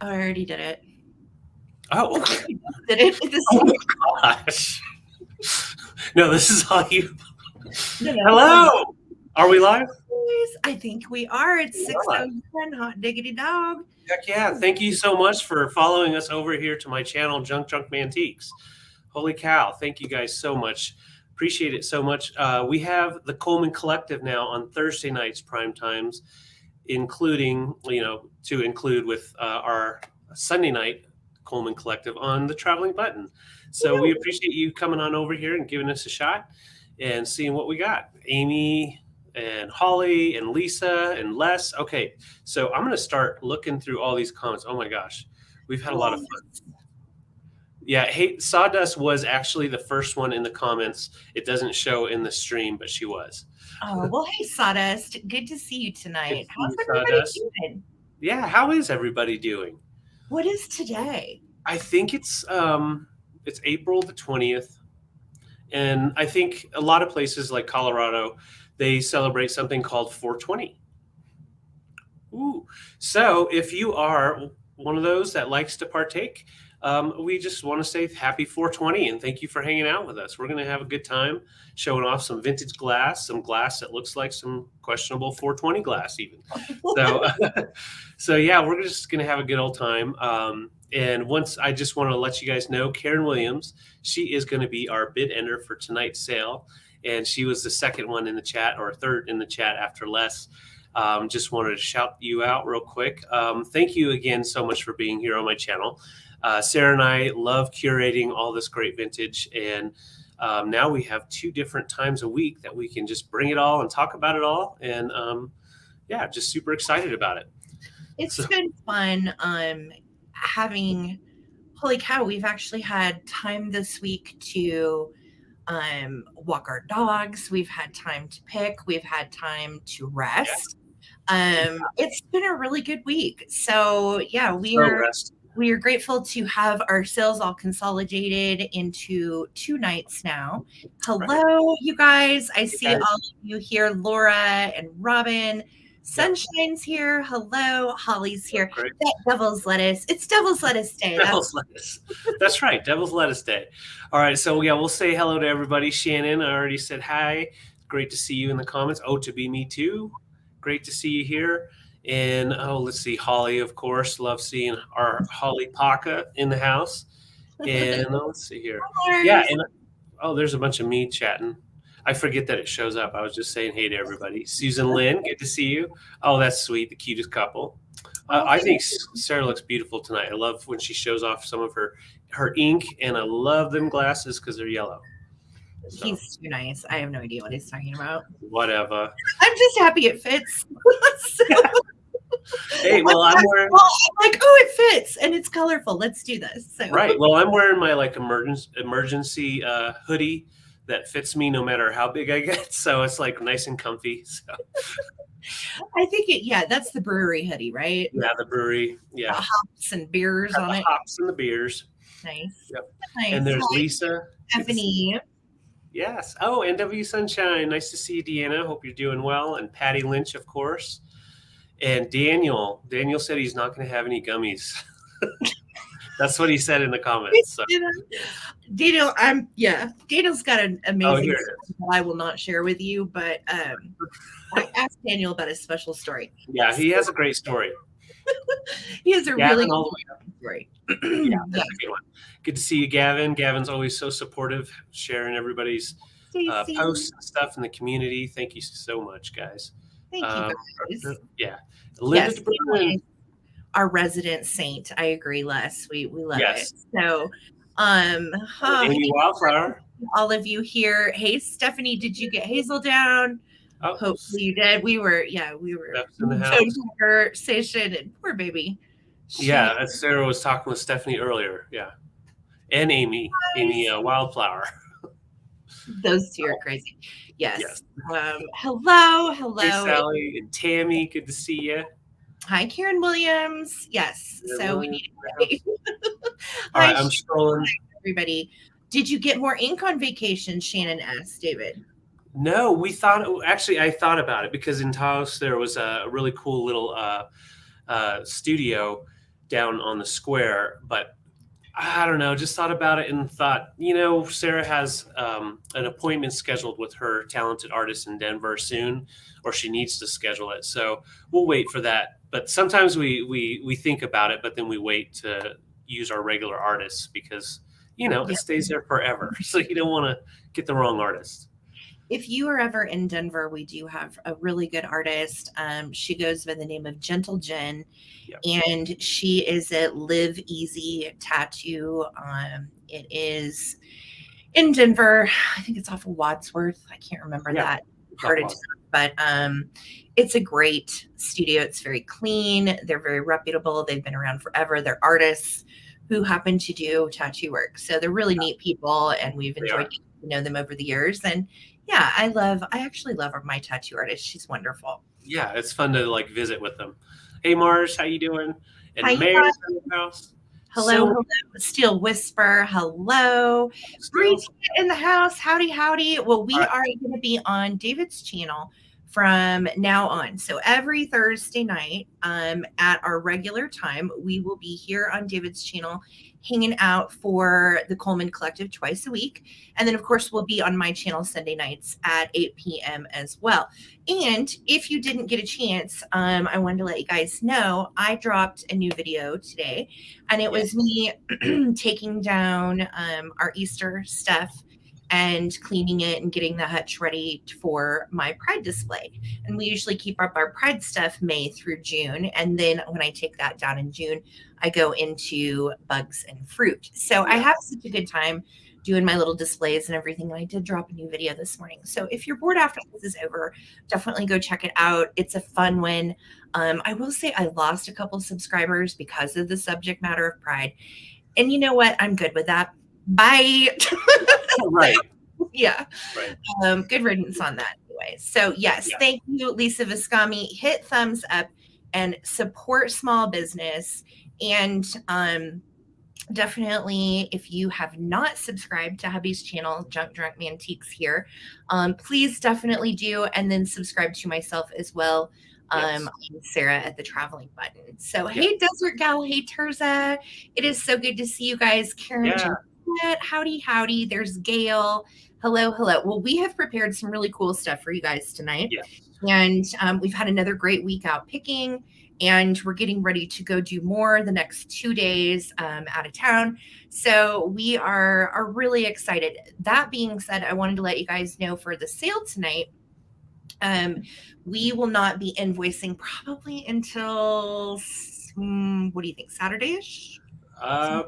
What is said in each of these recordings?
Oh, I already did it. Oh, Did it? oh my gosh. No, this is all you. No. Hello. Are we live? I think we are. It's We are live. 6:01. Hot diggity dog. Heck yeah. Thank you so much for following us over here to my channel, Junk Mantiques. Holy cow. Thank you guys so much. Appreciate it so much. We have the Coleman Collective now on Thursday nights, prime times, including, to include with our Sunday night Coleman Collective on the Traveling Button. So we appreciate you coming on over here and giving us a shot and seeing what we got. Amy and Holly and Lisa and Les. Okay, so I'm going to start looking through all these comments. Oh my gosh, we've had a lot of fun. Yeah, hey, Sawdust was actually the first one in the comments. It doesn't show in the stream, but she was. Oh, well, hey, Sawdust. Good to see you tonight. How's everybody doing? Yeah, how is everybody doing? What is today? I think it's April the 20th. And I think a lot of places like Colorado, they celebrate something called 420. Ooh. So if you are one of those that likes to partake, we just want to say happy 420 and thank you for hanging out with us. We're going to have a good time showing off some vintage glass, some glass that looks like some questionable 420 glass even. So yeah, we're just going to have a good old time. And once I just want to let you guys know, Karen Williams, she is going to be our bid ender for tonight's sale. And she was the second one in the chat or third in the chat after Les. Just wanted to shout you out real quick. Thank you again so much for being here on my channel. Sarah and I love curating all this great vintage. And now we have 2 different times a week that we can just bring it all and talk about it all. And yeah, just super excited about it. It's been fun having, holy cow, we've actually had time this week to walk our dogs. We've had time to pick. We've had time to rest. It's been a really good week. So yeah, we are grateful to have our sales all consolidated into 2 nights now. Hello, you guys. I see all of you here, Laura and Robin. Sunshine's here. Hello. Holly's here. That devil's lettuce. It's devil's lettuce day. Devil's lettuce. That's right. Devil's lettuce day. All right. So yeah, we'll say hello to everybody. Shannon, I already said hi. Great to see you in the comments. Oh, to be me too. Great to see you here. And let's see, Holly, of course. Love seeing our Holly Paka in the house. And let's see here. Yeah. And there's a bunch of me chatting. I forget that it shows up. I was just saying hey to everybody. Susan Lynn, good to see you. Oh, that's sweet. The cutest couple. I think Sarah looks beautiful tonight. I love when she shows off some of her ink, and I love them glasses because they're yellow. So. He's too nice. I have no idea what he's talking about. Whatever. I'm just happy it fits. Hey, well, I'm wearing. I'm like, oh, it fits and it's colorful. Let's do this. So. Right. Well, I'm wearing my like emergency hoodie that fits me no matter how big I get. So it's like nice and comfy. So. I think that's the brewery hoodie, right? Yeah, the brewery. Yeah. The hops and beers on it. Hops and the beers. Nice. Yep. Nice. And there's Lisa. Stephanie. Yes. Oh, NW Sunshine. Nice to see you, Deanna. Hope you're doing well. And Patty Lynch, of course. And Daniel. Daniel said he's not going to have any gummies. That's what he said in the comments. So. Daniel, Daniel's got an amazing story that I will not share with you, but I asked Daniel about a special story. Yeah, he has a great story. He has a really good story. Yeah, that's a good one. Good to see you, Gavin. Gavin's always so supportive, sharing everybody's posts and stuff in the community. Thank you so much, guys. Thank you, guys. Yeah. Yes, our resident saint. I agree, Les. We love it. So Amy Wildflower. All of you here. Hey, Stephanie, did you get Hazel down? Oh, hopefully you did. We were in the house. Conversation and poor baby. Yeah, as Sarah was talking with Stephanie earlier. Yeah. And Amy Wildflower. Those 2 are crazy. Yes. Hello. Hey, Sally and Tammy. Good to see you. Hi, Karen Williams. Yes. So we need All right, I'm scrolling. Everybody. Did you get more ink on vacation? Shannon asked David. No, I thought about it because in Taos there was a really cool little studio down on the square, but I don't know, just thought about it and thought, Sarah has an appointment scheduled with her talented artist in Denver soon, or she needs to schedule it. So we'll wait for that. But sometimes we think about it, but then we wait to use our regular artists because, it stays there forever. So you don't want to get the wrong artist. If you are ever in Denver, we do have a really good artist. She goes by the name of Gentle Jen, Yep. and she is at Live Easy Tattoo. It is in Denver. I think it's off of Wadsworth. I can't remember that part of town, but it's a great studio. It's very clean. They're very reputable. They've been around forever. They're artists who happen to do tattoo work. So they're really neat people, and we've enjoyed getting to know them over the years. And yeah, I actually love my tattoo artist. She's wonderful. Yeah, it's fun to like visit with them. Hey Mars, how you doing? And Hi, Mayor's in the house. Hello, hello. Steel Whisper, hello. Breezy in the house. Howdy, howdy. Well, we are going to be on David's channel from now on. So every Thursday night at our regular time, we will be here on David's channel hanging out for the Coleman Collective twice a week. And then, of course, we'll be on my channel Sunday nights at 8 p.m. as well. And if you didn't get a chance, I wanted to let you guys know I dropped a new video today, and it was me taking down our Easter stuff and cleaning it and getting the hutch ready for my Pride display. And we usually keep up our Pride stuff May through June. And then when I take that down in June, I go into bugs and fruit. So I have such a good time doing my little displays and everything. And I did drop a new video this morning. So if you're bored after this is over, definitely go check it out. It's a fun one. I will say I lost a couple subscribers because of the subject matter of Pride. And you know what? I'm good with that. Bye. Right. Yeah. Right. Good riddance on that anyway. So yes, thank you, Lisa Viscami. Hit thumbs up and support small business. And definitely, if you have not subscribed to hubby's channel, Junk Drunk Mantiques here, please definitely do. And then subscribe to myself as well. Sarah at the traveling button. So hey, Desert Gal. Hey, Terza. It is so good to see you guys. Karen, howdy, howdy. There's Gail. Hello, hello. Well, we have prepared some really cool stuff for you guys tonight. And we've had another great week out picking, and we're getting ready to go do more the next 2 days out of town. So we are really excited. That being said, I wanted to let you guys know for the sale tonight, we will not be invoicing probably until, what do you think, Saturday-ish?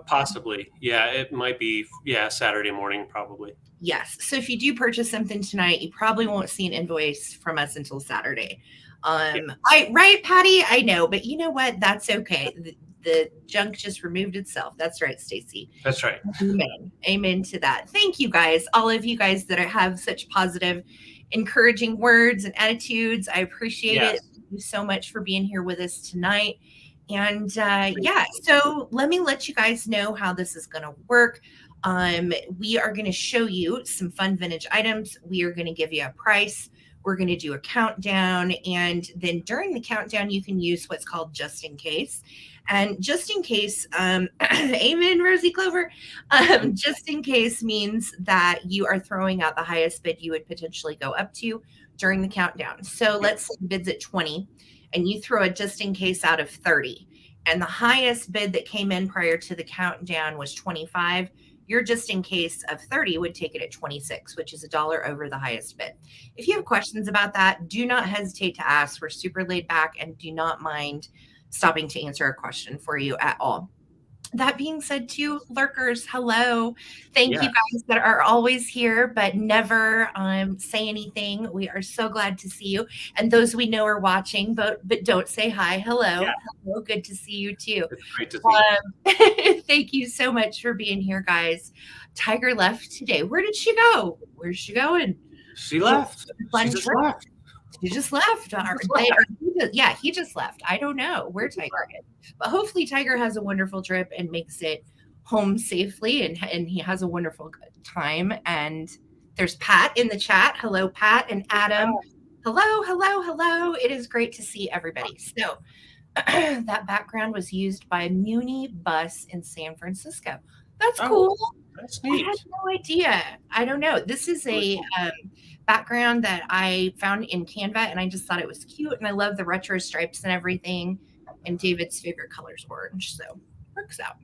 Possibly. Yeah, it might be. Yeah, Saturday morning, probably. Yes. So if you do purchase something tonight, you probably won't see an invoice from us until Saturday. Right, Patty? I know, but you know what? That's okay. The junk just removed itself. That's right, Stacy. That's right. Amen. Amen to that. Thank you guys, all of you guys that have such positive, encouraging words and attitudes. I appreciate it. Thank you so much for being here with us tonight. And so let me let you guys know how this is going to work. We are going to show you some fun vintage items. We are going to give you a price. We're going to do a countdown. And then during the countdown, you can use what's called just in case. And just in case, amen, Rosie Clover, just in case means that you are throwing out the highest bid you would potentially go up to during the countdown. So let's say bid's at 20 and you throw a just in case out of 30. And the highest bid that came in prior to the countdown was 25. Your just in case of 30 would take it at 26, which is $1 over the highest bid. If you have questions about that, do not hesitate to ask. We're super laid back and do not mind stopping to answer a question for you at all. That being said, too, lurkers, hello. Thank you guys that are always here, but never say anything. We are so glad to see you. And those we know are watching, but don't say hi. Hello. Hello. Good to see you, too. It's great to see you. Thank you so much for being here, guys. Tiger left today. Where did she go? Where's she going? She left. She just left. He just left. He just left. I don't know where Tiger is. But hopefully Tiger has a wonderful trip and makes it home safely and he has a wonderful time. And there's Pat in the chat. Hello, Pat and Adam. Hello, hello, hello. It is great to see everybody. So That background was used by Muni Bus in San Francisco. That's Oh, cool. that's I had neat. no idea. I don't know. This is Really a cool. background that I found in Canva, and I just thought it was cute, and I love the retro stripes and everything. And David's favorite color is orange, so works out.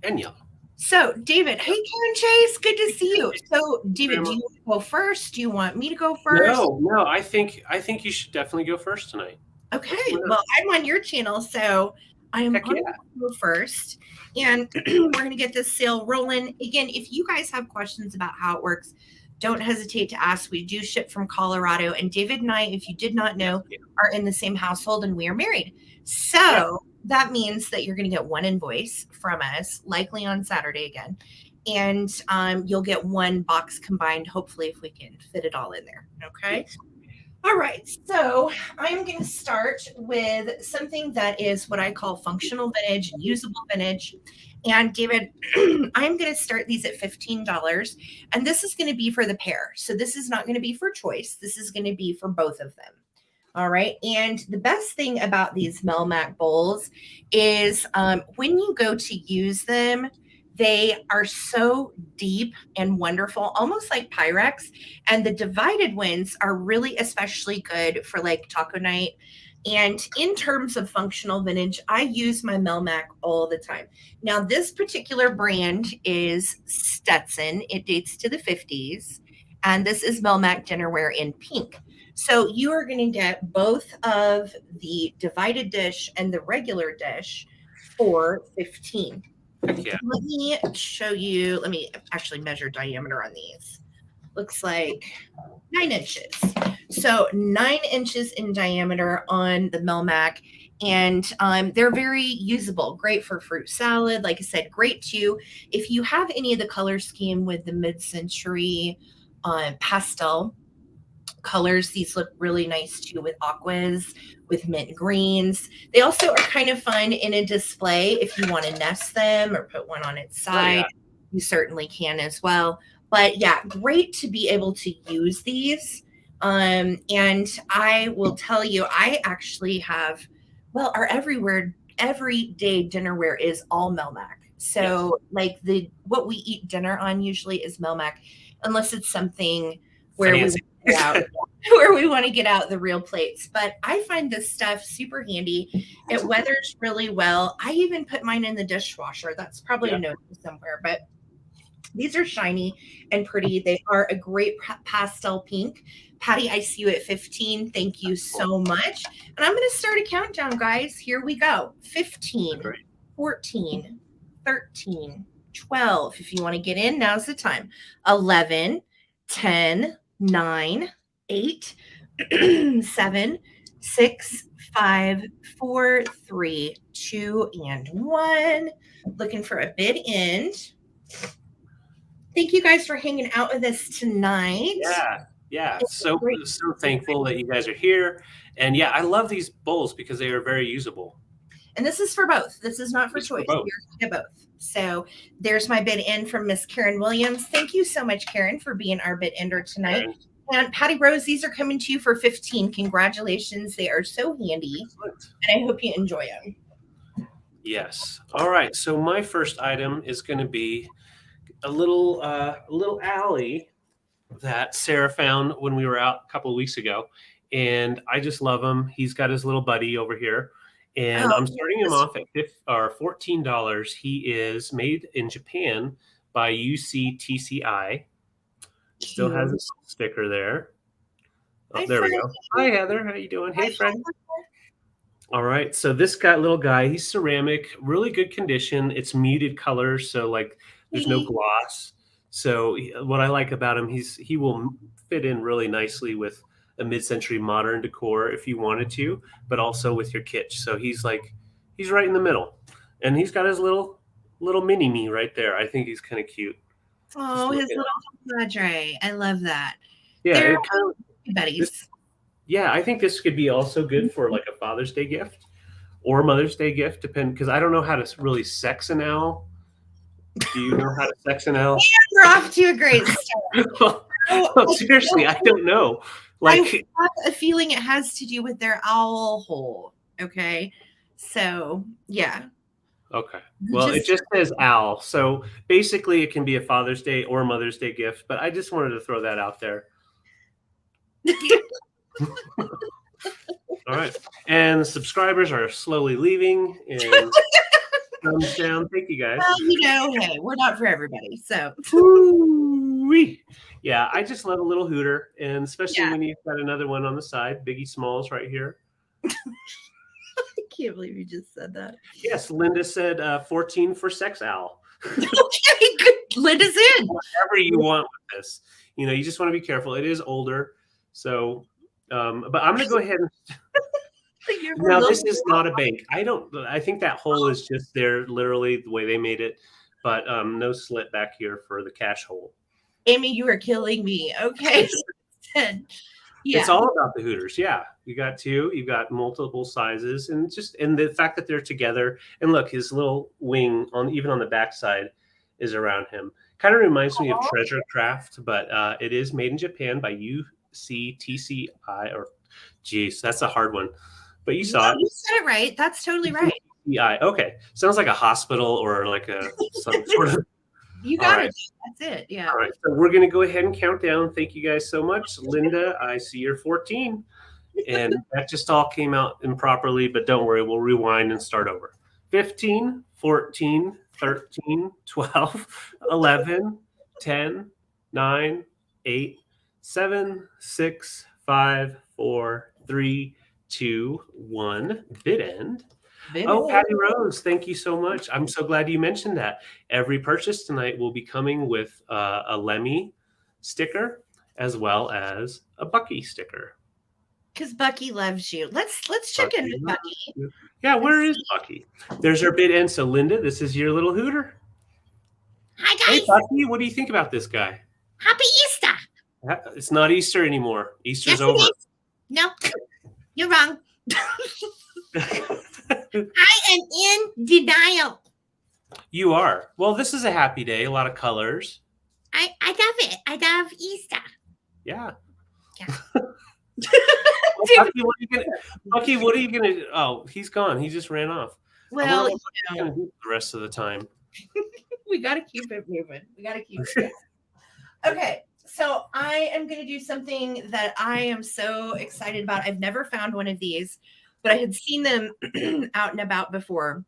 And yellow. So, David, hey, Karen Chase, good to see you. So, David, do Grandma. you want to go first? Do you want me to go first? No. I think you should definitely go first tonight. Okay, Why not? well, I'm on your channel, so I'm Heck going yeah. to go first, and we're going to get this sale rolling. Again, if you guys have questions about how it works, don't hesitate to ask. We do ship from Colorado, and David and I, if you did not know, Yeah. are in the same household, and we are married. So Yeah. that means that you're going to get one invoice from us, likely on Saturday again, and you'll get one box combined, hopefully, if we can fit it all in there. Okay. Yes. All right, so I'm going to start with something that is what I call functional vintage and usable vintage. And David, I'm going to start these at $15, and this is going to be for the pair. So this is not going to be for choice. This is going to be for both of them. All right. And the best thing about these Melmac bowls is when you go to use them, they are so deep and wonderful, almost like Pyrex. And the divided ones are really especially good for like taco night. And in terms of functional vintage, I use my Melmac all the time. Now, this particular brand is Stetson. It dates to the 50s. And this is Melmac dinnerware in pink. So you are going to get both of the divided dish and the regular dish for 15. Heck yeah. Let me show you. Let me actually measure diameter on these. Looks like 9 inches. So 9 inches in diameter on the Melmac. And they're very usable, great for fruit salad. Like I said, great too. If you have any of the color scheme with the mid-century pastel colors, these look really nice too with aquas, with mint greens. They also are kind of fun in a display if you want to nest them or put one on its Oh yeah. side. You certainly can as well. But yeah, great to be able to use these. And I will tell you, I actually have, well, our everyday dinnerware is all Melmac. So like what we eat dinner on usually is Melmac, unless it's something where Fancy. we get out where we want to get out the real plates. But I find this stuff super handy. It weathers really well. I even put mine in the dishwasher. That's probably Yeah. a note somewhere, but these are shiny and pretty. They are a great pastel pink. Patty, I see you at 15. Thank you so much. And I'm going to start a countdown, guys. Here we go. 15, Great. 14, 13, 12. If you want to get in, now's the time. 11, 10, 9, 8, 7, 6, 5, 4, 3, 2, and 1. Looking for a bid end. Thank you guys for hanging out with us tonight. Yeah. So thankful that you guys are here. And yeah, I love these bowls because they are very usable. And this is for both. This is not for It's choice. for both. You're both. So there's my bid end from Miss Karen Williams. Thank you so much, Karen, for being our bid ender tonight. Karen. And Patty Rose, these are coming to you for 15. Congratulations. They are so handy. Excellent. And I hope you enjoy them. Yes. All right. So my first item is going to be a little alley that Sarah found when we were out a couple of weeks ago, and I just love him. He's got his little buddy over here, and I'm starting him off at $14. He is made in Japan by UCTCI. Still has a sticker there. Oh, there we go. Hi, Heather. How you doing? Hey, friend. All right. So this little guy, he's ceramic, really good condition. It's muted colors, so like there's no gloss. So what I like about him, he will fit in really nicely with a mid-century modern decor if you wanted to, but also with your kitsch. So he's right in the middle, and he's got his little mini me right there. I think he's kind of cute. Oh, his little padre. I love that. Yeah, They're buddies. Yeah, I think this could be also good for like a Father's Day gift or Mother's Day gift, because I don't know how to really sex an owl. Do you know how to sex an owl? You're off to a great start. Seriously, I don't know. Like, I have a feeling it has to do with their owl hole. Okay. So yeah. Okay. Well, it just says Al. So basically, it can be a Father's Day or Mother's Day gift, but I just wanted to throw that out there. All right. And the subscribers are slowly leaving. And thumbs down. Thank you, guys. Well, hey, we're not for everybody. So. Woo-wee. Yeah, I just love a little hooter. And especially when you've got another one on the side, Biggie Smalls right here. I can't believe you just said that. Yes, Linda said 14 for Sex Al. Okay, good. Linda's in. Whatever you want with this. You just want to be careful. It is older. So, but I'm going to go ahead and. Now, this is not a bank. I think that hole is just there, literally the way they made it, but no slit back here for the cash hole. Amy, you are killing me. Okay. It's all about the hooters. Yeah. You got two, you've got multiple sizes, and the fact that they're together, and look, his little wing even on the backside is around him. Kind of reminds me of Treasure Craft, but it is made in Japan by UCTCI, or geez, that's a hard one. But you saw it. You said it right. That's totally right. Yeah. Okay. Sounds like a hospital or like some sort of. You got it. That's it. Yeah. All right. So we're going to go ahead and count down. Thank you guys so much. Linda, I see you're 14. And that just all came out improperly, but don't worry. We'll rewind and start over. 15, 14, 13, 12, 11, 10, 9, 8, 7, 6, 5, 4, 3, 2, 1. Bid end. Oh, Patty Rose, thank you so much. I'm so glad you mentioned that. Every purchase tonight will be coming with a Lemmy sticker as well as a Bucky sticker. Because Bucky loves you. Let's check in with Bucky. Yeah, where is Bucky? There's our bid end. So, Linda, this is your little hooter. Hi, guys. Hey, Bucky, what do you think about this guy? Happy Easter. It's not Easter anymore. Easter's over. No, you're wrong. I am in denial. You are. Well, this is a happy day. A lot of colors. I love it. I love Easter. Yeah. Well, Bucky, what are you gonna? Oh, he's gone. He just ran off. Well, what gonna do the rest of the time. We got to keep it moving. We got to keep it. Okay. So I am going to do something that I am so excited about. I've never found one of these, but I had seen them out and about before.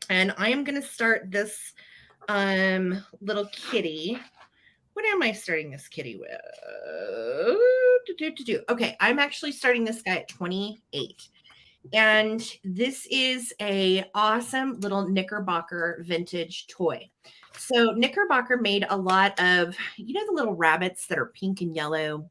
And I am going to start this little kitty. What am I starting this kitty with? Okay, I'm actually starting this guy at 28. And this is a awesome little Knickerbocker vintage toy. So Knickerbocker made a lot of, the little rabbits that are pink and yellow.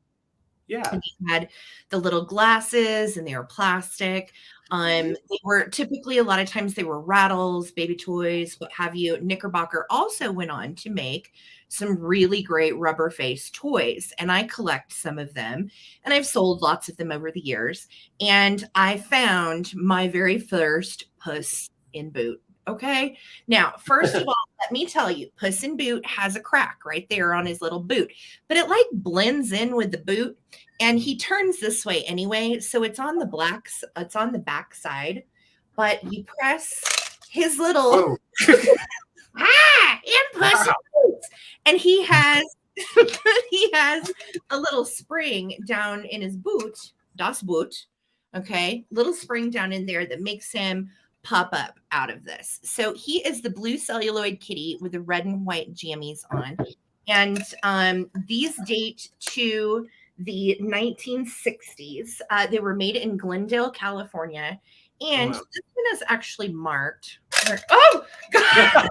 Yeah. And they had the little glasses and they were plastic. They were typically, a lot of times they were rattles, baby toys, what have you. Knickerbocker also went on to make some really great rubber face toys. And I collect some of them and I've sold lots of them over the years. And I found my very first Puss in Boot. Okay. Now, first of all, let me tell you, Puss in Boot has a crack right there on his little boot, but it like blends in with the boot and he turns this way anyway. So it's on the back side, but you press his little, in Puss in Boots. And he has, a little spring down in his boot, das Boot. Okay. Little spring down in there that makes him pop up out of this. So he is the blue celluloid kitty with the red and white jammies on. And these date to the 1960s. They were made in Glendale, California. And this one is actually marked. Oh, God.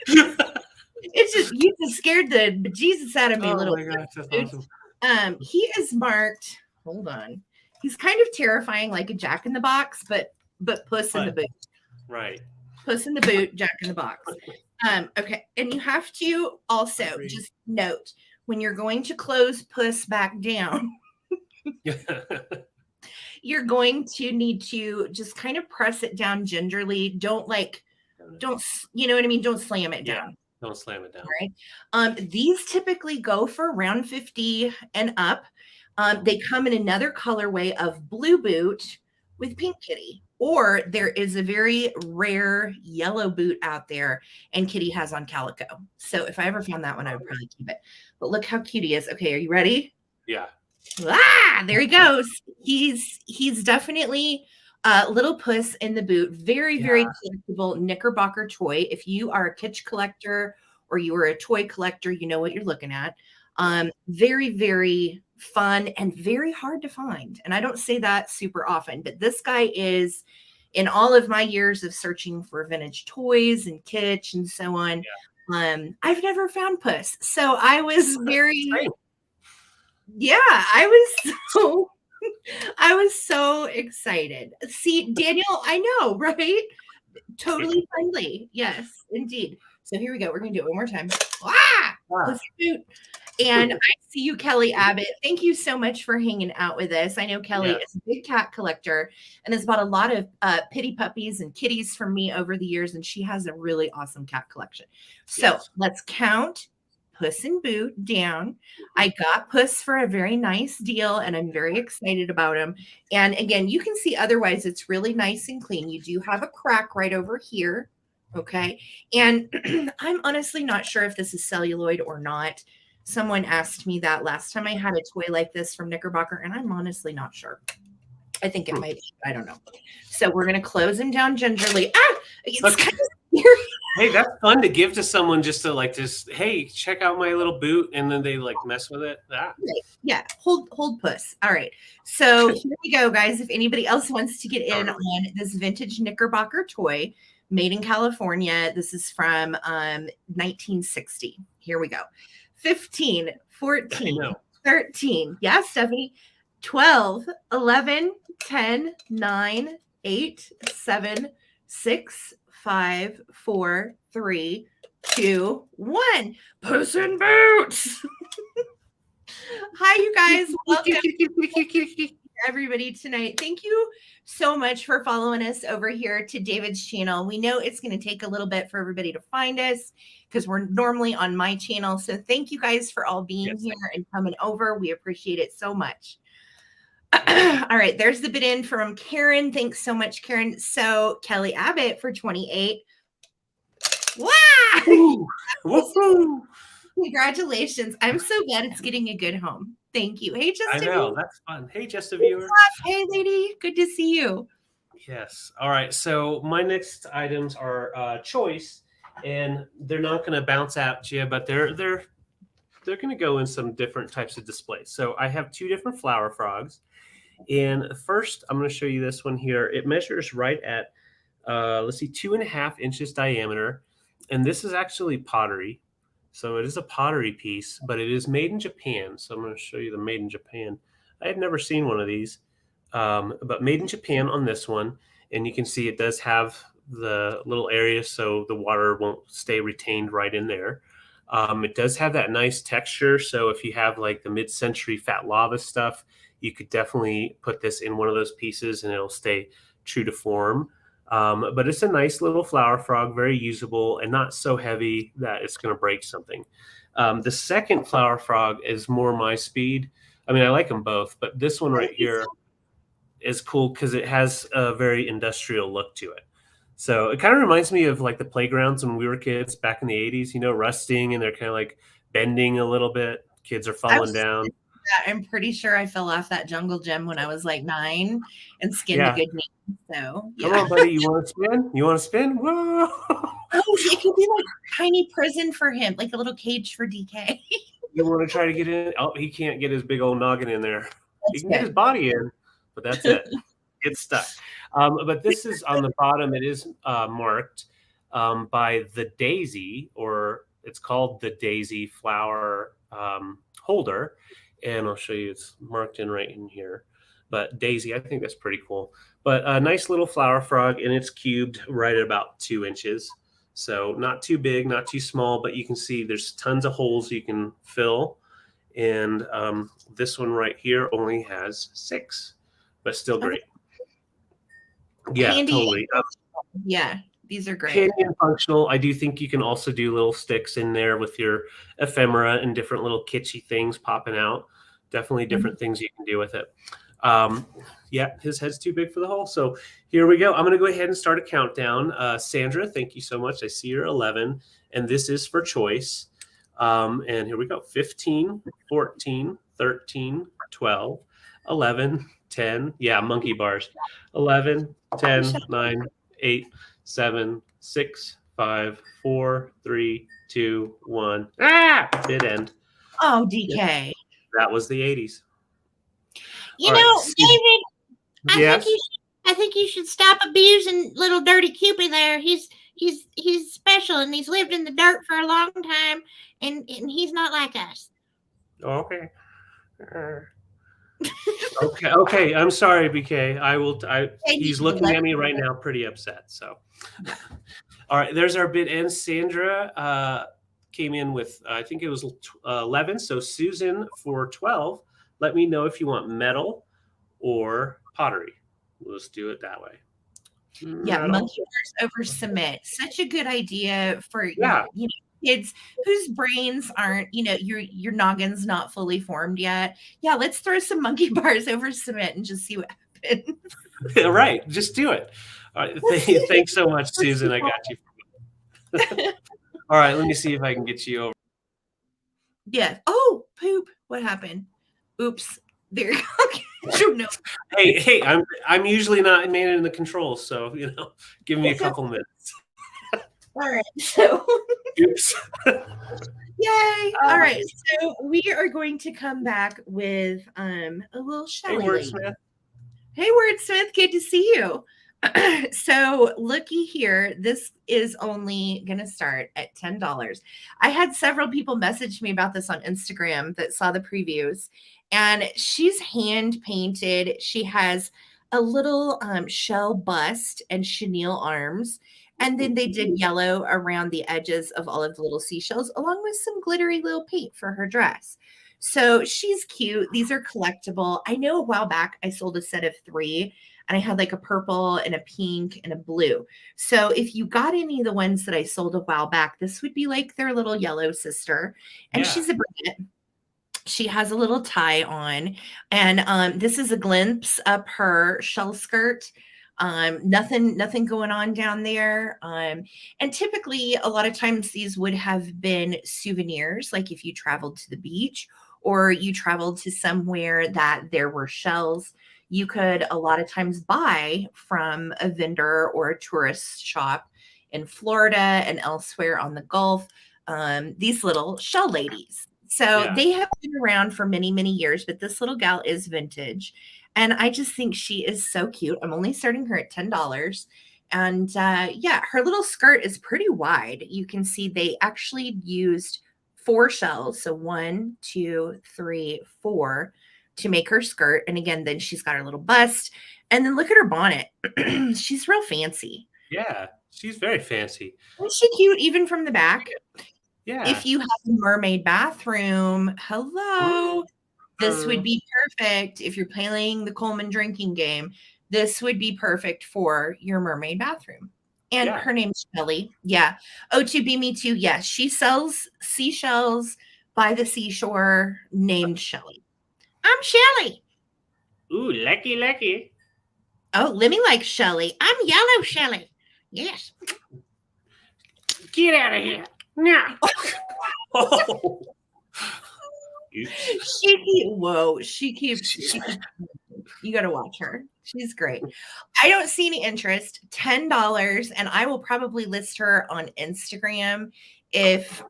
It's just, you just scared the bejesus out of me, little. My gosh, that's awesome. He is marked. Hold on. He's kind of terrifying, like a Jack in the Box, but Puss in the Boot. Right. Puss in the Boot, Jack in the Box. Okay. And you have to also just note when you're going to close Puss back down, you're going to need to just kind of press it down gingerly. Don't, you know what I mean? Don't slam it down. Don't slam it down. Right. These typically go for around 50 and up. They come in another colorway of blue boot, with pink kitty. Or there is a very rare yellow boot out there, and kitty has on calico. So if I ever found that one, I would probably keep it. But look how cute he is. Okay, are you ready? Yeah. Ah, there he goes. He's definitely little puss in the boot. Very, very collectible Knickerbocker toy. If you are a kitsch collector or you are a toy collector, you know what you're looking at. Very, very fun and very hard to find. And I don't say that super often, but this guy is, in all of my years of searching for vintage toys and kitsch and so on, I've never found puss. So I was very, yeah, I was so excited. See, Daniel, I know, right? Totally friendly. Yes, indeed. So here we go. We're gonna do it one more time. Puss boot. And I see you, Kelly Abbott. Thank you so much for hanging out with us. I know Kelly is a big cat collector and has bought a lot of pitty puppies and kitties from me over the years, and she has a really awesome cat collection. So let's count Puss in Boot down. I got Puss for a very nice deal, and I'm very excited about him. And again, you can see otherwise it's really nice and clean. You do have a crack right over here. Okay. And I'm honestly not sure if this is celluloid or not. Someone asked me that last time I had a toy like this from Knickerbocker, and I'm honestly not sure. I think it might be. I don't know. So we're going to close him down gingerly. It's kind of scary. Hey, that's fun to give to someone, just to like, just, hey, check out my little boot, and then they like mess with it. Yeah, hold Puss. All right. So here we go, guys. If anybody else wants to get in on this vintage Knickerbocker toy made in California, this is from 1960. Here we go. 15, 14, 13. Yeah, Stephanie. 12, 11, 10, 9, 8, 7, 6, 5, 4, 3, 2, 1. Puss in Boots. Hi, you guys. Welcome everybody tonight. Thank you so much for following us over here to David's channel. We know it's going to take a little bit for everybody to find us because we're normally on my channel. So thank you guys for all being here and coming over. We appreciate it so much. All right, there's the bid in from Karen. Thanks so much, Karen. So Kelly Abbott for 28. Wow! Woohoo! Congratulations. I'm so glad it's getting a good home. Thank you. Hey, just I know, that's fun. Hey, just a viewer. Hey, lady. Good to see you. Yes. All right. So my next items are choice, and they're not going to bounce at you, but they're going to go in some different types of displays. So I have two different flower frogs. And first, I'm going to show you this one here. It measures right at, let's see, 2.5 inches diameter. And this is actually pottery. So it is a pottery piece, but it is made in Japan. So I'm going to show you the made in Japan. I had never seen one of these, but made in Japan on this one. And you can see it does have the little area so the water won't stay retained right in there. It does have that nice texture. So if you have like the mid-century fat lava stuff, you could definitely put this in one of those pieces and it'll stay true to form. But it's a nice little flower frog, very usable and not so heavy that it's going to break something. The second flower frog is more my speed. I mean, I like them both, but this one right here is cool because it has a very industrial look to it. So it kind of reminds me of like the playgrounds when we were kids back in the 80s, you know, rusting and they're kind of like bending a little bit. Kids are falling down. I'm pretty sure I fell off that jungle gym when I was like 9 and skinned a good knee. So Come on, buddy. You want to spin? You want to spin? Whoa! Oh, it could be like a tiny prison for him, like a little cage for DK. You want to try to get in? Oh, he can't get his big old noggin in there. He can get his body in, but that's it. Get stuck. But this is on the bottom. It is marked by the daisy, or it's called the daisy flower holder. And I'll show you, it's marked in right in here. But daisy, I think that's pretty cool. But a nice little flower frog, and it's cubed right at about 2 inches. So not too big, not too small, but you can see there's tons of holes you can fill. And this one right here only has 6, but still great. Yeah, handy. Totally. Yeah, these are great. Handy and functional. I do think you can also do little sticks in there with your ephemera and different little kitschy things popping out. Definitely different things you can do with it. Yeah, his head's too big for the hole. So here we go. I'm going to go ahead and start a countdown. Sandra, thank you so much. I see you're 11, and this is for choice. And here we go. 15, 14, 13, 12, 11, 10. Yeah, monkey bars. 11, 10, 9, 8, 7, 6, 5, 4, 3, 2, 1. Ah! Bid end. Oh, DK. That was the 80s. You All know, right. David, Yes. I think you should stop abusing little dirty Cupid there. He's special, and he's lived in the dirt for a long time, and he's not like us. Okay. Okay. I'm sorry, BK. He's looking at me right now, pretty upset. So, all right. There's our bid end. Sandra came in with, I think it was 11. So Susan for 12. Let me know if you want metal or pottery. Let's do it that way. Yeah, Metal. monkey bars over cement. Such a good idea for Yeah. Kids whose brains aren't, your noggin's not fully formed yet. Yeah, let's throw some monkey bars over cement and just see what happens. Right. Just do it. All right. Thanks so much, Susan. I got you. All right. Let me see if I can get you over. Yeah. Oh, poop. What happened? Oops. There you go. No. Hey, I'm usually not managing the controls, so give me a couple minutes. All right. So Oops. yay. All right. So we are going to come back with a little Shelly. Hey, Wordsmith. Hey, Wordsmith. Good to see you. So looky here. This is only going to start at $10. I had several people message me about this on Instagram that saw the previews, and she's hand painted. She has a little shell bust and chenille arms. And then they did yellow around the edges of all of the little seashells, along with some glittery little paint for her dress. So she's cute. These are collectible. I know a while back I sold a set of 3, and I had like a purple and a pink and a blue. So if you got any of the ones that I sold a while back, this would be like their little yellow sister. And she's a brunette. She has a little tie on, and this is a glimpse up her shell skirt. Nothing going on down there. And typically a lot of times these would have been souvenirs, like if you traveled to the beach or you traveled to somewhere that there were shells, you could a lot of times buy from a vendor or a tourist shop in Florida and elsewhere on the Gulf, these little shell ladies. So they have been around for many, many years, but this little gal is vintage. And I just think she is so cute. I'm only starting her at $10. And her little skirt is pretty wide. You can see they actually used 4 shells. So 1, 2, 3, 4 to make her skirt. And again, then she's got her little bust. And then look at her bonnet. She's real fancy. Yeah, she's very fancy. Isn't she cute even from the back? Yeah. If you have a mermaid bathroom, hello. This would be perfect if you're playing the Coleman drinking game. This would be perfect for your mermaid bathroom. And her name's Shelly. Yeah. O2B Me Too. Yes. She sells seashells by the seashore named Shelly. I'm Shelly. Ooh, lucky. Oh, let me like Shelly. I'm yellow Shelly. Yes. Get out of here. No. Oh. She keeps you got to watch her. She's great. I don't see any interest. $10, and I will probably list her on Instagram if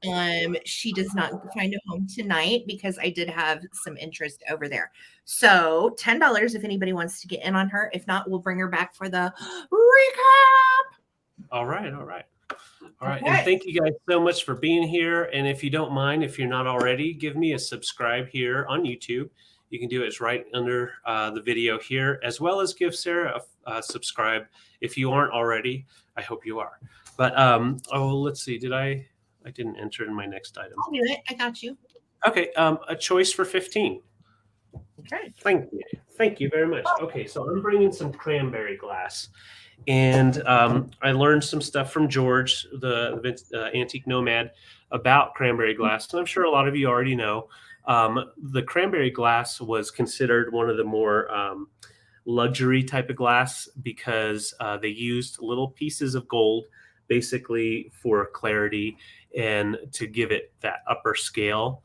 she does not find a home tonight, because I did have some interest over there. So $10 if anybody wants to get in on her. If not, we'll bring her back for the recap. All right. And thank you guys so much for being here. And if you don't mind, if you're not already, give me a subscribe here on YouTube. You can do it. It's right under the video here, as well as give Sarah a subscribe if you aren't already. I hope you are. But let's see. I didn't enter in my next item. I'll do it. I got you. Okay. A choice for 15. Okay. Thank you very much. Okay, so I'm bringing some cranberry glass. And I learned some stuff from George, the antique nomad, about cranberry glass. And I'm sure a lot of you already know. The Cranberry Glass was considered one of the more luxury type of glass because they used little pieces of gold basically for clarity and to give it that upper scale.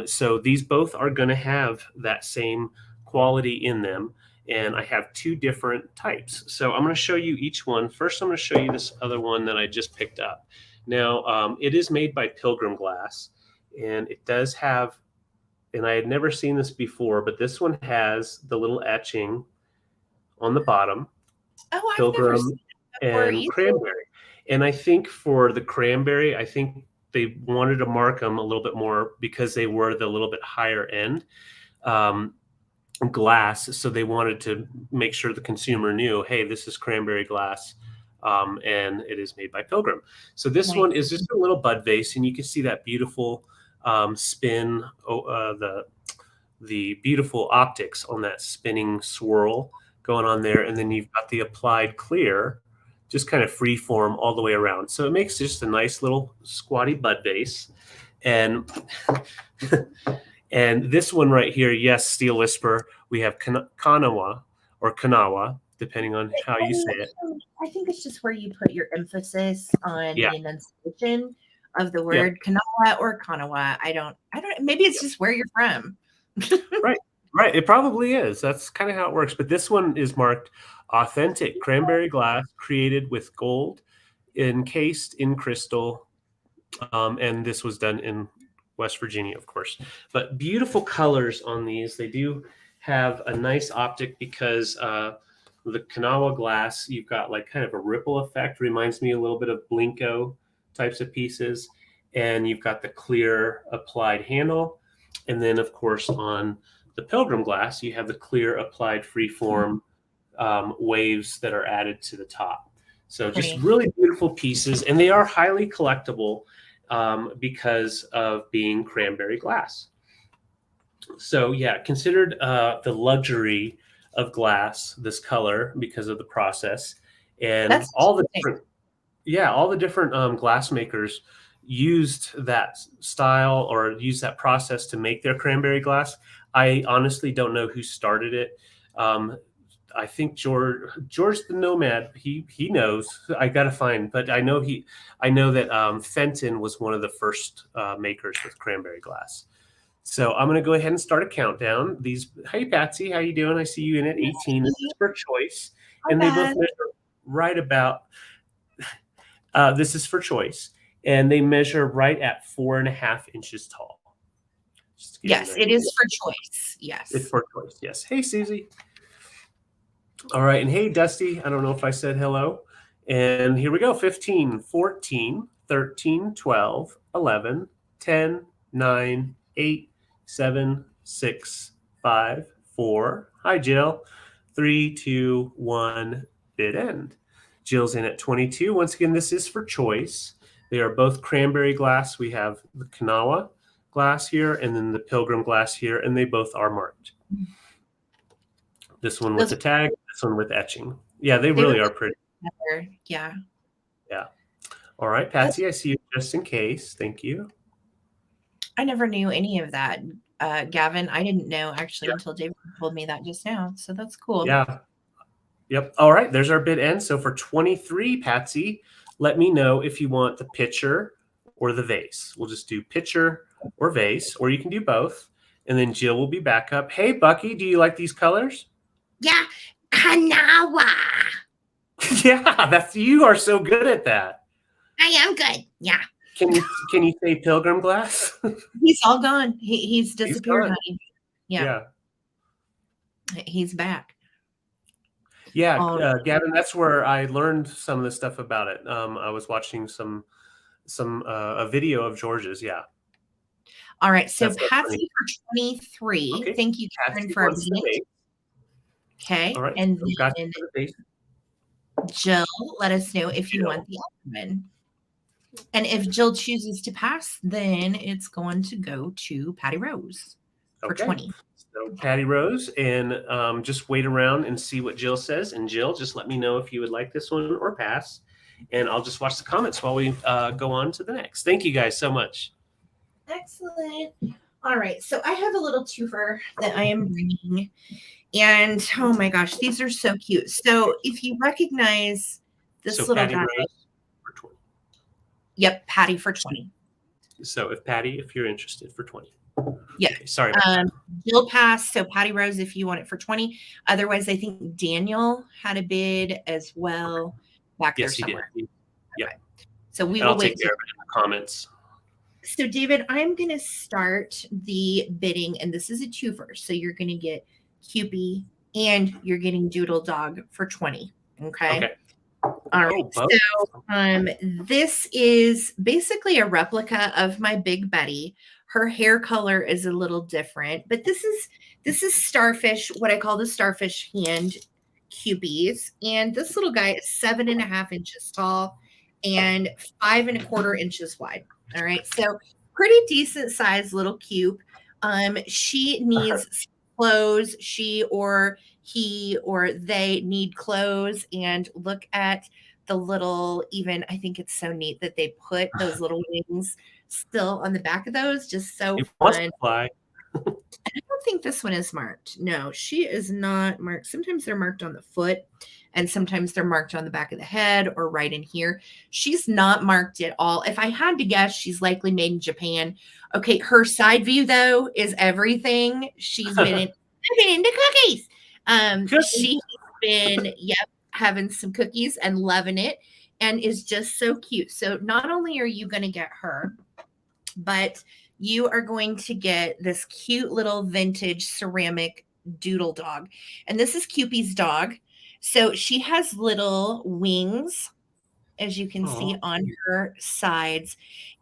So these both are going to have that same quality in them. And I have two different types. So I'm going to show you each one. First, I'm going to show you this other one that I just picked up. Now, it is made by Pilgrim Glass, and it does have, and I had never seen this before, but this one has the little etching on the bottom, Oh, I've never Pilgrim seen it before and either. Cranberry. And I think for the Cranberry, I think they wanted to mark them a little bit more because they were the little bit higher end glass. So they wanted to make sure the consumer knew, hey, this is Cranberry Glass. And it is made by Pilgrim. So this Right. one is just a little bud vase, and you can see that beautiful spin, the beautiful optics on that spinning swirl going on there. And then you've got the applied clear, just kind of free form all the way around. So it makes just a nice little squatty bud vase. And and this one right here, yes, Steel Whisper, we have Kanawa or Kanawa, depending on how you say it. I think it's just where you put your emphasis on Yeah. the enunciation of the word Kanawa or Kanawa. I don't, maybe it's just where you're from. Right. It probably is. That's kind of how it works. But this one is marked authentic Cranberry Glass created with gold, encased in crystal. And this was done in West Virginia, of course. But beautiful colors on these. They do have a nice optic because the Kanawa glass, you've got like kind of a ripple effect. Reminds me a little bit of Blinko types of pieces. And you've got the clear applied handle. And then, of course, on the Pilgrim Glass, you have the clear applied freeform waves that are added to the top. So just really beautiful pieces. And they are highly collectible because of being Cranberry Glass. So yeah, considered the luxury of glass, this color, because of the process. And That's all the different glass makers used that style or used that process to make their Cranberry Glass. I honestly don't know who started it. I think George the Nomad, he knows. I gotta find, but I know that Fenton was one of the first makers with Cranberry Glass. So I'm gonna go ahead and start a countdown. Hey Patsy, how you doing? I see you in at 18. This is for choice, and they both measure right about. This is for choice, and they measure right at 4.5 inches tall. Yes, it is for choice. Yes, it's for choice. Yes. Hey Susie. All right. And hey, Dusty, I don't know if I said hello. And here we go. 15, 14, 13, 12, 11, 10, 9, 8, 7, 6, 5, 4. Hi, Jill. 3, 2, 1, bid end. Jill's in at 22. Once again, this is for choice. They are both Cranberry Glass. We have the Kanawa glass here and then the Pilgrim Glass here, and they both are marked. This one with the tag, this one with etching. Yeah, they really are pretty. Yeah. Yeah. All right, Patsy, I see you just in case. Thank you. I never knew any of that, Gavin. I didn't know actually until David told me that just now. So that's cool. Yeah. Yep. All right, there's our bid end. So for 23, Patsy, let me know if you want the pitcher or the vase. We'll just do pitcher or vase, or you can do both. And then Jill will be back up. Hey, Bucky, do you like these colors? Yeah, Kanawa. Yeah, you are so good at that. I am good. Yeah. Can you say Pilgrim Glass? He's all gone. He's disappeared, honey. Yeah. He's back. Yeah, Gavin, that's where I learned some of the stuff about it. I was watching a video of George's. Yeah. All right. So Patsy for 23. Okay. Thank you, Karen, for a minute. Okay. All right. And then Jill, let us know if you want the Alderman. And if Jill chooses to pass, then it's going to go to Patty Rose for 20. So Patty Rose, and just wait around and see what Jill says. And Jill, just let me know if you would like this one or pass. And I'll just watch the comments while we go on to the next. Thank you guys so much. Excellent. All right, so I have a little twofer that I am bringing, and oh my gosh, these are so cute. So if you recognize this So little Patty guy, Rose for 20. yep, Patty for 20. So if you're interested for 20. Yeah. Okay, sorry. Jill passed, so Patty Rose if you want it for 20. Otherwise, I think Daniel had a bid as well back there Yes, he did. somewhere. Yeah. Okay. So we And will I'll wait. take care of it in the comments. So David, I'm going to start the bidding, and this is a twofer. So you're going to get Cupie and you're getting Doodle Dog for 20. Okay. All right. both. So this is basically a replica of my Big Betty. Her hair color is a little different, but this is starfish, what I call the starfish hand cupies. And this little guy is 7.5 inches tall and 5.25 inches wide. All right. So pretty decent sized little cube. She needs clothes. She or he or they need clothes, and look at the little, even I think it's so neat that they put those little wings still on the back of those. Just so It wants fun. to fly. I don't think this one is marked. No, she is not marked. Sometimes they're marked on the foot, and sometimes they're marked on the back of the head or right in here. She's not marked at all. If I had to guess, she's likely made in Japan. Okay, her side view though is everything. She's been into cookies. She's been having some cookies and loving it, and is just so cute. So not only are you going to get her, but you are going to get this cute little vintage ceramic doodle dog. And this is Cupie's dog. So she has little wings, as you can see on her sides.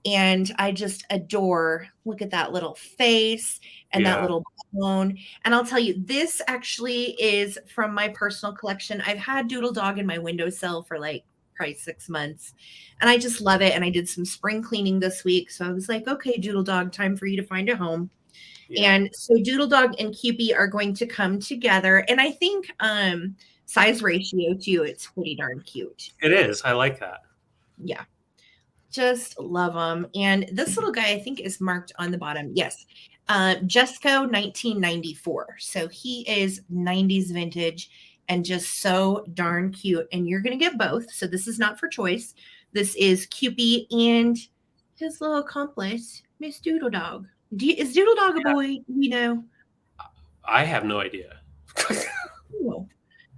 And I just adore, look at that little face and that little bone. And I'll tell you, this actually is from my personal collection. I've had Doodle Dog in my windowsill for like probably 6 months, and I just love it. And I did some spring cleaning this week. So I was like, okay, Doodle Dog, time for you to find a home. Yeah. And so Doodle Dog and Cupie are going to come together. And I think size ratio too, it's pretty darn cute. It is. I like that. Yeah. Just love them. And this little guy, I think, is marked on the bottom. Yes. Jesco 1994. So he is 90s vintage and just so darn cute. And you're going to get both. So this is not for choice. This is Cupie and his little accomplice, Miss Doodle Dog. Is Doodle Dog a boy? You know? I have no idea.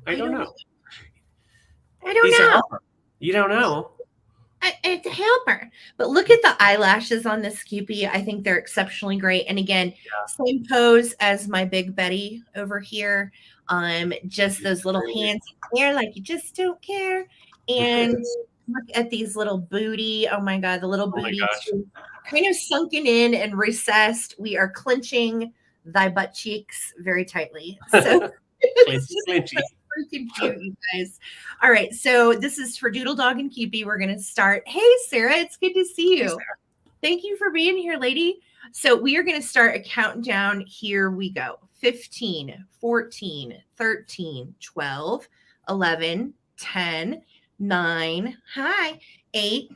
I don't know. I don't know. You don't know. It's a helper. But look at the eyelashes on this Cupie. I think they're exceptionally great. And again, same pose as my Big Betty over here. Just those little hands in there, like you just don't care. And look at these little booty. Oh my God, the little booty kind of sunken in and recessed. We are clenching thy butt cheeks very tightly. So Clenching. freaking cute, you guys. All right, so this is for Doodle Dog and Cupie. We're going to start. Hey, Sarah, it's good to see you. Thank you for being here, lady. So we are going to start a countdown. Here we go. 15, 14, 13, 12, 11, 10, 9, 8,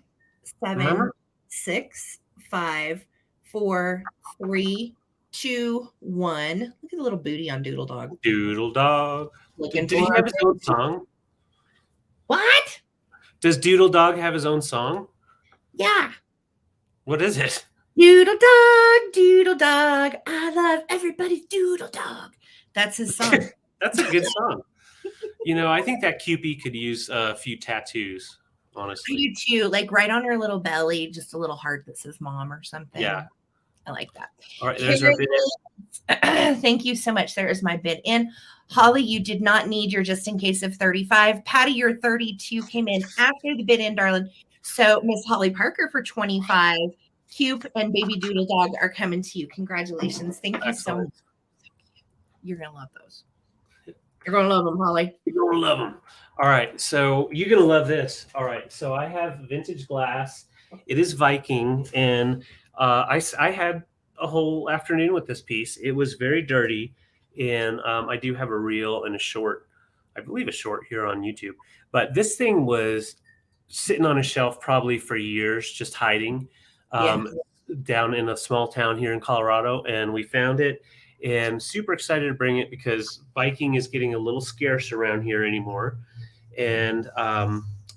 7, 6, 5, 4, 3, 2, 1. Look at the little booty on Doodle Dog. Doodle Dog. Did he have his own song? What? Does Doodle Dog have his own song? Yeah. What is it? Doodle Dog, I love everybody's Doodle Dog. That's his song. That's a good song. You know, I think that Cupie could use a few tattoos, honestly. I do too, like right on her little belly, just a little heart that says mom or something. Yeah. I like that. All right, there's our bid in. Thank you so much. There is my bid in. Holly, you did not need your just in case of 35. Patty, your 32 came in after the bid in, darling. So Miss Holly Parker for 25. Cube and Baby Doodle Dog are coming to you. Congratulations. Thank you so much. You're going to love those. You're going to love them, Holly. You're going to love them. All right. So you're going to love this. All right. So I have vintage glass. It is Viking. And I had a whole afternoon with this piece. It was very dirty. And I do have a reel and a short, I believe a short here on YouTube. But this thing was sitting on a shelf probably for years, just hiding. down in a small town here in Colorado, and we found it and super excited to bring it because Viking is getting a little scarce around here anymore. And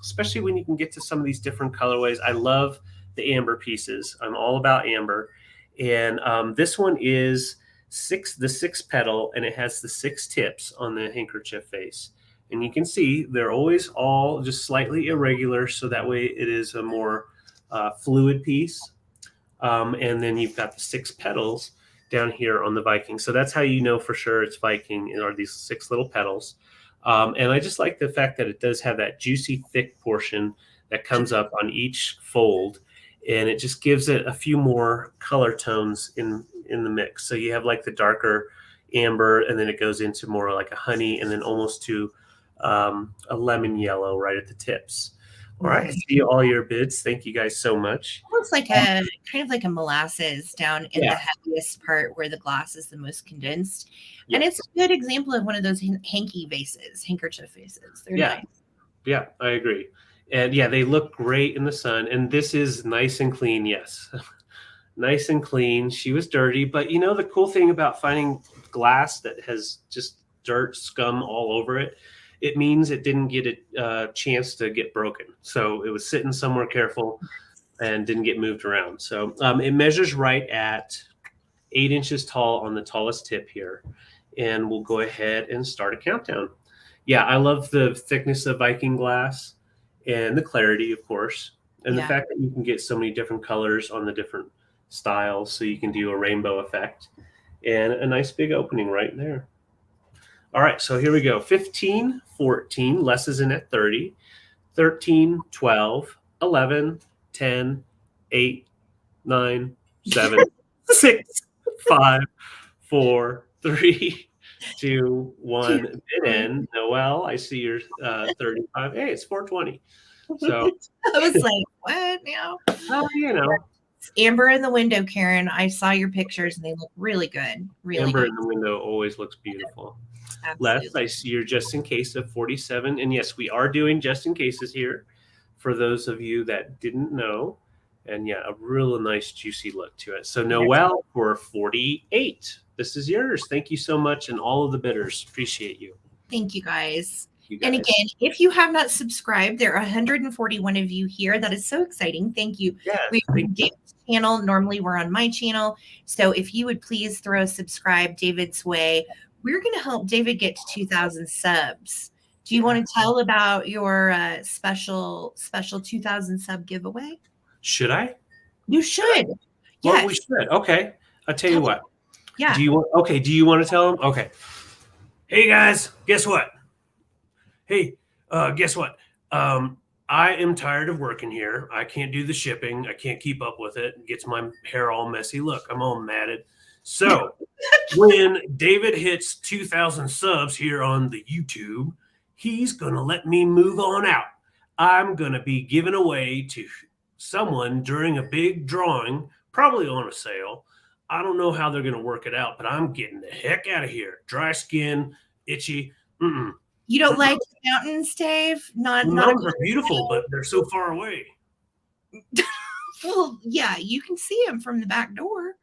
especially when you can get to some of these different colorways. I love the amber pieces. I'm all about amber. And this one is the 6 petal, and it has the 6 tips on the handkerchief face. And you can see they're always all just slightly irregular, so that way it is a more fluid piece. And then you've got the 6 petals down here on the Viking. So that's how you know for sure it's Viking, are these 6 little petals. And I just like the fact that it does have that juicy, thick portion that comes up on each fold. And it just gives it a few more color tones in the mix. So you have like the darker amber, and then it goes into more like a honey, and then almost to a lemon yellow right at the tips. All right. I see all your bids. Thank you guys so much. Looks like a kind of like a molasses down in the heaviest part where the glass is the most condensed. Yeah. And it's a good example of one of those handkerchief vases. They're nice. Yeah, I agree. And yeah, they look great in the sun. And this is nice and clean. Yes. Nice and clean. She was dirty. But you know, the cool thing about finding glass that has just dirt scum all over it, it means it didn't get a chance to get broken. So it was sitting somewhere careful and didn't get moved around. So it measures right at 8 inches tall on the tallest tip here. And we'll go ahead and start a countdown. Yeah, I love the thickness of Viking glass and the clarity, of course. And the fact that you can get so many different colors on the different styles. So you can do a rainbow effect. And a nice big opening right there. All right, so here we go. 15, 14, less is in at 30, 13, 12, 11, 10, 8, 9, 7, 6, 5, 4, 3, 2, 1. Bid in. Noelle, I see your 35. Hey, it's 420. So I was like, what now? Well, you know. Amber in the window, Karen. I saw your pictures and they look really good. Really Amber good. in the window always looks beautiful. Absolutely. Les, I see your just in case of 47. And yes, we are doing just in cases here for those of you that didn't know. And yeah, a real nice juicy look to it. So Noelle for 48. This is yours. Thank you so much. And all of the bidders, appreciate you. Thank you guys. And again, if you have not subscribed, there are 141 of you here. That is so exciting. Thank you. Yes, we're on David's channel. Normally we're on my channel. So if you would please throw a subscribe David's way, we're going to help David get to 2,000 subs. Do you want to tell about your special 2,000 sub giveaway? Should I? You should. Well, yes. we should. Okay. I'll tell you what. Yeah. Do you want to tell them? Okay. Hey guys, guess what? Hey, guess what? I am tired of working here. I can't do the shipping. I can't keep up with it. It gets my hair all messy. Look, I'm all matted. So when David hits 2,000 subs here on the YouTube, he's going to let me move on out. I'm going to be giving away to someone during a big drawing, probably on a sale. I don't know how they're going to work it out, but I'm getting the heck out of here. Dry skin, itchy. You don't like the mountains, Dave? Mountains are beautiful, but they're so far away. Well, yeah, you can see them from the back door.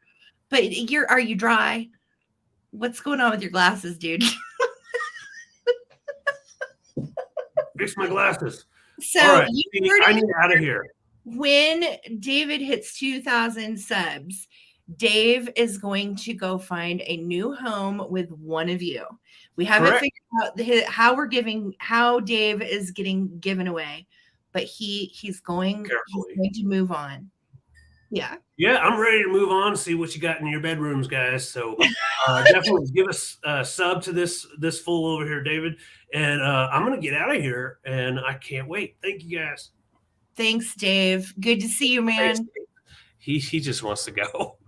But are you dry? What's going on with your glasses, dude? Fix my glasses. So all right, I need out of here. When David hits 2,000 subs, Dave is going to go find a new home with one of you. We haven't figured out how Dave is getting given away, but he's going to move on. Yeah. Yeah, I'm ready to move on. See what you got in your bedrooms, guys. So definitely give us a sub to this fool over here, David. And I'm gonna get out of here, and I can't wait. Thank you, guys. Thanks, Dave. Good to see you, man. Thanks, he just wants to go.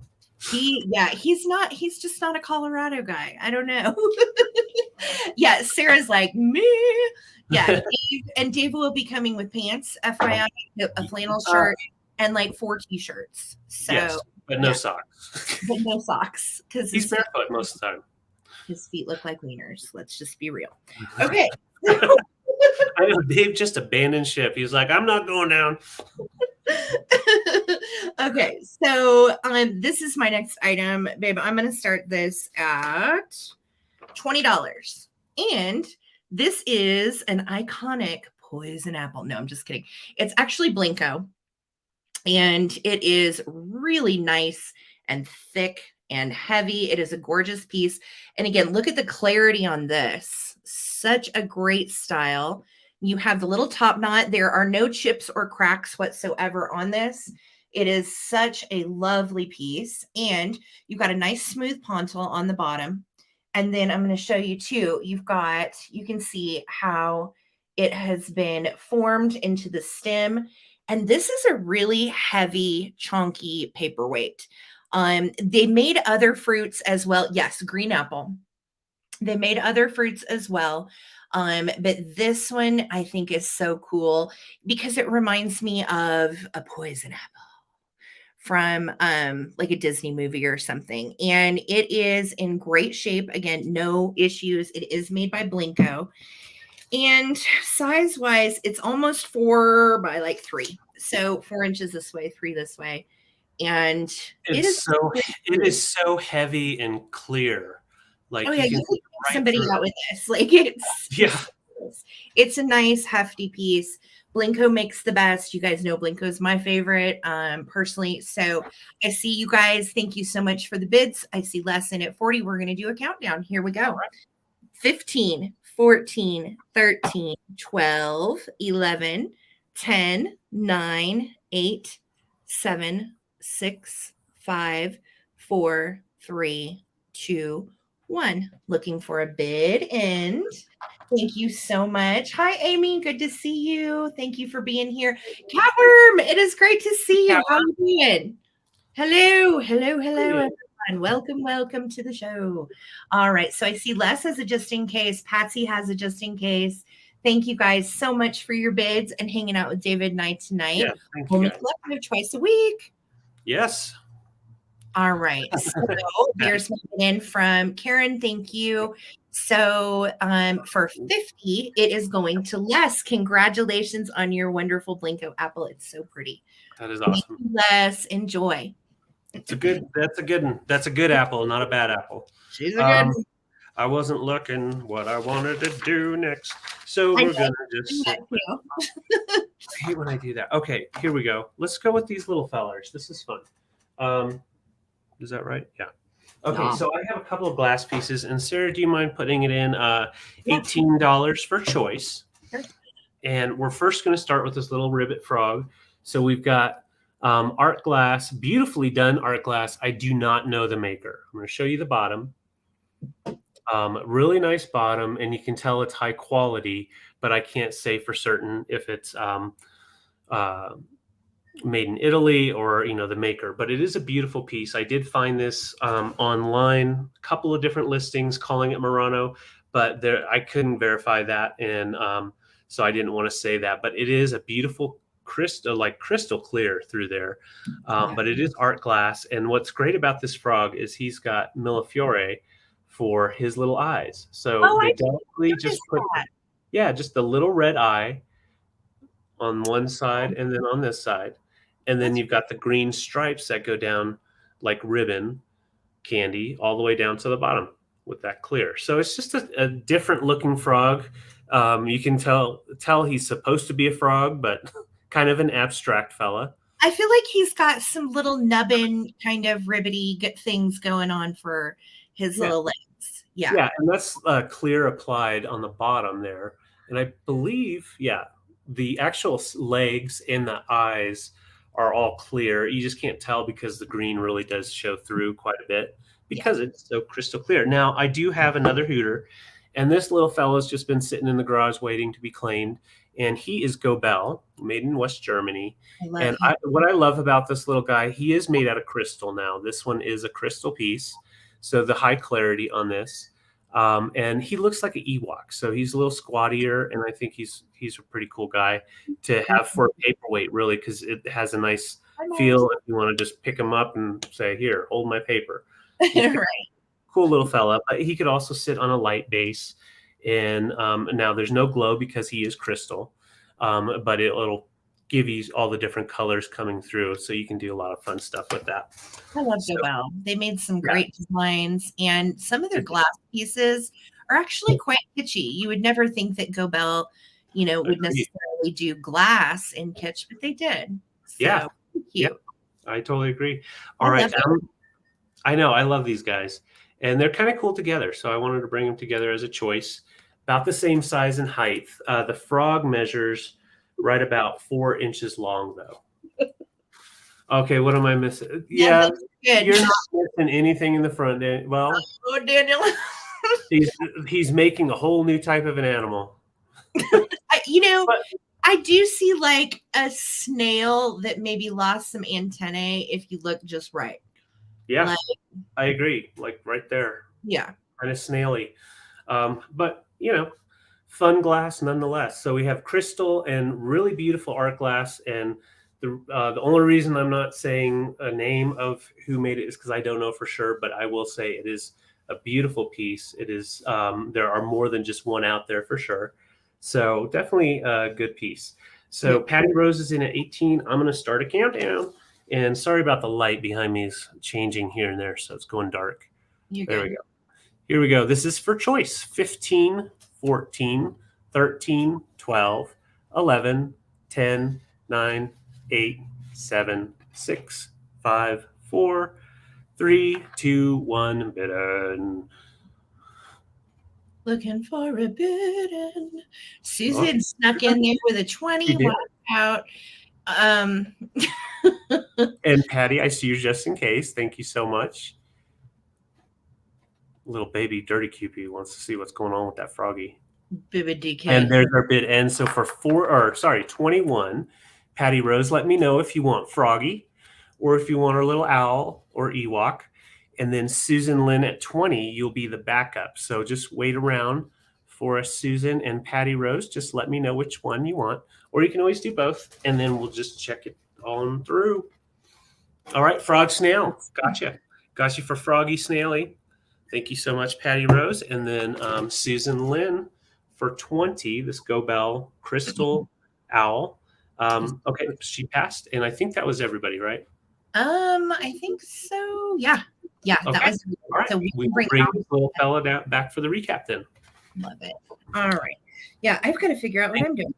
He's just not a Colorado guy. I don't know. Yeah, Sarah's like me. Yeah, Dave will be coming with pants, FYI, a flannel shirt, and like 4 t-shirts. So, yes, but no socks. But no socks because he's barefoot most of the time. His feet look like wieners. Let's just be real. Okay. I know Dave just abandoned ship. He's like, I'm not going down. Okay, so this is my next item, babe. I'm gonna start this at $20. And this is an iconic poison apple. No, I'm just kidding. It's actually Blinko. And it is really nice and thick and heavy. It is a gorgeous piece. And again, look at the clarity on this. Such a great style. You have the little top knot. There are no chips or cracks whatsoever on this. It is such a lovely piece. And you've got a nice smooth pontil on the bottom. And then I'm going to show you too. You can see how it has been formed into the stem. And this is a really heavy, chunky paperweight. They made other fruits as well. Yes, green apple. They made other fruits as well. But this one I think is so cool because it reminds me of a poison apple from like a Disney movie or something. And it is in great shape. Again, no issues. It is made by Blinko. And size wise, it's almost 4 by like 3. So 4 inches this way, 3 this way. And it is so heavy and clear. Like, oh yeah, you could right somebody through. out with this. Like it's a nice hefty piece. Blinko makes the best. You guys know Blinko is my favorite personally. So I see you guys. Thank you so much for the bids. I see Les in at 40. We're going to do a countdown. Here we go. 15, 14, 13, 12, 11, 10, 9, 8, 7, 6, 5, 4, 3, 2, 1. Looking for a bid and thank you so much. Hi, Amy. Good to see you. Thank you for being here. Catworm, it is great to see you. How are you doing? Hello, everyone. Welcome to the show. All right. So I see Les has a just in case. Patsy has a just in case. Thank you guys so much for your bids and hanging out with David and I tonight. Yeah, thank you Coleman guys. Collective twice a week. Yes. All right. So here's one in from Karen. Thank you. So for 50, it is going to Les. Congratulations on your wonderful Blinko apple. It's so pretty. That is awesome. Thank you, Les. Enjoy. That's a good one. That's a good apple, not a bad apple. She's a good one. I wasn't looking what I wanted to do next. So we're gonna just I hate when I do that. Okay, here we go. Let's go with these little fellers. This is fun. Is that right? Yeah. Okay, Yeah. so I have a couple of glass pieces, and Sarah, do you mind putting it in $18 for choice? Sure. And we're first going to start with this little Ribbit Frog. So we've got art glass, beautifully done art glass. I do not know the maker. I'm going to show you the bottom. Really nice bottom, and you can tell it's high quality, but I can't say for certain if it's made in Italy or the maker, but it is a beautiful piece. I did find this online, a couple of different listings calling it Murano, but I couldn't verify that, and so I didn't want to say that. But it is a beautiful crystal clear through there, but it is art glass. And what's great about this frog is he's got Millefiore for his little eyes. So they definitely just put just the little red eye on one side and then on this side. And then you've got the green stripes that go down like ribbon candy all the way down to the bottom with that clear. So it's just a different looking frog. You can tell he's supposed to be a frog, but kind of an abstract fella. I feel like he's got some little nubbin kind of ribbity things going on for his little legs. Yeah, and that's clear applied on the bottom there. And I believe, the actual legs and the eyes are all clear. You just can't tell because the green really does show through quite a bit because it's so crystal clear. Now, I do have another hooter, and this little fella's just been sitting in the garage waiting to be claimed, and he is Gobel, made in West Germany. What I love about this little guy, he is made out of crystal now. This one is a crystal piece, so the high clarity on this. And he looks like an Ewok, so he's a little squattier, and I think he's a pretty cool guy to have for a paperweight, really, because it has a nice feel if you want to just pick him up and say, "Here, hold my paper." Right. Cool little fella, but he could also sit on a light base, and now there's no glow because he is crystal, but it'll give you all the different colors coming through, so you can do a lot of fun stuff with that. I love So, Gobel. They made some yeah. great designs, and some of their glass pieces are actually quite kitschy. You would never think that Gobel, would necessarily do glass in kitsch, but they did. So, yeah, cute. yeah, I totally agree. All right, I know I love these guys, and they're kind of cool together. So I wanted to bring them together as a choice. About the same size and height. The frog measures right about 4 inches long, though. Okay, what am I missing? Yeah, you're not missing anything in the front. Well, oh, Daniel. he's making a whole new type of an animal. I do see like a snail that maybe lost some antennae if you look just right. Yeah, I agree. Like right there. Yeah. Kind of snaily. But, fun glass nonetheless. So we have crystal and really beautiful art glass. And the only reason I'm not saying a name of who made it is because I don't know for sure, but I will say it is a beautiful piece. It is, there are more than just one out there for sure. So definitely a good piece. So Patty Rose is in at 18. I'm going to start a countdown. And sorry about the light behind me is changing here and there. So it's going dark. There we go. Here we go. This is for choice. 15, 14, 13, 12, 11, 10, 9, 8, 7, 6, 5, 4, 3, 2, 1, bidden. Looking for a bidden. Susan snuck in there with a 20. Out. And Patty, I see you just in case. Thank you so much. Little baby Dirty Cupid wants to see what's going on with that froggy. DK. And there's our bid end. So for 21, Patty Rose, let me know if you want froggy or if you want our little owl or Ewok. And then Susan Lynn at 20, you'll be the backup. So just wait around for us, Susan and Patty Rose. Just let me know which one you want. Or you can always do both. And then we'll just check it on through. All right, Frog Snail. Gotcha. Got you for Froggy Snaily. Thank you so much, Patty Rose. And then Susan Lynn for 20, this Gobel Crystal Owl. Okay, she passed. And I think that was everybody, right? I think so. Yeah. Yeah, okay. That was all right. So we bring this little fella back for the recap then. Love it. All right. Yeah, I've got to figure out what I'm doing.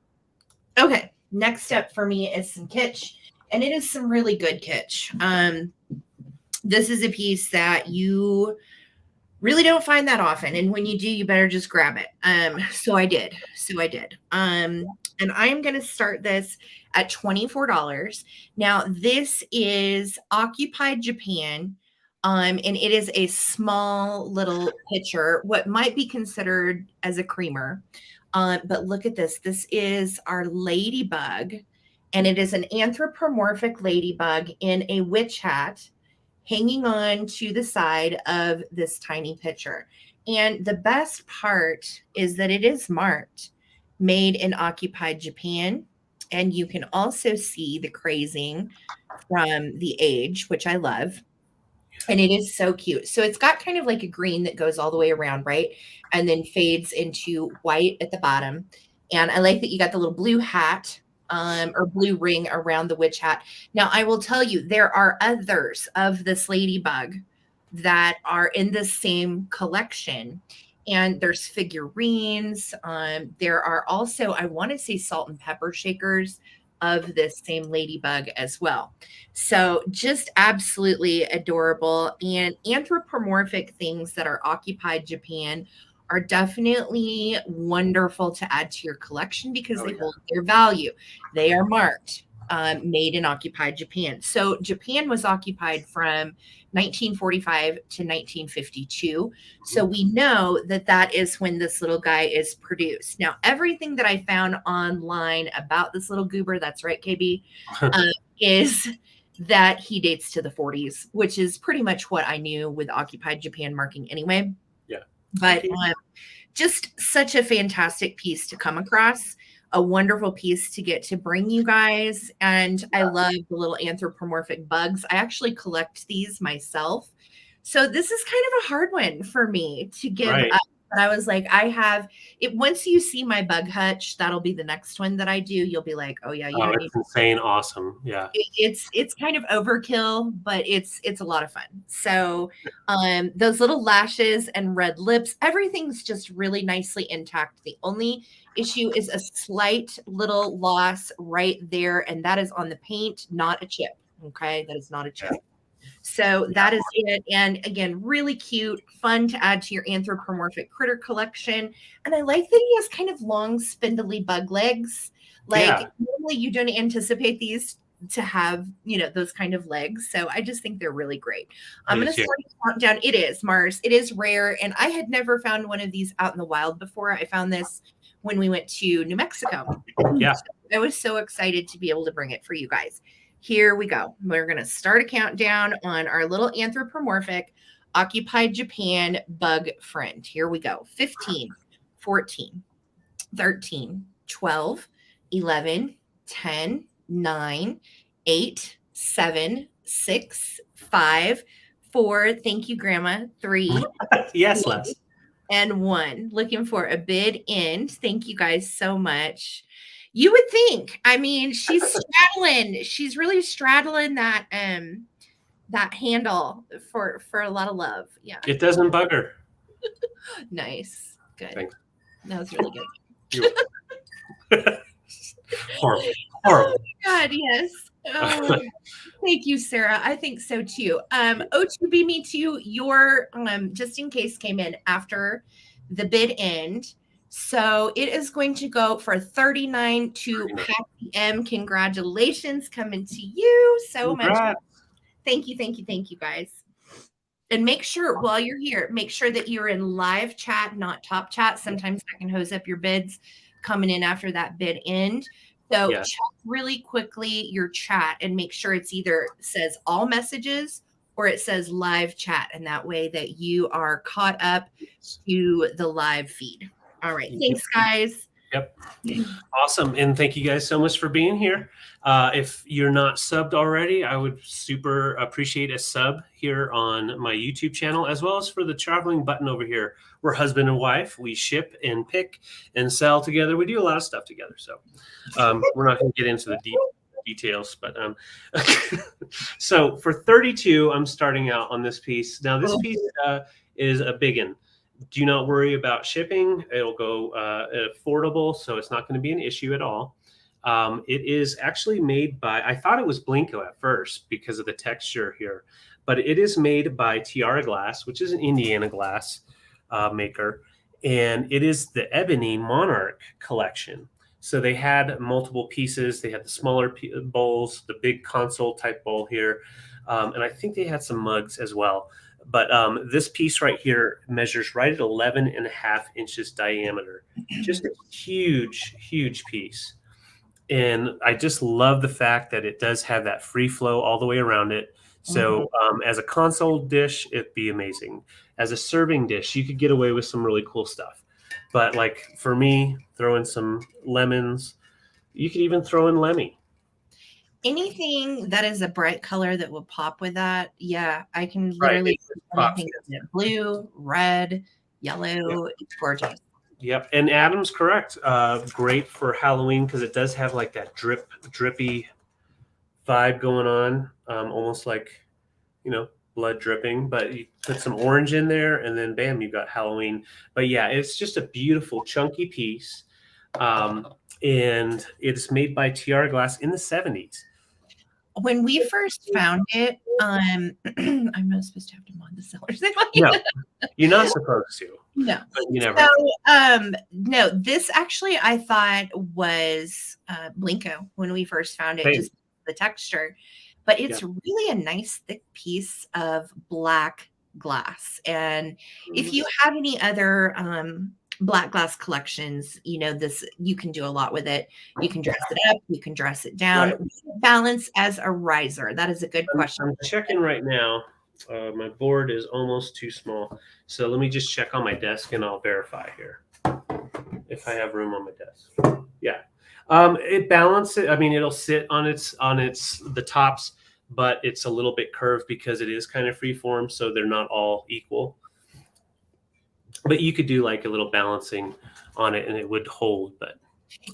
Okay. Next step for me is some kitsch. And it is some really good kitsch. This is a piece that you really don't find that often. And when you do, you better just grab it. So I did. And I'm going to start this at $24. Now, this is Occupied Japan. And it is a small little pitcher, what might be considered as a creamer. But look at this. This is our ladybug. And it is an anthropomorphic ladybug in a witch hat hanging on to the side of this tiny pitcher. And the best part is that it is marked made in Occupied Japan. And you can also see the crazing from the age, which I love. And it is so cute. So it's got kind of like a green that goes all the way around, right? And then fades into white at the bottom. And I like that you got the little blue hat or blue ring around the witch hat. Now, I will tell you, there are others of this ladybug that are in the same collection. And there's figurines. There are also, I want to say, salt and pepper shakers of this same ladybug as well. So just absolutely adorable. And anthropomorphic things that are Occupied Japan are definitely wonderful to add to your collection because they hold their value. They are marked made in Occupied Japan. So Japan was occupied from 1945 to 1952. So we know that that is when this little guy is produced. Now, everything that I found online about this little goober, that's right, KB, is that he dates to the 40s, which is pretty much what I knew with Occupied Japan marking anyway. Yeah. But just such a fantastic piece to come across. A wonderful piece to get to bring you guys. And I love the little anthropomorphic bugs. I actually collect these myself. So this is kind of a hard one for me to give up But I was like, I have it. Once you see my bug hutch, that'll be the next one that I do. You'll be like, oh yeah, you don't need. It's insane, awesome, yeah. It's kind of overkill, but it's a lot of fun. So those little lashes and red lips, everything's just really nicely intact. The only issue is a slight little loss right there, and that is on the paint, not a chip. Okay, that is not a chip. So that is it. And again, really cute, fun to add to your anthropomorphic critter collection. And I like that he has kind of long, spindly bug legs. Like normally you don't anticipate these to have, those kind of legs. So I just think they're really great. I'm going to start a countdown. It is, Mars. It is rare. And I had never found one of these out in the wild before. I found this when we went to New Mexico. Yeah. So I was so excited to be able to bring it for you guys. Here we go. We're going to start a countdown on our little anthropomorphic occupied Japan bug friend. Here we go. 15, 14, 13, 12, 11, 10, 9, 8, 7, 6, 5, 4. Thank you, Grandma. 3. Yes, Les. And 1. Looking for a bid end. Thank you guys so much. You would think. I mean, she's straddling. She's really straddling that that handle for a lot of love. Yeah. It doesn't bug her. Nice. Good. Thanks. That was really good. Horrible. Oh my God, yes. Oh, thank you, Sarah. I think so too. O2B Me Too, your just in case came in after the bid end. So it is going to go for 39 to Patty M. Congratulations coming to you so much. Thank you, guys. And make sure while you're here, make sure that you're in live chat, not top chat. Sometimes that can hose up your bids coming in after that bid end. So check really quickly your chat and make sure it's either says all messages or it says live chat. And that way that you are caught up to the live feed. All right. Thanks, guys. Yep. Awesome. And thank you guys so much for being here. If you're not subbed already, I would super appreciate a sub here on my YouTube channel, as well as for the traveling button over here. We're husband and wife. We ship and pick and sell together. We do a lot of stuff together. So we're not going to get into the deep details, but so for 32, I'm starting out on this piece. Now this piece is a big one. Do not worry about shipping. It'll go affordable, so it's not going to be an issue at all. It is actually made by, I thought it was Blinko at first because of the texture here, but it is made by Tiara Glass, which is an Indiana glass maker, and it is the Ebony Monarch collection. So they had multiple pieces. They had the smaller bowls, the big console type bowl here, and I think they had some mugs as well. But this piece right here measures right at 11.5 inches diameter. Just a huge, huge piece. And I just love the fact that it does have that free flow all the way around it. So as a console dish, it'd be amazing. As a serving dish, you could get away with some really cool stuff. But like for me, throw in some lemons. You could even throw in Lemmy. Anything that is a bright color that will pop with that, yeah, I can literally anything blue, red, yellow. It's gorgeous. Yep, and Adam's correct. Great for Halloween because it does have like that drippy vibe going on, almost like blood dripping. But you put some orange in there, and then bam, you got Halloween. But yeah, it's just a beautiful chunky piece, and it's made by Tiara Glass in the 70s. When we first found it, I'm not supposed to have to mod the sellers. No, you're not supposed to. No, but you never. So, no, this actually I thought was Blinko when we first found it, just the texture. But it's really a nice thick piece of black glass. And if you have any other black glass collections, this you can do a lot with it. You can dress it up, you can dress it down. Balance as a riser. That is a good question. I'm checking right now. My board is almost too small, so let me just check on my desk and I'll verify here if I have room on my desk. Yeah, it balances. I mean, it'll sit on the tops, but it's a little bit curved because it is kind of free form, so they're not all equal. But you could do like a little balancing on it and it would hold. But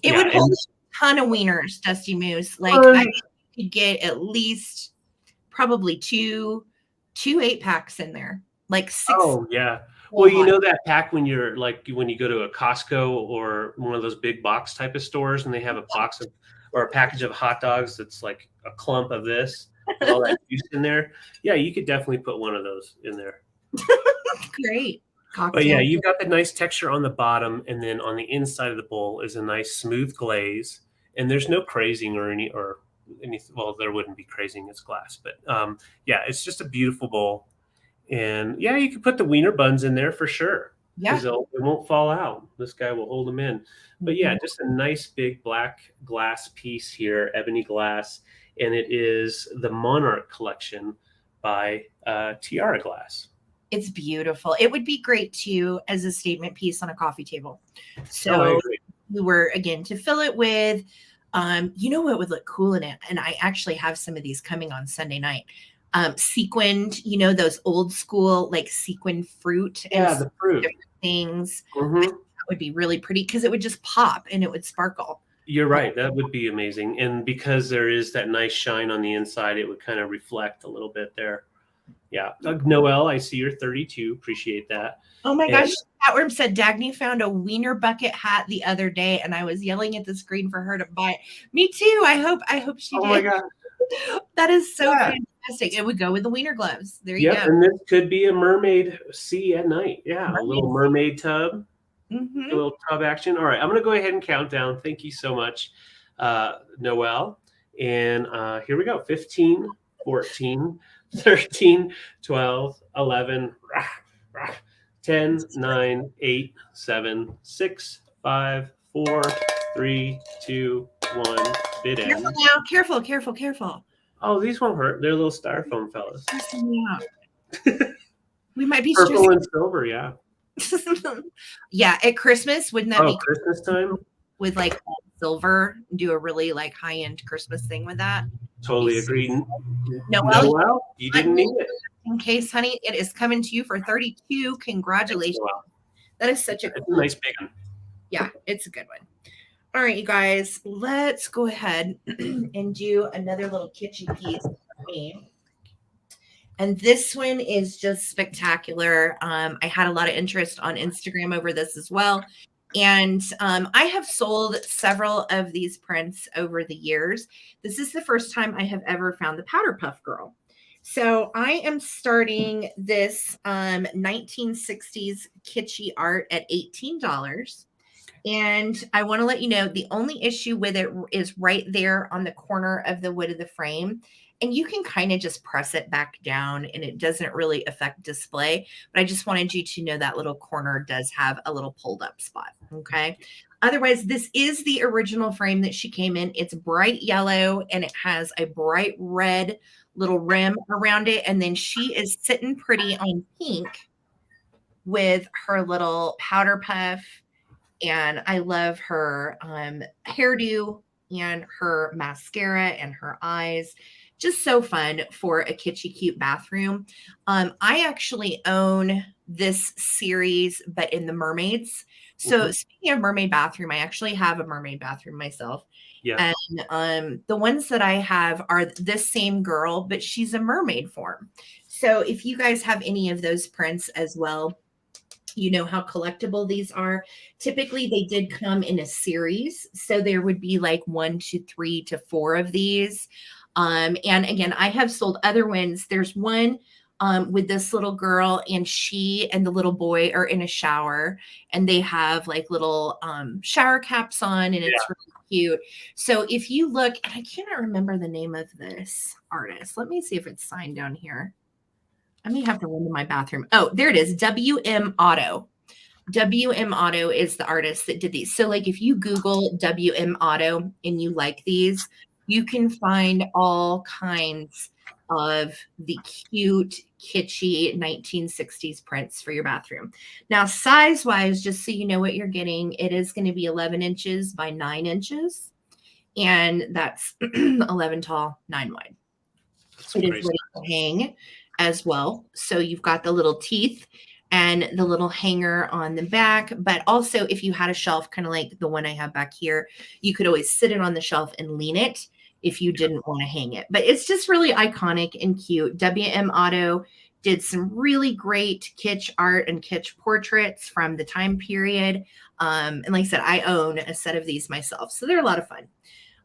It yeah, would hold and a ton of wieners, Dusty Moose. Like Um, I could get at least probably two 8-packs in there, like 6 oh yeah. Well, full you hot. know that pack when you're like when you go to a Costco or one of those big box type of stores and they have a box of or a package of hot dogs that's like a clump of this with all that juice in there. Yeah, you could definitely put one of those in there. Great But yeah, cocktail. you've got the nice texture on the bottom, and then on the inside of the bowl is a nice smooth glaze, and there's no crazing or anything. Well, there wouldn't be crazing; it's glass. But yeah, it's just a beautiful bowl, and yeah, you can put the wiener buns in there for sure Yeah. because it won't fall out. This guy will hold them in. But yeah, just a nice big black glass piece here, ebony glass, and it is the Monarch collection by Tiara Glass. It's beautiful. It would be great too as a statement piece on a coffee table. Oh, I So agree. we were again to fill it with you know what would look cool in it, and I actually have some of these coming on Sunday night. Sequined, you know, those old school like sequined fruit and Yeah, the fruit. different things. Mhm. That would be really pretty because it would just pop and it would sparkle. You're right. That would be amazing. And because there is that nice shine on the inside, it would kind of reflect a little bit there. Yeah. Noelle, I see you're 32. Appreciate that. Oh my And- gosh, Catworm said Dagny found a wiener bucket hat the other day, and I was yelling at the screen for her to buy it. Me too. I hope she Oh did. my God. That is so Yeah. fantastic. It would go with the wiener gloves. There you Yep. go. And this could be a mermaid sea at night. Yeah. A little mermaid tub, Mhm. a little tub action. All right. I'm going to go ahead and count down. Thank you so much, Noelle. And here we go 15, 14, 13, 12, 11, 10, 9, 8, 7, 6, 5, 4, 3, 2, 1. Bid end. Careful now. Careful, careful, careful. Oh, these won't hurt. They're little styrofoam fellas. Stressing me out. We might be Purple stressing. and silver, yeah. Yeah, at Christmas, wouldn't that Oh, be Christmas time? with like all silver? Do a really like high end Christmas thing with that. Totally agree. Noelle, Noelle, you didn't need it. in case, honey, it is coming to you for 32. Congratulations. Noelle. That is such a It's a cool. nice big one. Yeah, it's a good one. All right, you guys, let's go ahead and do another little kitschy piece for me. And this one is just spectacular. I had a lot of interest on Instagram over this as well. And I have sold several of these prints over the years. This is the first time I have ever found the Powder Puff Girl. So I am starting this 1960s kitschy art at $18. And I want to let you know the only issue with it is right there on the corner of the wood of the frame. And you can kind of just press it back down and it doesn't really affect display. But I just wanted you to know that little corner does have a little pulled up spot. Okay. Otherwise, this is the original frame that she came in. It's bright yellow and it has a bright red little rim around it. And then she is sitting pretty on pink with her little powder puff. And I love her hairdo and her mascara and her eyes. Just so fun for a kitschy cute bathroom. I actually own this series, but in the mermaids. So speaking of mermaid bathroom, I actually have a mermaid bathroom myself. Yeah. And the ones that I have are this same girl, but she's a mermaid form. So if you guys have any of those prints as well, you know how collectible these are. Typically, they did come in a series. So there would be like 1 to 3 to 4 of these. And again, I have sold other ones. There's one with this little girl, and she and the little boy are in a shower, and they have like little shower caps on, and it's really cute. So if you look, and I cannot remember the name of this artist. Let me see if it's signed down here. I may have to run to my bathroom. Oh, there it is. WM Auto. WM Auto is the artist that did these. So like if you Google WM Auto and you like these, you can find all kinds of the cute, kitschy 1960s prints for your bathroom. Now, size-wise, just so you know what you're getting, it is going to be 11 inches by 9 inches. And that's 11 tall, 9 wide. It is ready to hang as well. So you've got the little teeth and the little hanger on the back. But also, if you had a shelf, kind of like the one I have back here, you could always sit it on the shelf and lean it if you didn't want to hang it. But it's just really iconic and cute. WM Auto did some really great kitsch art and kitsch portraits from the time period. And like I said, I own a set of these myself, so they're a lot of fun.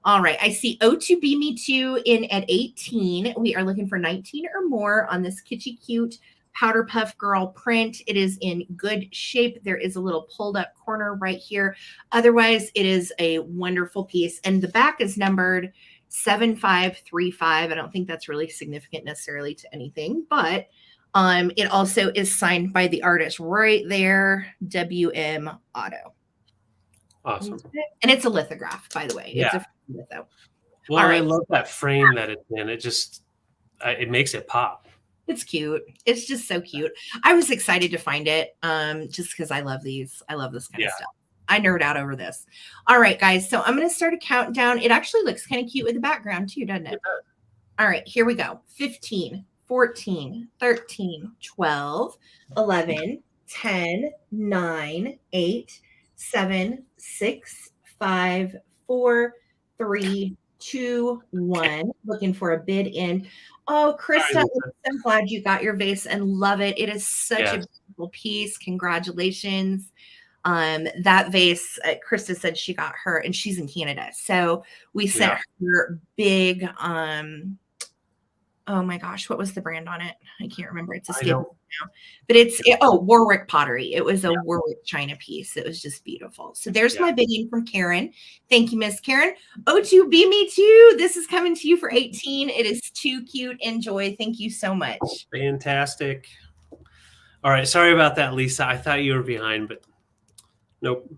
All right, I see O2B Me Too in at 18. We are looking for 19 or more on this kitschy cute Powder Puff Girl print. It is in good shape. There is a little pulled up corner right here. Otherwise, it is a wonderful piece. And the back is numbered 7535. I don't think that's really significant necessarily to anything, but it also is signed by the artist right there, WM Auto. Awesome. And it's a lithograph, by the way. Yeah. It's a litho. Well, I love that frame that it's in. It just, it makes it pop. It's cute. It's just so cute. I was excited to find it just because I love these. I love this kind of stuff. I nerd out over this. All right, guys. So I'm going to start a countdown. It actually looks kind of cute with the background too, doesn't it? All right, here we go. 15, 14, 13, 12, 11, 10, 9, 8, 7, 6, 5, 4, 3, 2, 1. Looking for a bid in. Oh, Krista, I'm so glad you got your vase and love it. It is such a beautiful piece. Congratulations. That vase, Krista said she got her, and she's in Canada. So we sent her big, oh my gosh, what was the brand on it? I can't remember. It's a staple now, but it's Warwick pottery. It was a Warwick China piece. It was just beautiful. So there's my bidding from Karen. Thank you, Miss Karen. O2B Me Too. This is coming to you for 18. It is too cute. Enjoy. Thank you so much. Fantastic. All right. Sorry about that, Lisa. I thought you were behind, but nope.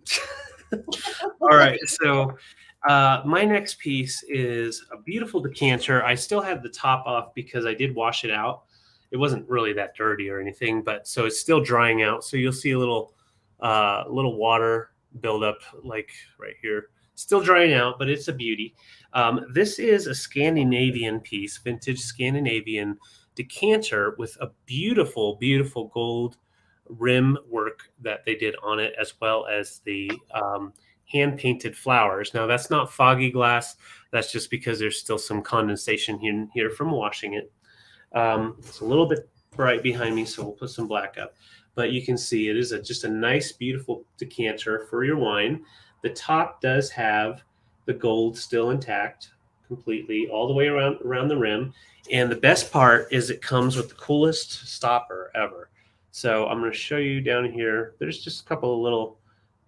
All right. So my next piece is a beautiful decanter. I still have the top off because I did wash it out. It wasn't really that dirty or anything, but so it's still drying out. So you'll see a little water buildup like right here. Still drying out, but it's a beauty. This is a Scandinavian piece, vintage Scandinavian decanter with a beautiful, beautiful gold rim work that they did on it, as well as the hand painted flowers. Now that's not foggy glass. That's just because there's still some condensation here from washing it. It's a little bit bright behind me, so we'll put some black up. But you can see it is just a nice, beautiful decanter for your wine. The top does have the gold still intact completely all the way around the rim. And the best part is it comes with the coolest stopper ever. So I'm going to show you down here. There's just a couple of little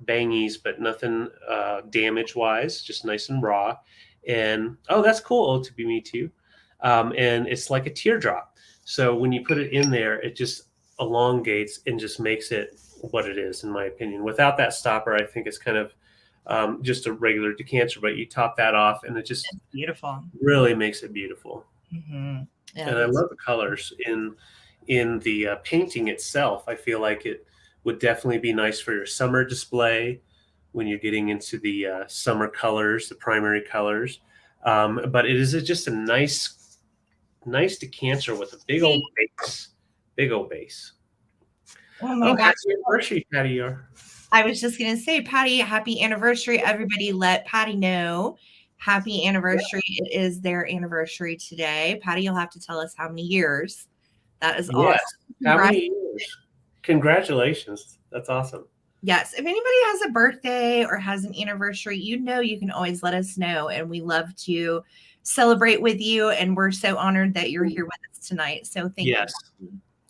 bangies, but nothing damage-wise, just nice and raw. And, oh, that's cool. O2B Me Too. And it's like a teardrop. So when you put it in there, it just elongates and just makes it what it is, in my opinion. Without that stopper, I think it's kind of just a regular decanter, but you top that off and it just beautiful. Really makes it beautiful. Mm-hmm. Yeah, and I love the colors in the painting itself. I feel like it would definitely be nice for your summer display when you're getting into the summer colors, the primary colors. But it is just a nice decanter with a big old base. Big old base. Oh my gosh. Happy anniversary, Patty. I was just going to say, Patty, happy anniversary. Everybody let Patty know. Happy anniversary. Yeah. It is their anniversary today. Patty, you'll have to tell us how many years. That is awesome. How many years? Congratulations. That's awesome. Yes. If anybody has a birthday or has an anniversary, you can always let us know. And we love to celebrate with you. And we're so honored that you're here with us tonight. So thank you.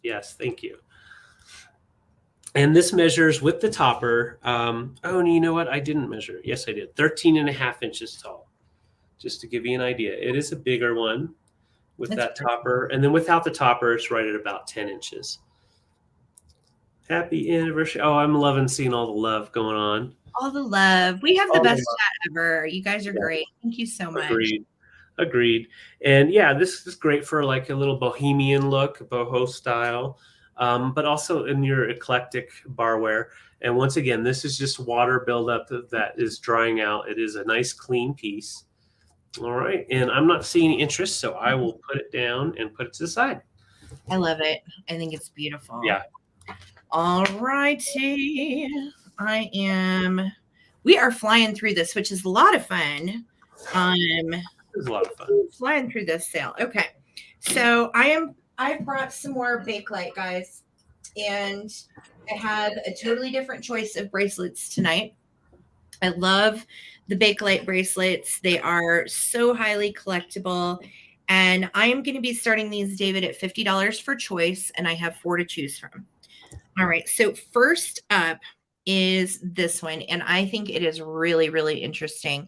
Yes. Thank you. And this measures with the topper. Oh, and you know what? I didn't measure. Yes, I did. 13.5 inches tall. Just to give you an idea. It is a bigger one with that topper. And then without the topper, it's right at about 10 inches. Happy anniversary. Oh, I'm loving seeing all the love going on. All the love. We have the best chat ever. You guys are great. Thank you so much. Agreed. And yeah, this is great for like a little bohemian look, boho style. But also in your eclectic barware. And once again, this is just water buildup that is drying out. It is a nice clean piece. All right. And I'm not seeing interest, so I will put it down and put it to the side. I love it. I think it's beautiful. Yeah. All righty. We are flying through this, which is a lot of fun. It was a lot of fun. Flying through this sale. Okay. So I brought some more Bakelite, guys, and I have a totally different choice of bracelets tonight. I love the Bakelite bracelets. They are so highly collectible. And I am going to be starting these, David, at $50 for choice, and I have 4 to choose from. All right. So first up is this one, and I think it is really, really interesting.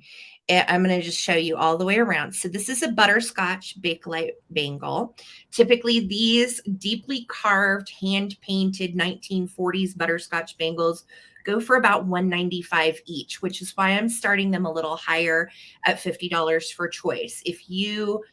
I'm going to just show you all the way around. So this is a butterscotch Bakelite bangle. Typically, these deeply carved, hand-painted 1940s butterscotch bangles go for about $195 each, which is why I'm starting them a little higher at $50 for choice. If you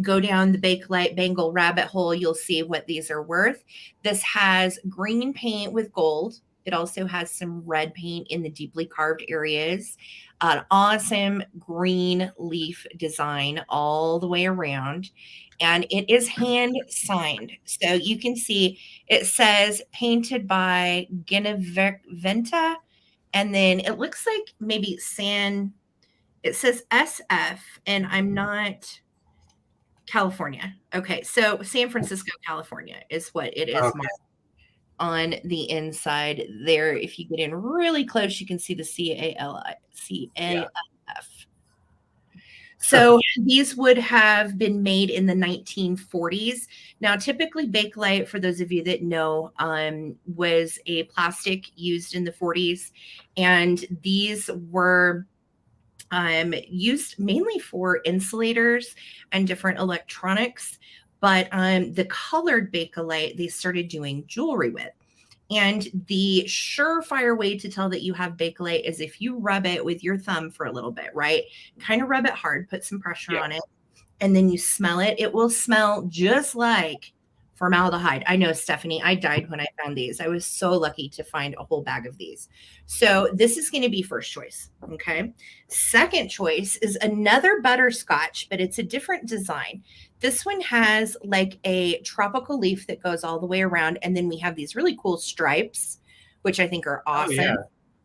go down the Bakelite bangle rabbit hole, you'll see what these are worth. This has green paint with gold. It also has some red paint in the deeply carved areas. An awesome green leaf design all the way around. And it is hand signed. So you can see it says painted by Gineventa. And then it looks like maybe it says SF, and I'm not California. Okay, so San Francisco, California is what it is marked on the inside there. If you get in really close, you can see the CALF. So these would have been made in the 1940s. Now, typically Bakelite, for those of you that know, was a plastic used in the 40s, and these were used mainly for insulators and different electronics. But the colored Bakelite, they started doing jewelry with. And the surefire way to tell that you have Bakelite is if you rub it with your thumb for a little bit, right? Kind of rub it hard, put some pressure on it, and then you smell it. It will smell just like formaldehyde. I know, Stephanie, I died when I found these. I was so lucky to find a whole bag of these. So this is going to be first choice. Okay. Second choice is another butterscotch, but it's a different design. This one has like a tropical leaf that goes all the way around. And then we have these really cool stripes, which I think are awesome. Oh, yeah.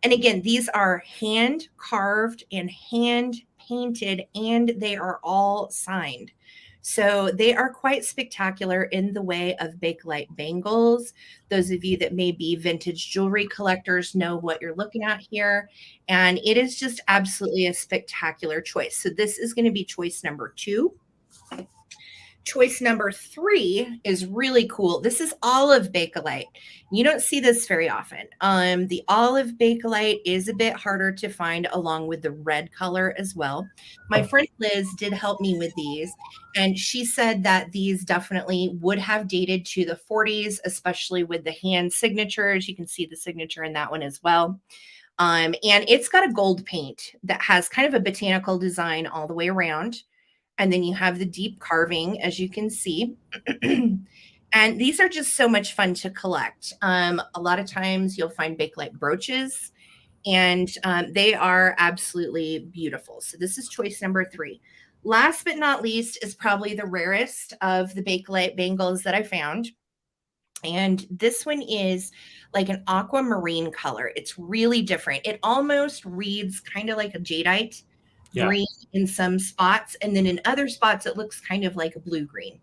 And again, these are hand carved and hand painted, and they are all signed. So they are quite spectacular in the way of Bakelite bangles. Those of you that may be vintage jewelry collectors know what you're looking at here. And it is just absolutely a spectacular choice. So this is going to be choice number 2. Choice number 3 is really cool. This is olive Bakelite. You don't see this very often. The olive Bakelite is a bit harder to find, along with the red color as well. My friend Liz did help me with these, and she said that these definitely would have dated to the 40s, especially with the hand signatures. You can see the signature in that one as well. And it's got a gold paint that has kind of a botanical design all the way around. And then you have the deep carving, as you can see. And these are just so much fun to collect. A lot of times you'll find Bakelite brooches, and they are absolutely beautiful. So this is choice number 3. Last but not least is probably the rarest of the Bakelite bangles that I found. And this one is like an aquamarine color. It's really different. It almost reads kind of like a jadeite. Green in some spots, and then in other spots it looks kind of like a blue-green.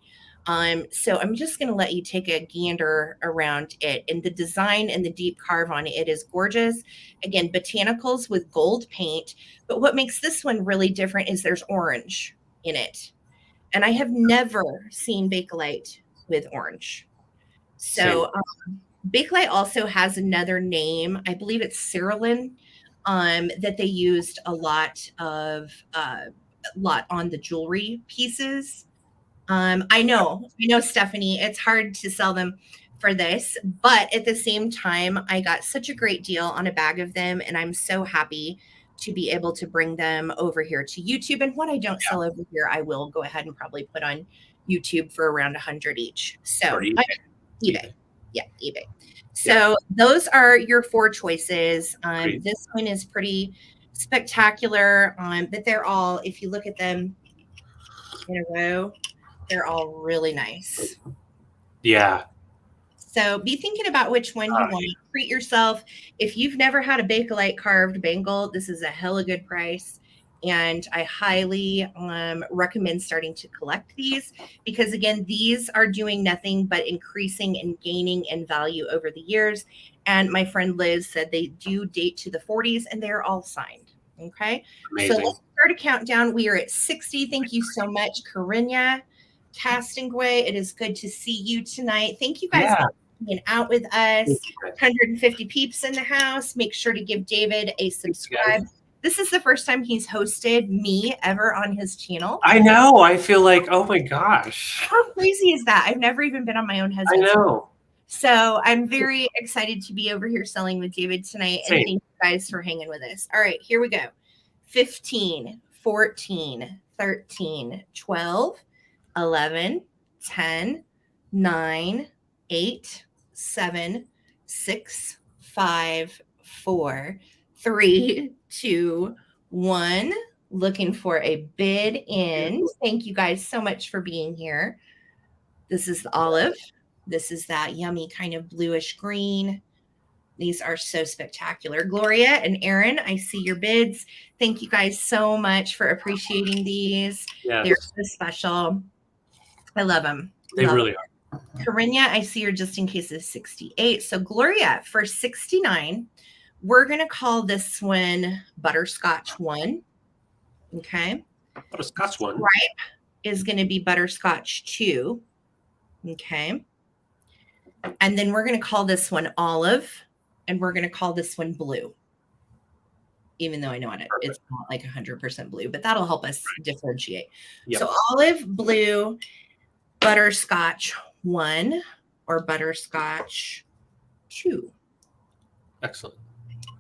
So I'm just going to let you take a gander around it, and the design and the deep carve on it is gorgeous. Again, botanicals with gold paint, but what makes this one really different is there's orange in it, and I have never seen Bakelite with orange. So Bakelite also has another name. I believe it's Cerulean. That they used a lot on the jewelry pieces. I know, Stephanie, it's hard to sell them for this, but at the same time, I got such a great deal on a bag of them, and I'm so happy to be able to bring them over here to YouTube. And what I don't sell over here, I will go ahead and probably put on YouTube for around 100 each. So eBay. Yeah, eBay. So those are your 4 choices. This one is pretty spectacular, but they're all, if you look at them in a row, they're all really nice. Yeah. So be thinking about which one you want. Treat yourself. If you've never had a Bakelite carved bangle, this is a hella good price. And I highly recommend starting to collect these because, again, these are doing nothing but increasing and gaining in value over the years. And my friend Liz said they do date to the 40s and they're all signed. Okay. Amazing. So let's start a countdown. We are at 60. Thank you so much, Corinna Castingway. It is good to see you tonight. Thank you guys for being out with us. 150 peeps in the house. Make sure to give David a subscribe. This is the first time he's hosted me ever on his channel. I know. I feel like, oh my gosh. How crazy is that? I've never even been on my own husband's channel. So I'm very excited to be over here selling with David tonight. Same. And thank you guys for hanging with us. All right, here we go. 15, 14, 13, 12, 11, 10, 9, 8, 7, 6, 5, 4, 3, 2, 1. Looking for a bid in. Thank you guys so much for being here. This is the olive. This is that yummy kind of bluish green. These are so spectacular. Gloria and Aaron, I see your bids. Thank you guys so much for appreciating these. Yes. They're so special. I love them. They really are. Corinna, I see her just in case is 68. So Gloria, for 69, we're going to call this one Butterscotch 1. Okay. Butterscotch 1. Stripe is going to be Butterscotch 2. Okay. And then we're going to call this one Olive, and we're going to call this one Blue. Even though I know it's not like 100% blue, but that'll help us differentiate. Yep. So Olive, Blue, Butterscotch 1, or Butterscotch 2. Excellent.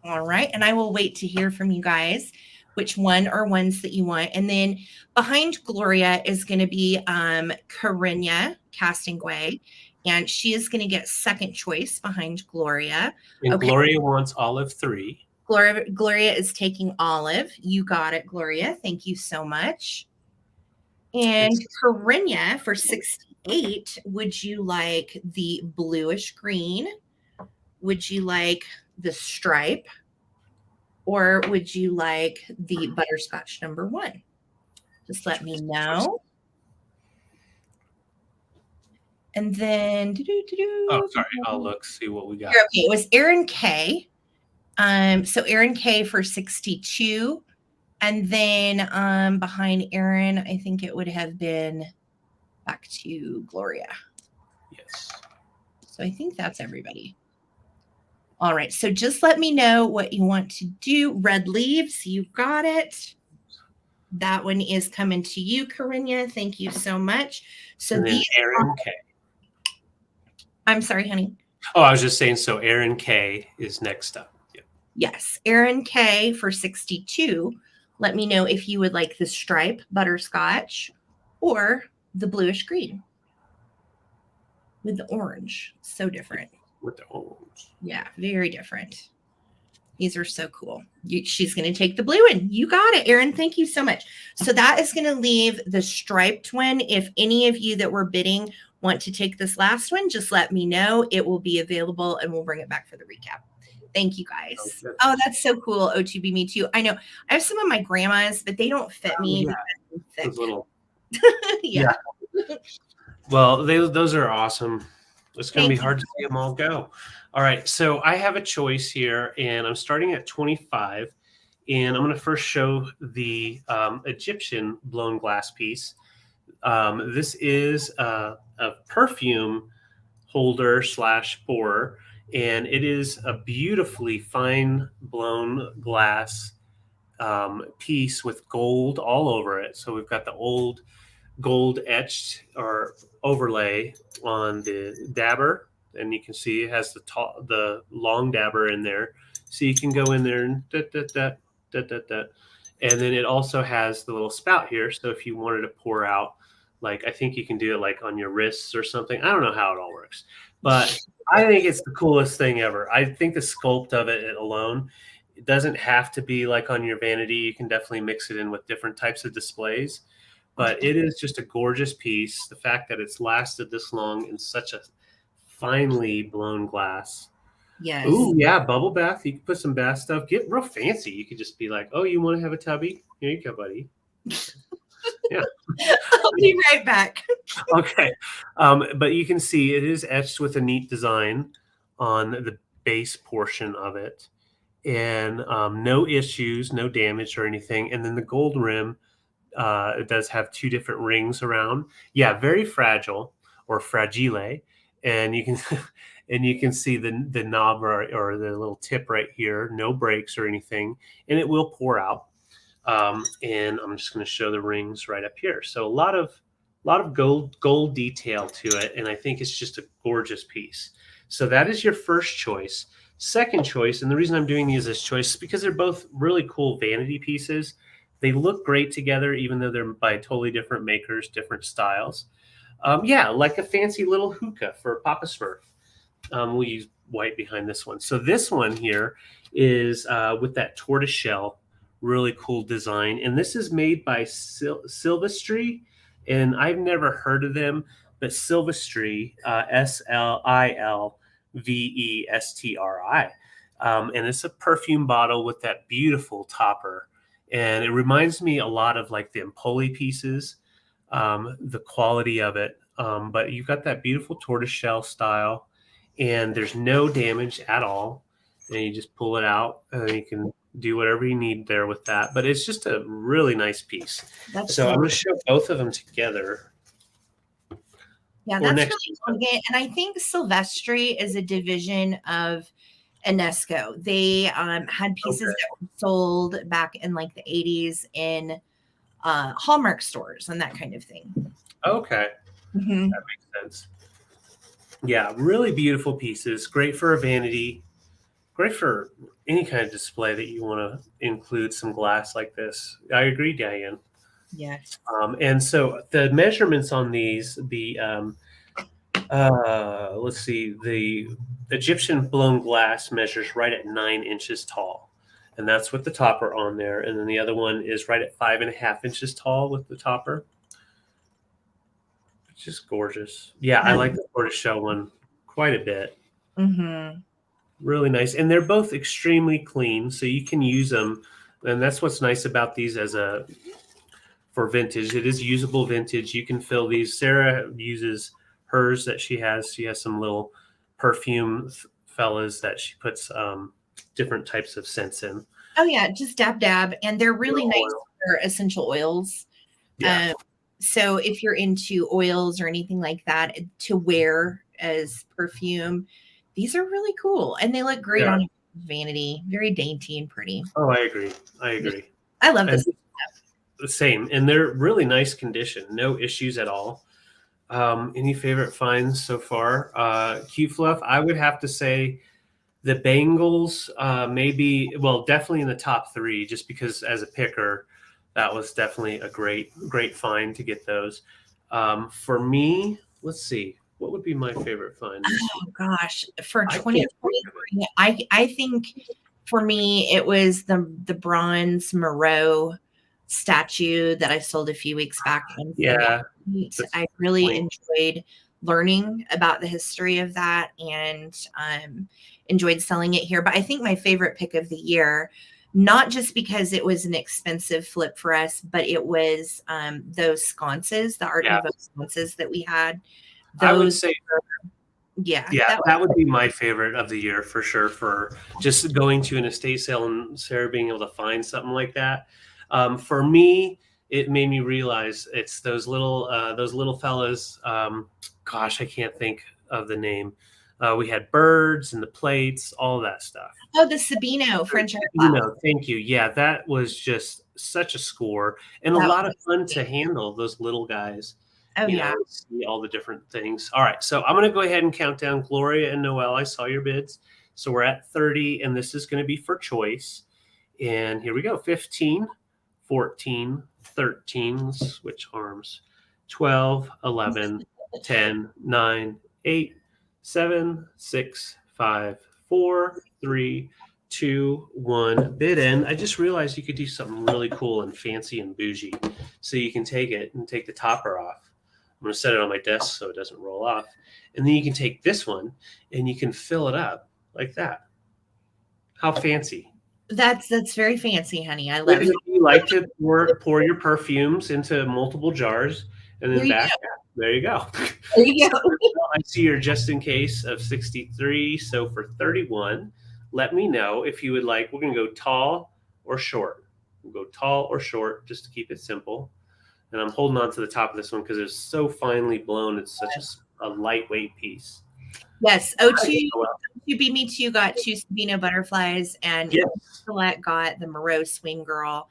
All right. And I will wait to hear from you guys which one or ones that you want. And then behind Gloria is going to be Corinna Castingway. And she is going to get second choice behind Gloria. And okay. Gloria wants Olive 3. Gloria is taking Olive. You got it, Gloria. Thank you so much. And Corinna, for 68, would you like the bluish green? Would you like the stripe? Or would you like the Butterscotch number 1? Just let me know. And then, oh, sorry, I'll look, see what we got. Okay, it was Aaron K. So Aaron K for 62. And then behind Aaron, I think it would have been back to Gloria. Yes. So I think that's everybody. All right, so just let me know what you want to do. Red leaves, you got it. That one is coming to you, Corinna. Thank you so much. So these Aaron K. I'm sorry, honey. Oh, I was just saying, so Aaron K is next up. Yep. Yes, Aaron K for 62. Let me know if you would like the stripe butterscotch or the bluish green with the orange. So different. With the orange. Yeah, very different. These are so cool. She's going to take the blue one. You got it, Aaron. Thank you so much. So that is going to leave the striped one. If any of you that were bidding want to take this last one, just let me know. It will be available and we'll bring it back for the recap. Thank you guys. Okay. Oh, that's so cool. O2B, me too. I know. I have some of my grandmas, but they don't fit me. Yeah. Little. Yeah. Well, those are awesome. It's going to be hard to see them all go. All right. So I have a choice here, and I'm starting at 25. And I'm going to first show the Egyptian blown glass piece. This is a perfume holder / pourer, and it is a beautifully fine blown glass piece with gold all over it. So we've got the old gold etched or overlay on the dabber, and you can see it has the long dabber in there. So you can go in there and and then it also has the little spout here. So if you wanted to pour out, like I think you can do it like on your wrists or something. I don't know how it all works, but I think it's the coolest thing ever. I think the sculpt of it alone, it doesn't have to be like on your vanity. You can definitely mix it in with different types of displays, but it is just a gorgeous piece. The fact that it's lasted this long in such a finely blown glass. Yes. Ooh, yeah, bubble bath. You can put some bath stuff. Get real fancy. You could just be like, oh, you want to have a tubby? Here you go, buddy. Yeah. I'll be right back. Okay. But you can see it is etched with a neat design on the base portion of it. And no issues, no damage or anything. And then the gold rim, it does have two different rings around. Yeah, very fragile or fragile. And you can and you can see the knob or the little tip right here, no breaks or anything, and it will pour out. And I'm just going to show the rings right up here. So a lot of gold detail to it, and I think it's just a gorgeous piece. So that is your first choice. Second choice, and the reason I'm doing these as choice is because they're both really cool vanity pieces. They look great together, even though they're by totally different makers, different styles. Yeah, like a fancy little hookah for Papa Smurf. We'll use white behind this one. So this one here is with that tortoiseshell, really cool design. And this is made by Silvestri, and I've never heard of them, but Silvestri, Silvestri. And it's a perfume bottle with that beautiful topper. And it reminds me a lot of like the Empoli pieces, the quality of it. But you've got that beautiful tortoiseshell style, and there's no damage at all. And you just pull it out, and you can do whatever you need there with that. But it's just a really nice piece. So I'm going to show both of them together. Yeah, that's really elegant. And I think Silvestri is a division of Enesco. They had pieces that were sold back in like the 80s in Hallmark stores and that kind of thing. Okay. Mm-hmm. That makes sense. Yeah, really beautiful pieces. Great for a vanity. Great for any kind of display that you want to include some glass like this. I agree, Diane. Yes. And so the measurements on these, let's see, the Egyptian blown glass measures right at 9 inches tall. And that's with the topper on there. And then the other one is right at 5.5 inches tall with the topper. Which is gorgeous. Yeah, I like the tortoiseshell one quite a bit. Mm-hmm. Really nice. And they're both extremely clean, so you can use them. And that's what's nice about these for vintage. It is usable vintage. You can fill these. Sarah uses hers that she has. She has some little perfume fellas that she puts different types of scents in. Oh, yeah, just dab. And they're really nice for essential oils. Yeah. So if you're into oils or anything like that to wear as perfume, these are really cool. And they look great on vanity. Very dainty and pretty. Oh, I agree. I love this stuff. Same. And they're really nice condition. No issues at all. Any favorite finds so far? Cute Fluff, I would have to say the bangles, definitely in the top 3, just because as a picker, that was definitely a great find to get those. For me, let's see, what would be my favorite find? Oh gosh, for 2023, I think for me it was the bronze Moreau statue that I sold a few weeks back. Yeah, I really enjoyed learning about the history of that and enjoyed selling it here. But I think my favorite pick of the year, not just because it was an expensive flip for us, but it was those sconces, the Art Nouveau sconces that we had. I would say, that would be my favorite of the year for sure. For just going to an estate sale and Sarah being able to find something like that. For me, it made me realize it's those little fellas. Gosh, I can't think of the name. We had birds and the plates, all that stuff. Oh, the Sabino French art. Sabino, thank you. Yeah, that was just such a score and a lot of fun to handle those little guys. Oh, yeah. See all the different things. All right, so I'm going to go ahead and count down. Gloria and Noelle, I saw your bids. So we're at 30, and this is going to be for choice. And here we go. 15, 14, 13, switch arms. 12, 11, 10, 9, 8, 7, 6, 5, 4, 3, 2, 1. Bid in. I just realized you could do something really cool and fancy and bougie. So you can take it and take the topper off. I'm going to set it on my desk so it doesn't roll off. And then you can take this one and you can fill it up like that. How fancy. That's very fancy, honey. I If love it. you like to pour your perfumes into multiple jars and then back out. There you go. There you go. I see your just in case of 63. So for 31, let me know if you would like. We're going to go tall or short. We'll go tall or short just to keep it simple. And I'm holding on to the top of this one because it's so finely blown. It's such a lightweight piece. Yes. O2 Beat Me Too got 2 Sabino butterflies, and Colette got the Moreau Swing Girl.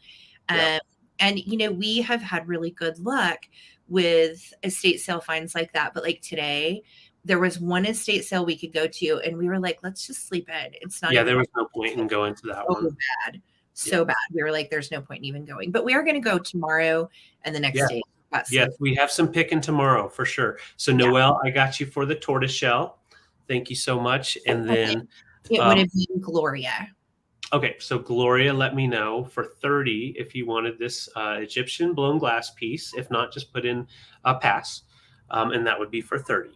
And, you know, we have had really good luck with estate sale finds like that. But like today, there was one estate sale we could go to, and we were like, let's just sleep in. It's not. Yeah, there was no point in going to that one. So bad. We were like, there's no point in even going. But we are going to go tomorrow and the next day. Yes, we have some picking tomorrow for sure. So Noelle, I got you for the tortoise shell. Thank you so much. And then it would have been Gloria. Okay, so Gloria, let me know for 30 if you wanted this Egyptian blown glass piece. If not, just put in a pass, and that would be for 30.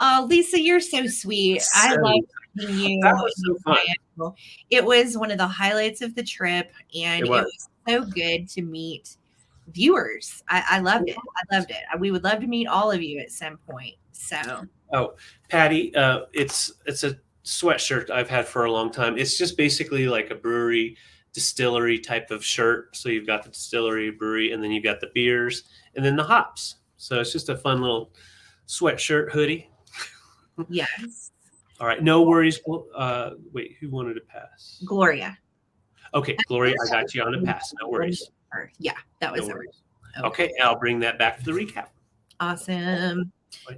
Oh, Lisa, you're so sweet. I like meeting you. That was so fun. It was one of the highlights of the trip, and it was so good to meet viewers. I loved it. I loved it. We would love to meet all of you at some point. So. Oh, Patty, it's a sweatshirt I've had for a long time. It's just basically like a brewery, distillery type of shirt. So you've got the distillery, brewery, and then you've got the beers, and then the hops. So it's just a fun little sweatshirt hoodie. Yes. All right. No worries. Wait, who wanted to pass? Gloria. Okay, Gloria, I got you on a pass. No worries. Yeah, that was it. Okay, I'll bring that back for the recap. Awesome.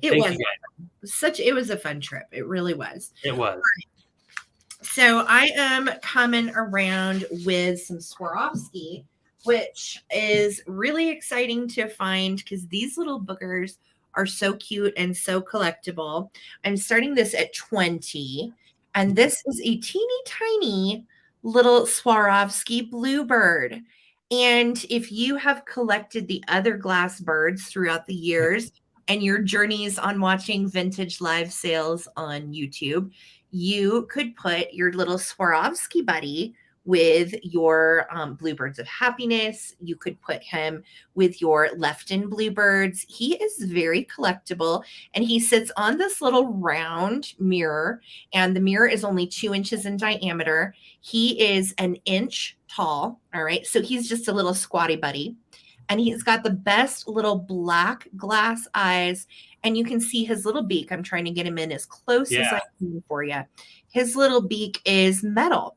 It was a fun trip. It really was. It was. Right. So I am coming around with some Swarovski, which is really exciting to find because these little boogers are so cute and so collectible. I'm starting this at 20, and this is a teeny tiny little Swarovski bluebird. And if you have collected the other glass birds throughout the years and your journeys on watching vintage live sales on YouTube, you could put your little Swarovski buddy with your bluebirds of happiness. You could put him with your Lefton bluebirds. He is very collectible, and he sits on this little round mirror, and the mirror is only 2 inches in diameter. He is an inch tall. All right. So he's just a little squatty buddy, and he's got the best little black glass eyes, and you can see his little beak. I'm trying to get him in as close as I can for you. His little beak is metal.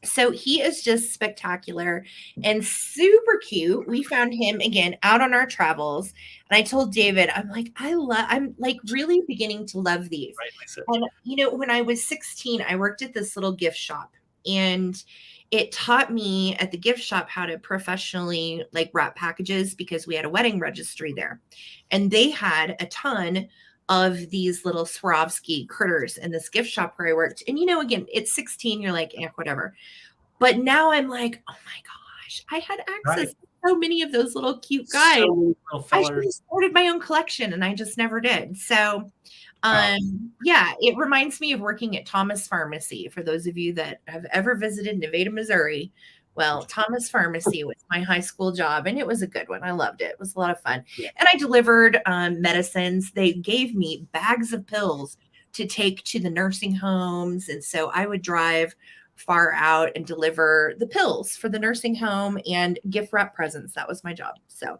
So he is just spectacular and super cute. We found him again out on our travels. And I told David, I'm like really beginning to love these. Right, and you know, when I was 16, I worked at this little gift shop, and it taught me at the gift shop how to professionally like wrap packages because we had a wedding registry there. And they had a ton of these little Swarovski critters in this gift shop where I worked. And, you know, again, it's 16, you're like, whatever. But now I'm like, oh my gosh, I had access to so many of those little cute guys. I should have started my own collection, and I just never did. So, yeah, it reminds me of working at Thomas Pharmacy. For those of you that have ever visited Nevada, Missouri, well, Thomas Pharmacy was my high school job, and it was a good one. I loved it. It was a lot of fun. Yeah. And I delivered medicines. They gave me bags of pills to take to the nursing homes. And so I would drive far out and deliver the pills for the nursing home and gift wrap presents. That was my job. So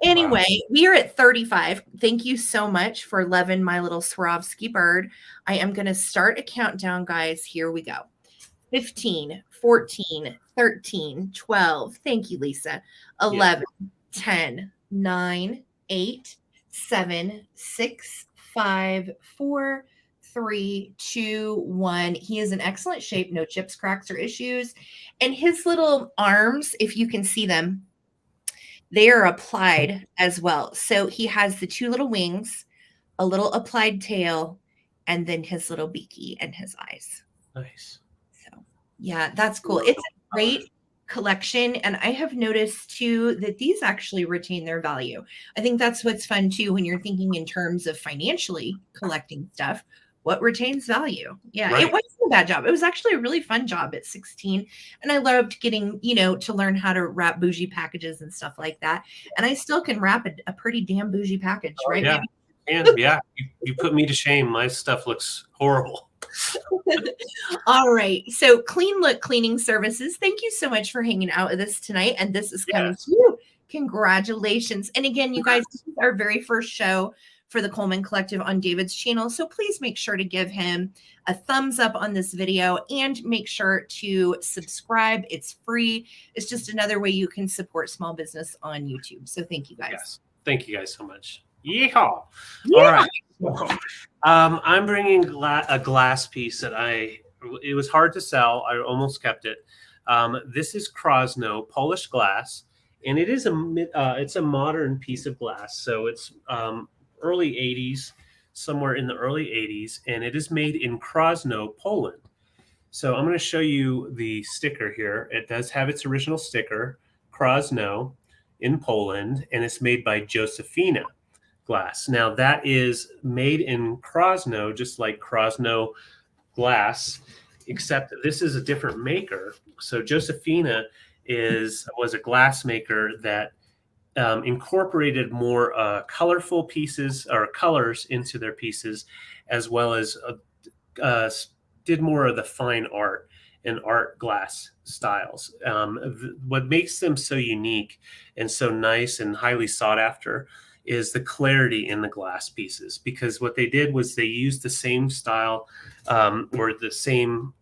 anyway, we are at 35. Thank you so much for loving my little Swarovski bird. I am going to start a countdown, guys. Here we go. 15, 14, 13, 12. Thank you, Lisa. 11, 10, 9, 8, 7, 6, 5, 4, 3, 2, 1. He is in excellent shape. No chips, cracks, or issues. And his little arms, if you can see them, they are applied as well. So he has the 2 little wings, a little applied tail, and then his little beaky and his eyes. Nice. So, yeah, that's cool. It's a great collection. And I have noticed too that these actually retain their value. I think that's what's fun too when you're thinking in terms of financially collecting stuff. What retains value? Yeah, Right. it wasn't a bad job. It was actually a really fun job at 16. And I loved getting, to learn how to wrap bougie packages and stuff like that. And I still can wrap a pretty damn bougie package, right? Yeah. And yeah, you put me to shame. My stuff looks horrible. All right. So Clean Look Cleaning Services, thank you so much for hanging out with us tonight. And this is coming to you. Congratulations. And again, you guys, this is our very first show for the Coleman Collective on David's channel. So please make sure to give him a thumbs up on this video and make sure to subscribe. It's free. It's just another way you can support small business on YouTube. So thank you guys. Yes. Thank you guys so much. Yeehaw. Yeah. All right. I'm bringing a glass piece that it was hard to sell. I almost kept it. This is Krosno Polish glass, and it is it's a modern piece of glass. So it's early 80s, somewhere in the early 80s, and it is made in Krosno, Poland. So I'm going to show you the sticker here. It does have its original sticker, Krosno in Poland, and it's made by Josephina Glass. Now that is made in Krosno, just like Krosno glass, except this is a different maker. So Josephina was a glass maker that incorporated more colorful pieces or colors into their pieces, as well as did more of the fine art and art glass styles. What makes them so unique and so nice and highly sought after is the clarity in the glass pieces, because what they did was they used the same style or the same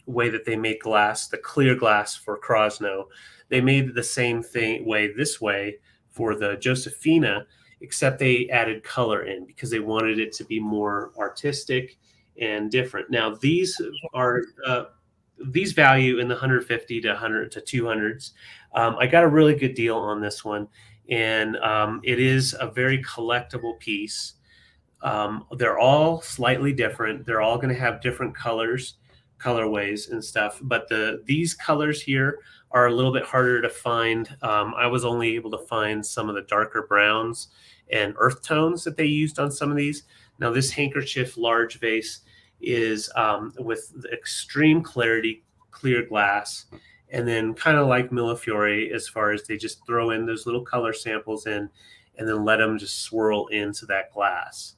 way that they make glass, the clear glass for Krosno. They made the same way for the Josephina, except they added color in because they wanted it to be more artistic and different. Now these are these value in the 150 to 100 to 200s. I got a really good deal on this one, and it is a very collectible piece. They're all slightly different. They're all going to have different colorways and stuff, but these colors here are a little bit harder to find. I was only able to find some of the darker browns and earth tones that they used on some of these. Now this handkerchief large vase is with extreme clarity, clear glass, and then kind of like Millefiori as far as they just throw in those little color samples in and then let them just swirl into that glass.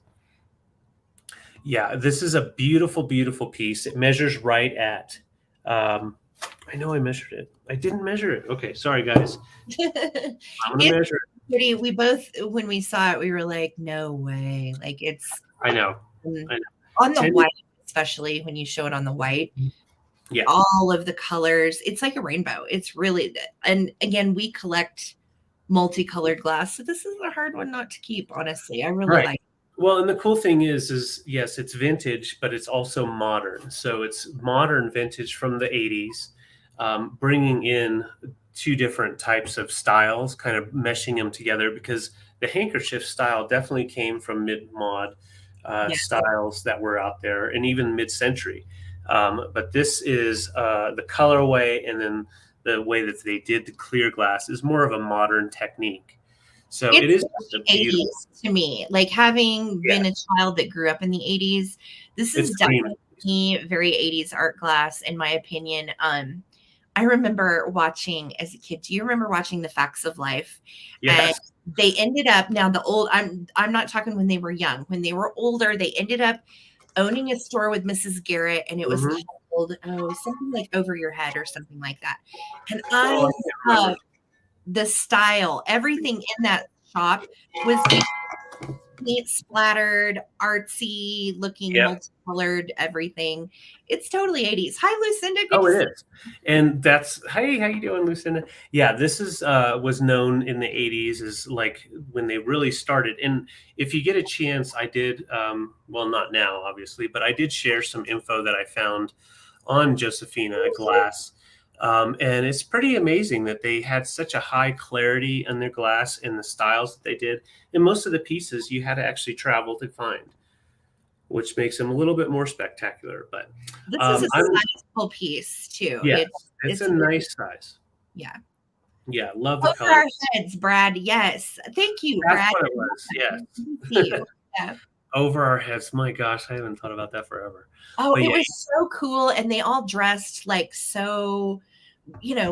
Yeah, this is a beautiful, beautiful piece. It measures right at, I know I measured it. I didn't measure it. Okay, sorry guys. I'm gonna measure it. Pretty, we both, when we saw it, we were like, no way. Like I know. On the white, especially when you show it on the white. Yeah. All of the colors. It's like a rainbow. It's really, and again, we collect multicolored glass. So this is a hard one not to keep, honestly. I really like it. Well, and the cool thing is yes, it's vintage, but it's also modern. So it's modern vintage from the 80s, bringing in two different types of styles, kind of meshing them together, because the handkerchief style definitely came from mid-mod styles that were out there, and even mid-century. But this is the colorway, and then the way that they did the clear glass is more of a modern technique. So it is just a beautiful 80s to me, like having been a child that grew up in the 80s. This is definitely very 80s art glass, in my opinion. I remember watching as a kid. Do you remember watching The Facts of Life? Yes. And they ended up, now the old, I'm not talking when they were young. When they were older, they ended up owning a store with Mrs. Garrett, and it was called something like Over Your Head or something like that. And I love the style. Everything in that shop was paint splattered, artsy looking, multicolored, everything. It's totally 80s. Hi, Lucinda. It is. And that's, hey, how you doing, Lucinda? Yeah, this is was known in the 80s as like when they really started. And if you get a chance, I did, well, not now, obviously, but I did share some info that I found on Josephina Glass. And it's pretty amazing that they had such a high clarity in their glass and the styles that they did. And most of the pieces you had to actually travel to find, which makes them a little bit more spectacular. But this is a sizable piece too. Yeah, it's a nice size. Yeah. Yeah, love the Over colors. our heads, Brad. Yes. Thank you, That's Brad. what it was. Yes. See you. Yeah. Over our heads. My gosh, I haven't thought about that forever. Oh, But it yeah, was so cool. And they all dressed like so,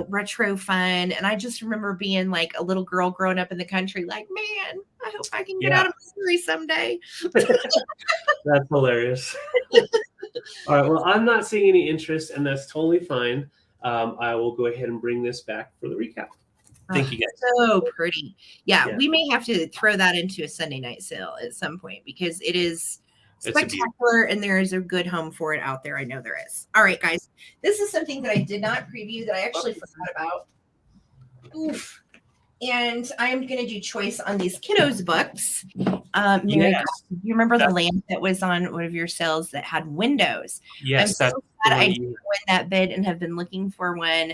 retro fun. And I just remember being like a little girl growing up in the country, like, man, I hope I can get Yeah. out of Missouri someday. That's hilarious. All right. Well, I'm not seeing any interest, and that's totally fine. I will go ahead and bring this back for the recap. Thank you, guys. So pretty. Yeah, Yeah. we may have to throw that into a Sunday night sale at some point because it is It's a beauty. spectacular and there is a good home for it out there. I know there is. All right, guys. This is something that I did not preview that I actually forgot about. Oof. And I'm going to do choice on these kiddos books. Mary, Yes. do you remember the lamp that was on one of your sales that had windows? Yes, I'm that's so the glad one I you- didn't win that bid and have been looking for one.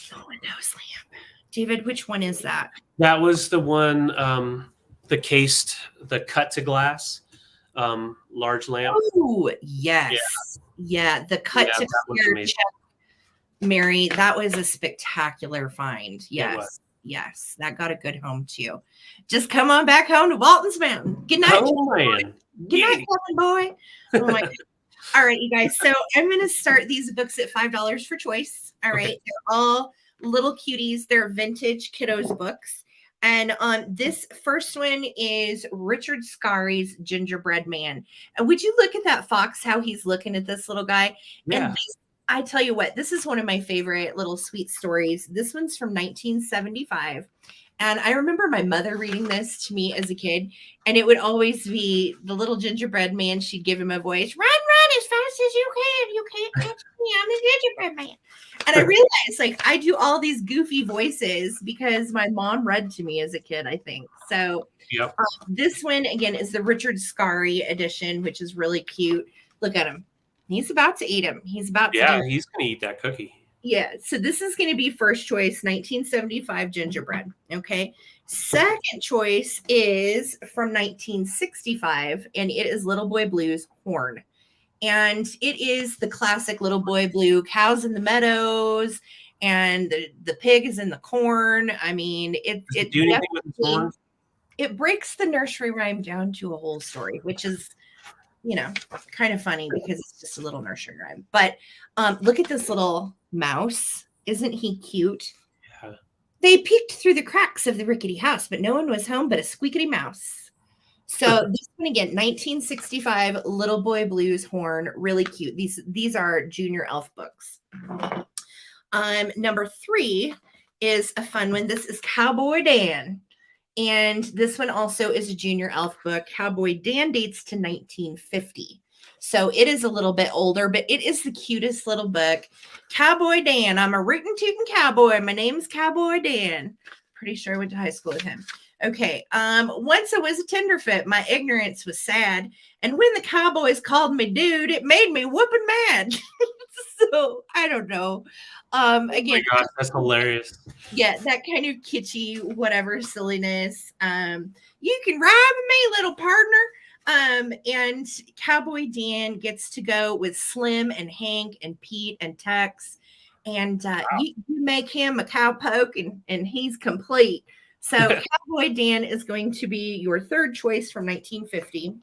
The windows lamp. David, which one is that? That was the one, the cut to glass, large lamp. Oh, yes. Yeah, the cut Yeah, to that one's clear amazing. check, Mary. That was a spectacular find. was. Yes. Yes, that got a good home too. Just come on back home to Walton's Mountain. Good night. Oh man. Good night, Kevin boy. Oh my God. All right, you guys. So I'm going to start these books at $5 for choice. All right. Okay. They're all little cuties. They're vintage kiddos books. And this first one is Richard Scarry's Gingerbread Man. And would you look at that fox, how he's looking at this little guy? Yeah. And I tell you what, this is one of my favorite little sweet stories. This one's from 1975. And I remember my mother reading this to me as a kid, and it would always be the little gingerbread man. She'd give him a voice, run as fast as you can. You can't catch me. I'm the gingerbread man. And I realized, like, I do all these goofy voices because my mom read to me as a kid, I think. So Yep. this one, again, is the Richard Scarry edition, which is really cute. Look at him. He's about to eat him. He's about to Yeah, do he's gonna eat that cookie. Yeah, so this is going to be first choice 1975 gingerbread. Okay. Second choice is from 1965, and it is Little Boy Blue's Horn. And it is the classic Little Boy Blue, cows in the meadows, and the pig is in the corn. I mean, Does it do anything with his horns? it breaks the nursery rhyme down to a whole story, which is, kind of funny because it's just a little nursery rhyme. But look at this little mouse. Isn't he cute? Yeah. They peeked through the cracks of the rickety house, but no one was home but a squeakity mouse. So this one again, 1965, Little Boy Blue's Horn, really cute. These are junior elf books. Number 3 is a fun one. This is Cowboy Dan. And this one also is a junior elf book. Cowboy Dan dates to 1950. So it is a little bit older, but it is the cutest little book. Cowboy Dan. I'm a rootin' tootin' cowboy. My name's Cowboy Dan. Pretty sure I went to high school with him. Okay. Once I was a tenderfoot, my ignorance was sad. And when the cowboys called me dude, it made me whooping mad. So I don't know. Again, Oh my gosh, that's hilarious. Yeah, that kind of kitschy, whatever silliness. You can ride with me, little partner. And Cowboy Dan gets to go with Slim and Hank and Pete and Tex. And you make him a cowpoke and he's complete. So Cowboy Dan is going to be your third choice from 1950.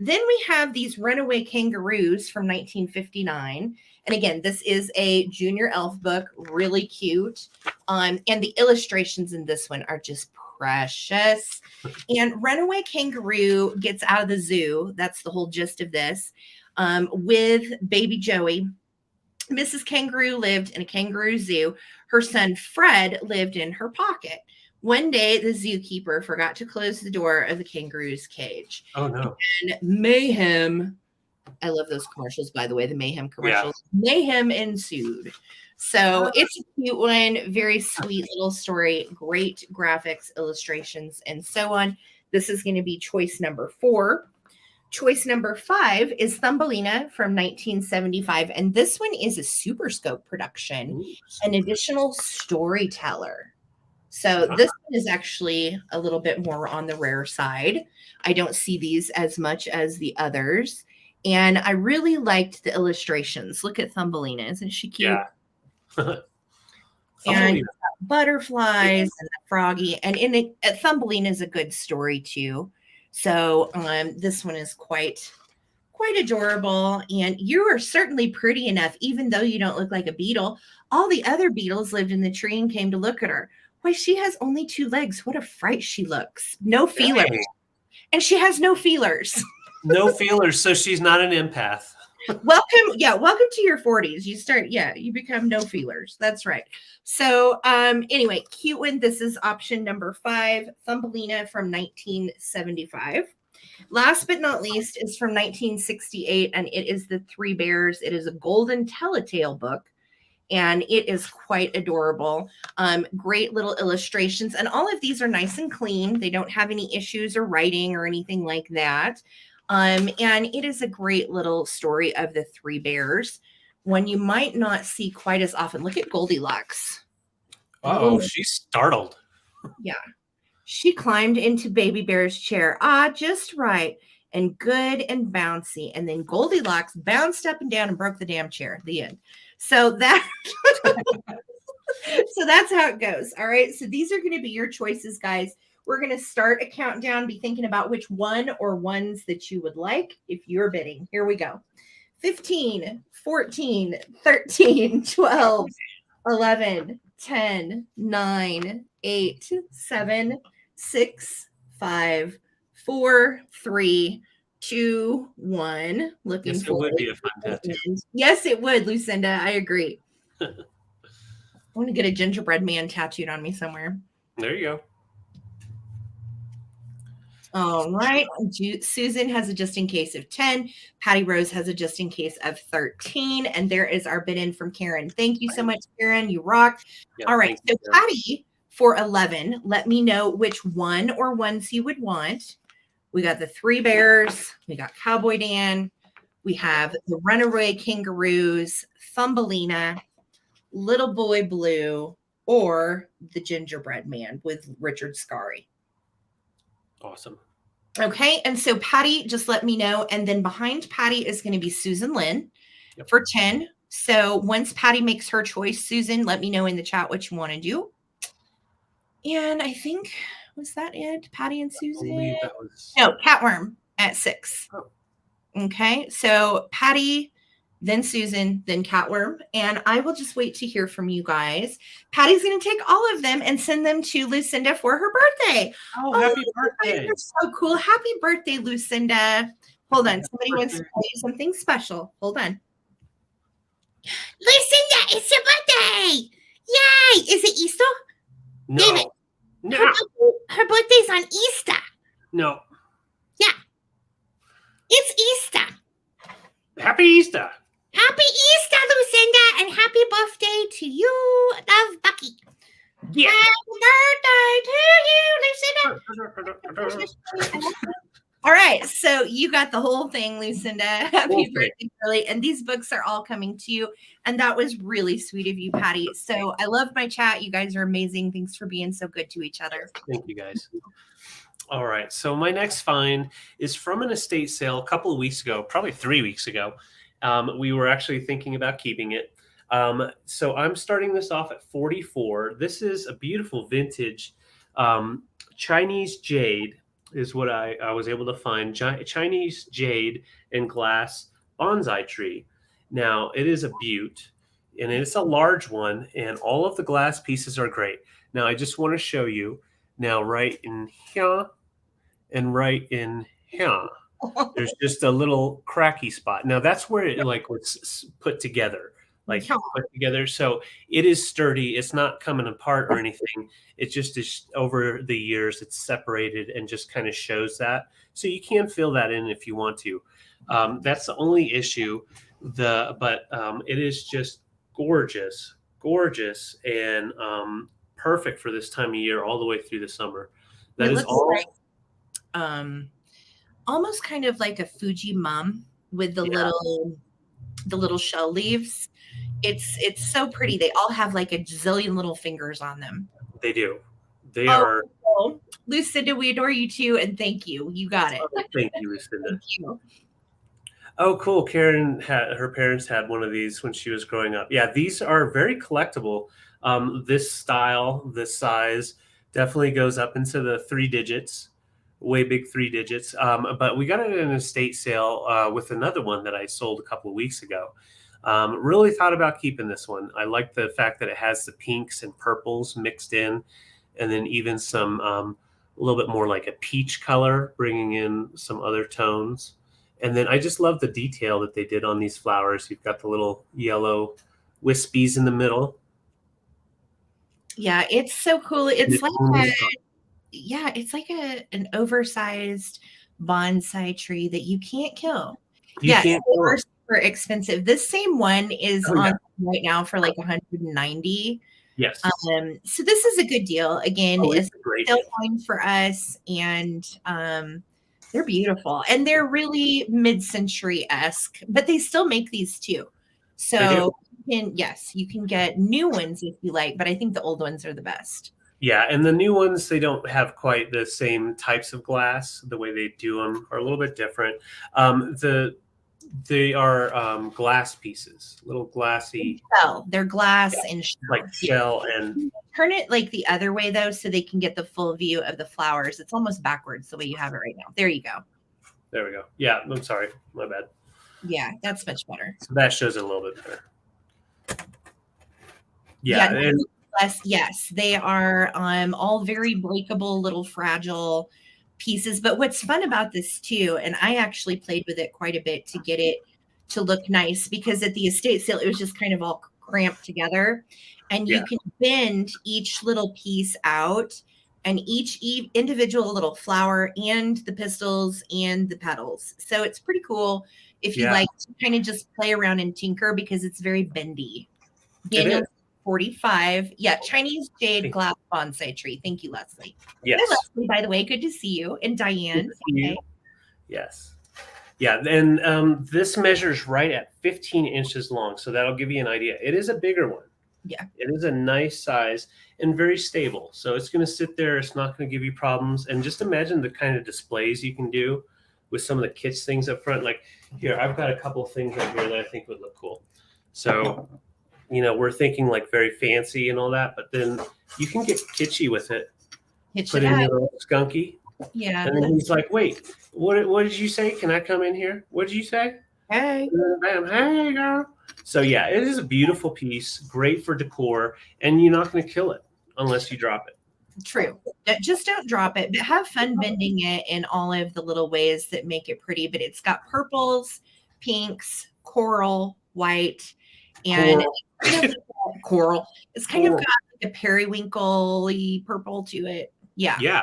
Then we have these Runaway Kangaroos from 1959. And again, this is a junior elf book, really cute. And the illustrations in this one are just precious. And Runaway Kangaroo gets out of the zoo. That's the whole gist of this. With baby Joey. Mrs. Kangaroo lived in a kangaroo zoo. Her son Fred lived in her pocket. One day, the zookeeper forgot to close the door of the kangaroo's cage. Oh no. And mayhem, I love those commercials, by the way, the mayhem commercials. Yeah. Mayhem ensued. So it's a cute one, very sweet little story, great graphics, illustrations, and so on. This is going to be choice number 4. Choice number 5 is Thumbelina from 1975. And this one is a Super Scope production, an additional storyteller. So this one is actually a little bit more on the rare side. I don't see these as much as the others. And I really liked the illustrations. Look at Thumbelina. Isn't she cute? Yeah. And Thumbelina. butterflies and the froggy, and in it, Thumbelina is a good story too. So this one is quite adorable, and you are certainly pretty enough, even though you don't look like a beetle. All the other beetles lived in the tree and came to look at her. Why, she has only 2 legs. What a fright she looks. No feelers. Dang. And she has no feelers. No feelers, so she's not an empath. Welcome to your 40s. You become no feelers. That's right. So anyway, cute one. This is option number 5, Thumbelina from 1975. Last but not least is from 1968, and it is The Three Bears. It is a golden telltale book, and it is quite adorable. Great little illustrations, and all of these are nice and clean. They don't have any issues or writing or anything like that. And it is a great little story of the 3 bears, one you might not see quite as often. Look at Goldilocks. Oh, she's startled. Yeah. She climbed into Baby Bear's chair. Just right. And good and bouncy. And then Goldilocks bounced up and down and broke the damn chair. The end. So that so that's how it goes. All right. So these are going to be your choices, guys. We're going to start a countdown. Be thinking about which one or ones that you would like if you're bidding. Here we go. 15, 14, 13, 12, 11, 10, 9, 8, 7, 6, 5, 4, 3, 2, 1. Looking Yes, it forward. would be a fun tattoo. Yes, it would, Lucinda. I agree. I want to get a gingerbread man tattooed on me somewhere. There you go. All right. Susan has a just in case of 10. Patty Rose has a just in case of 13. And there is our bid in from Karen. Thank you so much, Karen. You rock. Yeah, all right. thank So you, Patty, for 11, let me know which one or ones you would want. We got the 3 bears. We got Cowboy Dan. We have the Runaway Kangaroos, Thumbelina, Little Boy Blue, or the Gingerbread Man with Richard Scarry. Awesome. Okay, and so Patty, just let me know. And then behind Patty is going to be Susan Lynn for 10. So once Patty makes her choice, Susan, let me know in the chat what you want to do. And I think, was that it? Patty and Susan? No, Catworm at 6. Oh. Okay, so Patty, then Susan, then Catworm. And I will just wait to hear from you guys. Patty's going to take all of them and send them to Lucinda for her birthday. Oh, happy birthday. That's so cool. Happy birthday, Lucinda. Hold on. Somebody wants to tell you something special. Hold on. Lucinda, it's your birthday. Yay. Is it Easter? No. David, No. her birthday's on Easter. No. Yeah. It's Easter. Happy Easter. Happy Easter, Lucinda, and happy birthday to you, Love Bucky. Yeah. Happy birthday to you, Lucinda. All right. So you got the whole thing, Lucinda. Happy Okay. birthday, Shirley. And these books are all coming to you. And that was really sweet of you, Patty. So I love my chat. You guys are amazing. Thanks for being so good to each other. Thank you, guys. All right. So my next find is from an estate sale a couple of weeks ago, probably 3 weeks ago. We were actually thinking about keeping it. So I'm starting this off at 44. This is a beautiful vintage Chinese jade is what I was able to find. Chinese jade and glass bonsai tree. Now, it is a beaut, and it's a large one, and all of the glass pieces are great. Now, I just want to show you. Now, right in here and right in here, there's just a little cracky spot. Now, that's where it like was put together. So it is sturdy. It's not coming apart or anything. It just is over the years. It's separated and just kind of shows that. So you can fill that in if you want to. That's the only issue. But it is just gorgeous, and perfect for this time of year, all the way through the summer. That It is looks all. like, almost kind of like a Fuji mum with the little shell leaves. It's so pretty. They all have like a zillion little fingers on them. They do. They are. Oh, Lucinda, we adore you too, and thank you. You got it. Thank you, Lucinda. Thank you. Oh, cool. Karen her parents had one of these when she was growing up. Yeah, these are very collectible. This style, this size, definitely goes up into the 3 digits, way big 3 digits. But we got it in an estate sale with another one that I sold a couple of weeks ago. Really thought about keeping this one. I like the fact that it has the pinks and purples mixed in, and then even some a little bit more like a peach color, bringing in some other tones. And then I just love the detail that they did on these flowers. You've got the little yellow wispies in the middle. Yeah, it's so cool. It's like an oversized bonsai tree that you can't kill. You Yeah, can't they kill are it. super expensive. This same one is Oh, yeah. on right now for like 190. Yes. So this is a good deal. Again, It's it's a great still deal. fine for us, and they're beautiful, and they're really mid-century-esque, but they still make these too. So you can get new ones if you like, but I think the old ones are the best. Yeah, and the new ones, they don't have quite the same types of glass. The way they do them are a little bit different. They are glass pieces, little glassy, Shell. They're glass and shell. like shell and Turn it like the other way though, so they can get the full view of the flowers. It's almost backwards the way you have it right now. There you go. there we go. Yeah, I'm sorry, my bad. Yeah, that's much better. So that shows it a little bit better. Yeah, and Yes, they are all very breakable, little fragile pieces. But what's fun about this too, and I actually played with it quite a bit to get it to look nice, because at the estate sale it was just kind of all cramped together, and you can bend each little piece out, and each individual little flower and the pistils and the petals. So it's pretty cool if you like to kind of just play around and tinker, because it's very bendy. Daniel, 45. Yeah, Chinese jade glass bonsai tree. Thank you, Leslie. Yes. Hi, Leslie, by the way. Good to see you. And Diane. Okay. Yes. Yeah, and this measures right at 15 inches long, so that'll give you an idea. It is a bigger one. Yeah. It is a nice size and very stable. So it's going to sit there. It's not going to give you problems. And just imagine the kind of displays you can do with some of the kitsch things up front. Like here, I've got a couple of things right here that I think would look cool. So, we're thinking like very fancy and all that, but then you can get kitschy with it. Put in your little skunky. Yeah. And then he's like, wait, what did you say? Can I come in here? What did you say? Hey. Bam, hey, girl. So, yeah, it is a beautiful piece, great for decor, and you're not going to kill it unless you drop it. True. Just don't drop it, but have fun bending it in all of the little ways that make it pretty. But it's got purples, pinks, coral, white, and coral. It's kind of got like a periwinkle-y purple to it. Yeah. Yeah.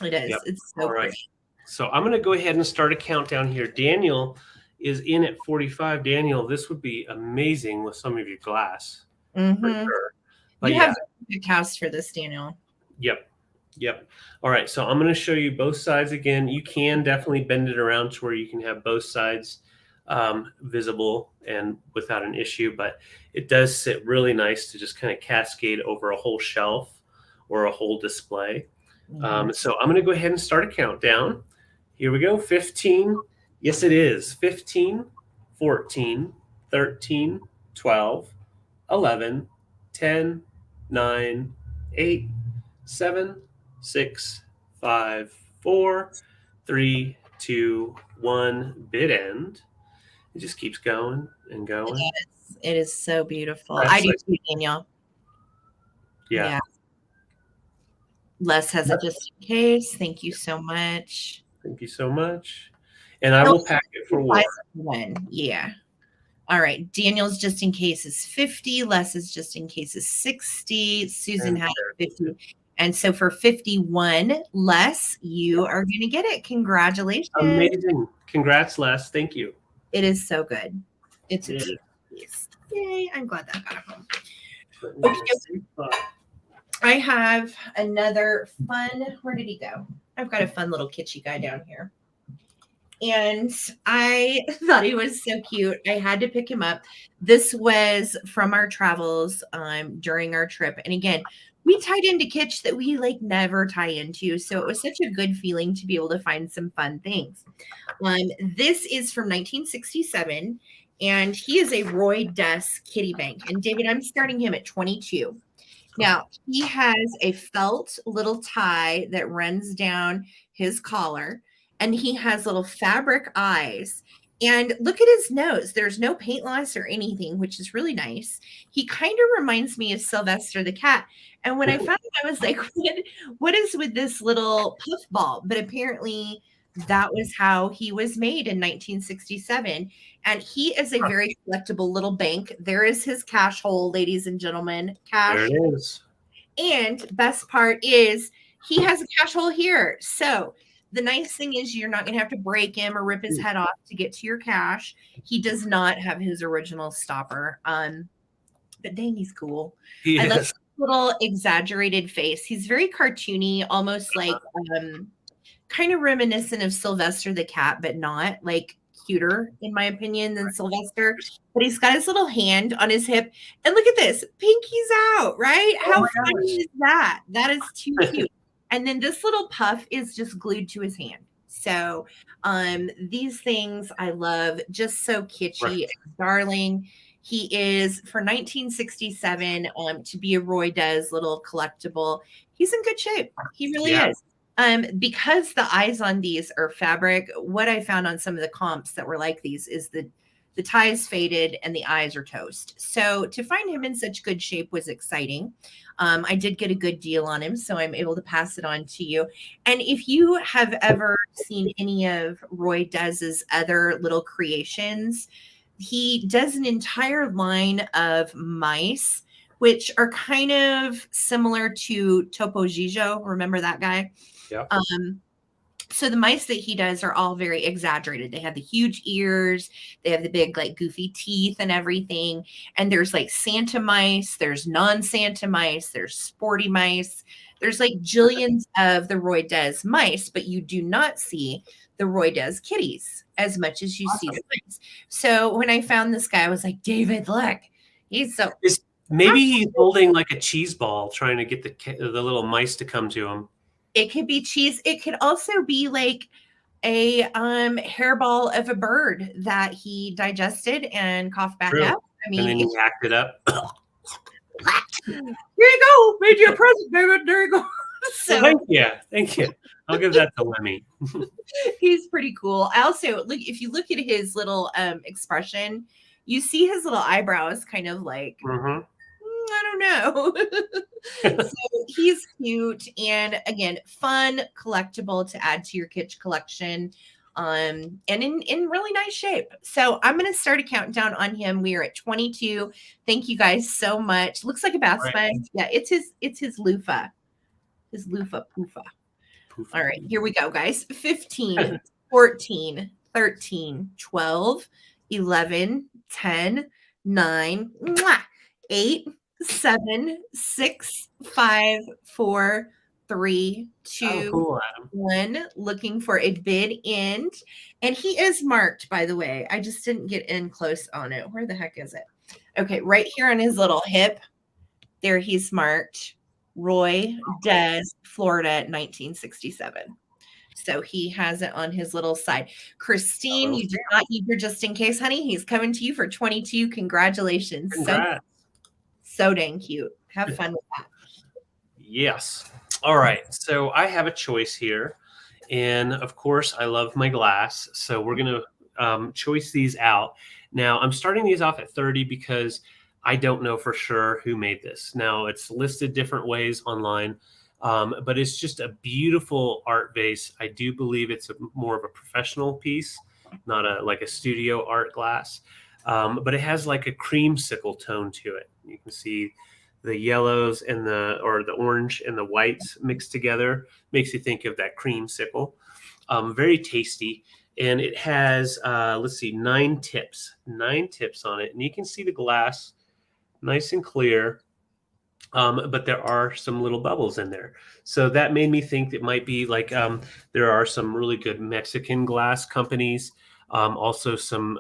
It is. Yep. It's so all right. pretty. So I'm going to go ahead and start a countdown here. Daniel is in at 45. Daniel, this would be amazing with some of your glass. Mm-hmm. For sure. But you have a good house for this, Daniel. Yep. All right. So I'm going to show you both sides again. You can definitely bend it around to where you can have both sides visible and without an issue, but it does sit really nice to just kind of cascade over a whole shelf or a whole display. So I'm going to go ahead and start a countdown. Here we go. 15. Yes, it is. 15, 14, 13, 12, 11, 10, 9, 8, 7, 6, 5, 4, 3, 2, 1. Bid end. It just keeps going and going. It is so beautiful. I do too, Daniel. Yeah. Les has it just in case. Thank you so much. Thank you so much. And I will pack it for war. Yeah. All right. Daniel's just in case is 50. Les is just in case is 60. Susan has 50. And so for 51, Les, you are going to get it. Congratulations. Amazing. Congrats, Les. Thank you. It is so good. It's a beautiful piece. Yay. I'm glad that got home. Okay. I have another fun, where did he go? I've got a fun little kitschy guy down here. And I thought he was so cute. I had to pick him up. This was from our travels during our trip. And again, we tied into kitsch that we never tie into. So it was such a good feeling to be able to find some fun things. This is from 1967. and he is a Roy Des kitty bank. And David, I'm starting him at 22. Now, he has a felt little tie that runs down his collar, and he has little fabric eyes. And look at his nose. There's no paint loss or anything, which is really nice. He kind of reminds me of Sylvester the cat. And when I found it, I was like, what is with this little puffball? But apparently, that was how he was made in 1967. And he is a very collectible little bank. There is his cash hole, ladies and gentlemen. Cash. There it is. And best part is he has a cash hole here. So the nice thing is you're not going to have to break him or rip his head off to get to your cash. He does not have his original stopper. But dang, he's cool. I love his little exaggerated face. He's very cartoony, almost like kind of reminiscent of Sylvester the cat, but not like cuter in my opinion than Sylvester. But he's got his little hand on his hip, and look at this, pinky's out, right? How funny is that? That is too cute. And then this little puff is just glued to his hand. So these things I love, just so kitschy and darling. He is for 1967 to be a Roy Des little collectible. He's in good shape. He really is. Because the eyes on these are fabric, what I found on some of the comps that were like these is the tie is faded and the eyes are toast. So to find him in such good shape was exciting. I did get a good deal on him, so I'm able to pass it on to you. And if you have ever seen any of Roy Des's other little creations, he does an entire line of mice, which are kind of similar to Topo Gigio. Remember that guy? Yeah. So the mice that he does are all very exaggerated. They have the huge ears, they have the big like goofy teeth and everything. And there's like Santa mice, there's non-Santa mice, there's sporty mice. There's like jillions of the Roy Des mice, but you do not see the Roy Des kitties as much as you see the mice. So when I found this guy, I was like, David, look, he's so maybe he's holding like a cheese ball trying to get the little mice to come to him. It could be cheese. It could also be like a hairball of a bird that he digested and coughed back out. I mean, and then he hacked it up. Here you go. Made you a present, David. There you go. So Thank you. I'll give that to Lemmy. He's pretty cool. I also look, if you look at his little expression, you see his little eyebrows kind of like I don't know. So he's cute, and again, fun collectible to add to your kitsch collection, and in really nice shape. So I'm going to start a countdown on him. We are at 22. Thank you guys so much. Looks like a bath sponge. Yeah, it's his loofah. His loofah poofa. All right, here we go, guys. 15, 14, 13, 12, 11, 10, 9, 8, 7, 6, 5, 4, 3, 2, 1. Looking for a bid end. And he is marked, by the way. I just didn't get in close on it. Where the heck is it? Okay, right here on his little hip. There he's marked. Roy Des, Florida, 1967. So he has it on his little side. Christine, you did not need your just in case, honey. He's coming to you for 22. Congratulations. Congrats. So dang cute. Have fun with that. Yes. All right. So I have a choice here. And of course, I love my glass. So we're going to choice these out. Now, I'm starting these off at 30 because I don't know for sure who made this. Now, it's listed different ways online, but it's just a beautiful art vase. I do believe it's more of a professional piece, not like a studio art glass, but it has like a creamsicle tone to it. You can see the yellows and the orange and the whites mixed together. Makes you think of that creamsicle. Very tasty. And it has, 9 tips on it. And you can see the glass nice and clear, but there are some little bubbles in there. So that made me think it might be like there are some really good Mexican glass companies, also some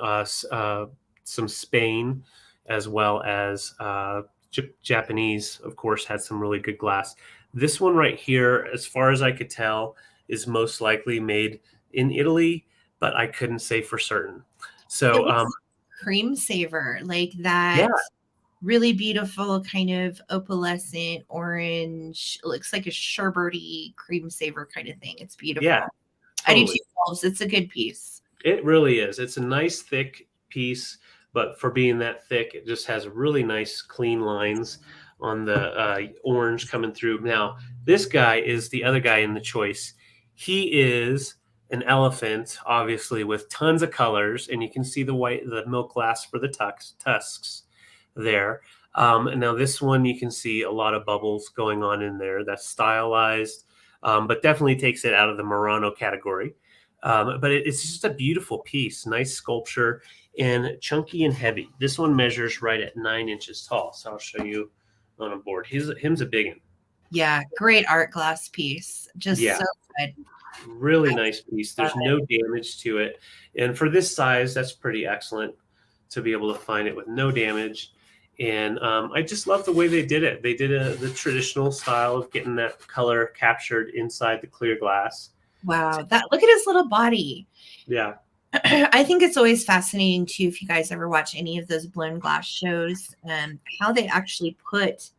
Spain, as well as Japanese, of course, had some really good glass. This one right here, as far as I could tell, is most likely made in Italy, but I couldn't say for certain. So cream saver, like that Yeah, really beautiful kind of opalescent orange. It looks like a sherbety cream saver kind of thing. It's beautiful. yeah, I do totally. 212s. It's a good piece. It really is. It's a nice thick piece, but for being that thick, it just has really nice clean lines on the orange coming through. Now, this guy is the other guy in the choice. He is an elephant, obviously, with tons of colors, and you can see the milk glass for the tusks there. And now this one, you can see a lot of bubbles going on in there. That's stylized, but definitely takes it out of the Murano category. But it's just a beautiful piece, nice sculpture, and chunky and heavy. This one measures right at 9 inches tall. So I'll show you on a board. Him's a big one. Yeah, great art glass piece. Just Yeah. so good. Really nice piece. There's no damage to it. And for this size, that's pretty excellent to be able to find it with no damage. And I just love the way they did it. They did the traditional style of getting that color captured inside the clear glass. Wow. Look at his little body. Yeah. I think it's always fascinating too, if you guys ever watch any of those blown glass shows, how they actually put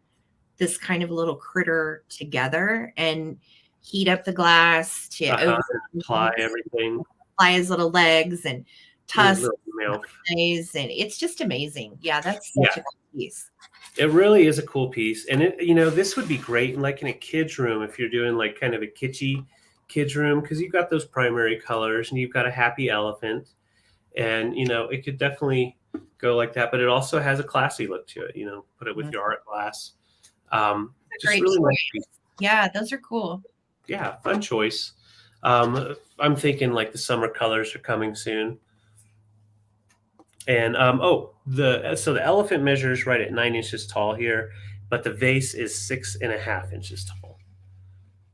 this kind of little critter together and heat up the glass to apply everything. apply his little legs and tusks and eyes, and it's just amazing. Yeah, that's such a cool piece. It really is a cool piece. And this would be great like in a kid's room if you're doing like kind of a kitschy kids room, because you've got those primary colors and you've got a happy elephant, and it could definitely go like that, but it also has a classy look to it. Put it with your art glass. Just really nice piece. Yeah, those are cool. Yeah, fun choice. I'm thinking like the summer colors are coming soon. And the elephant measures right at 9 inches tall here, but the vase is 6.5 inches tall.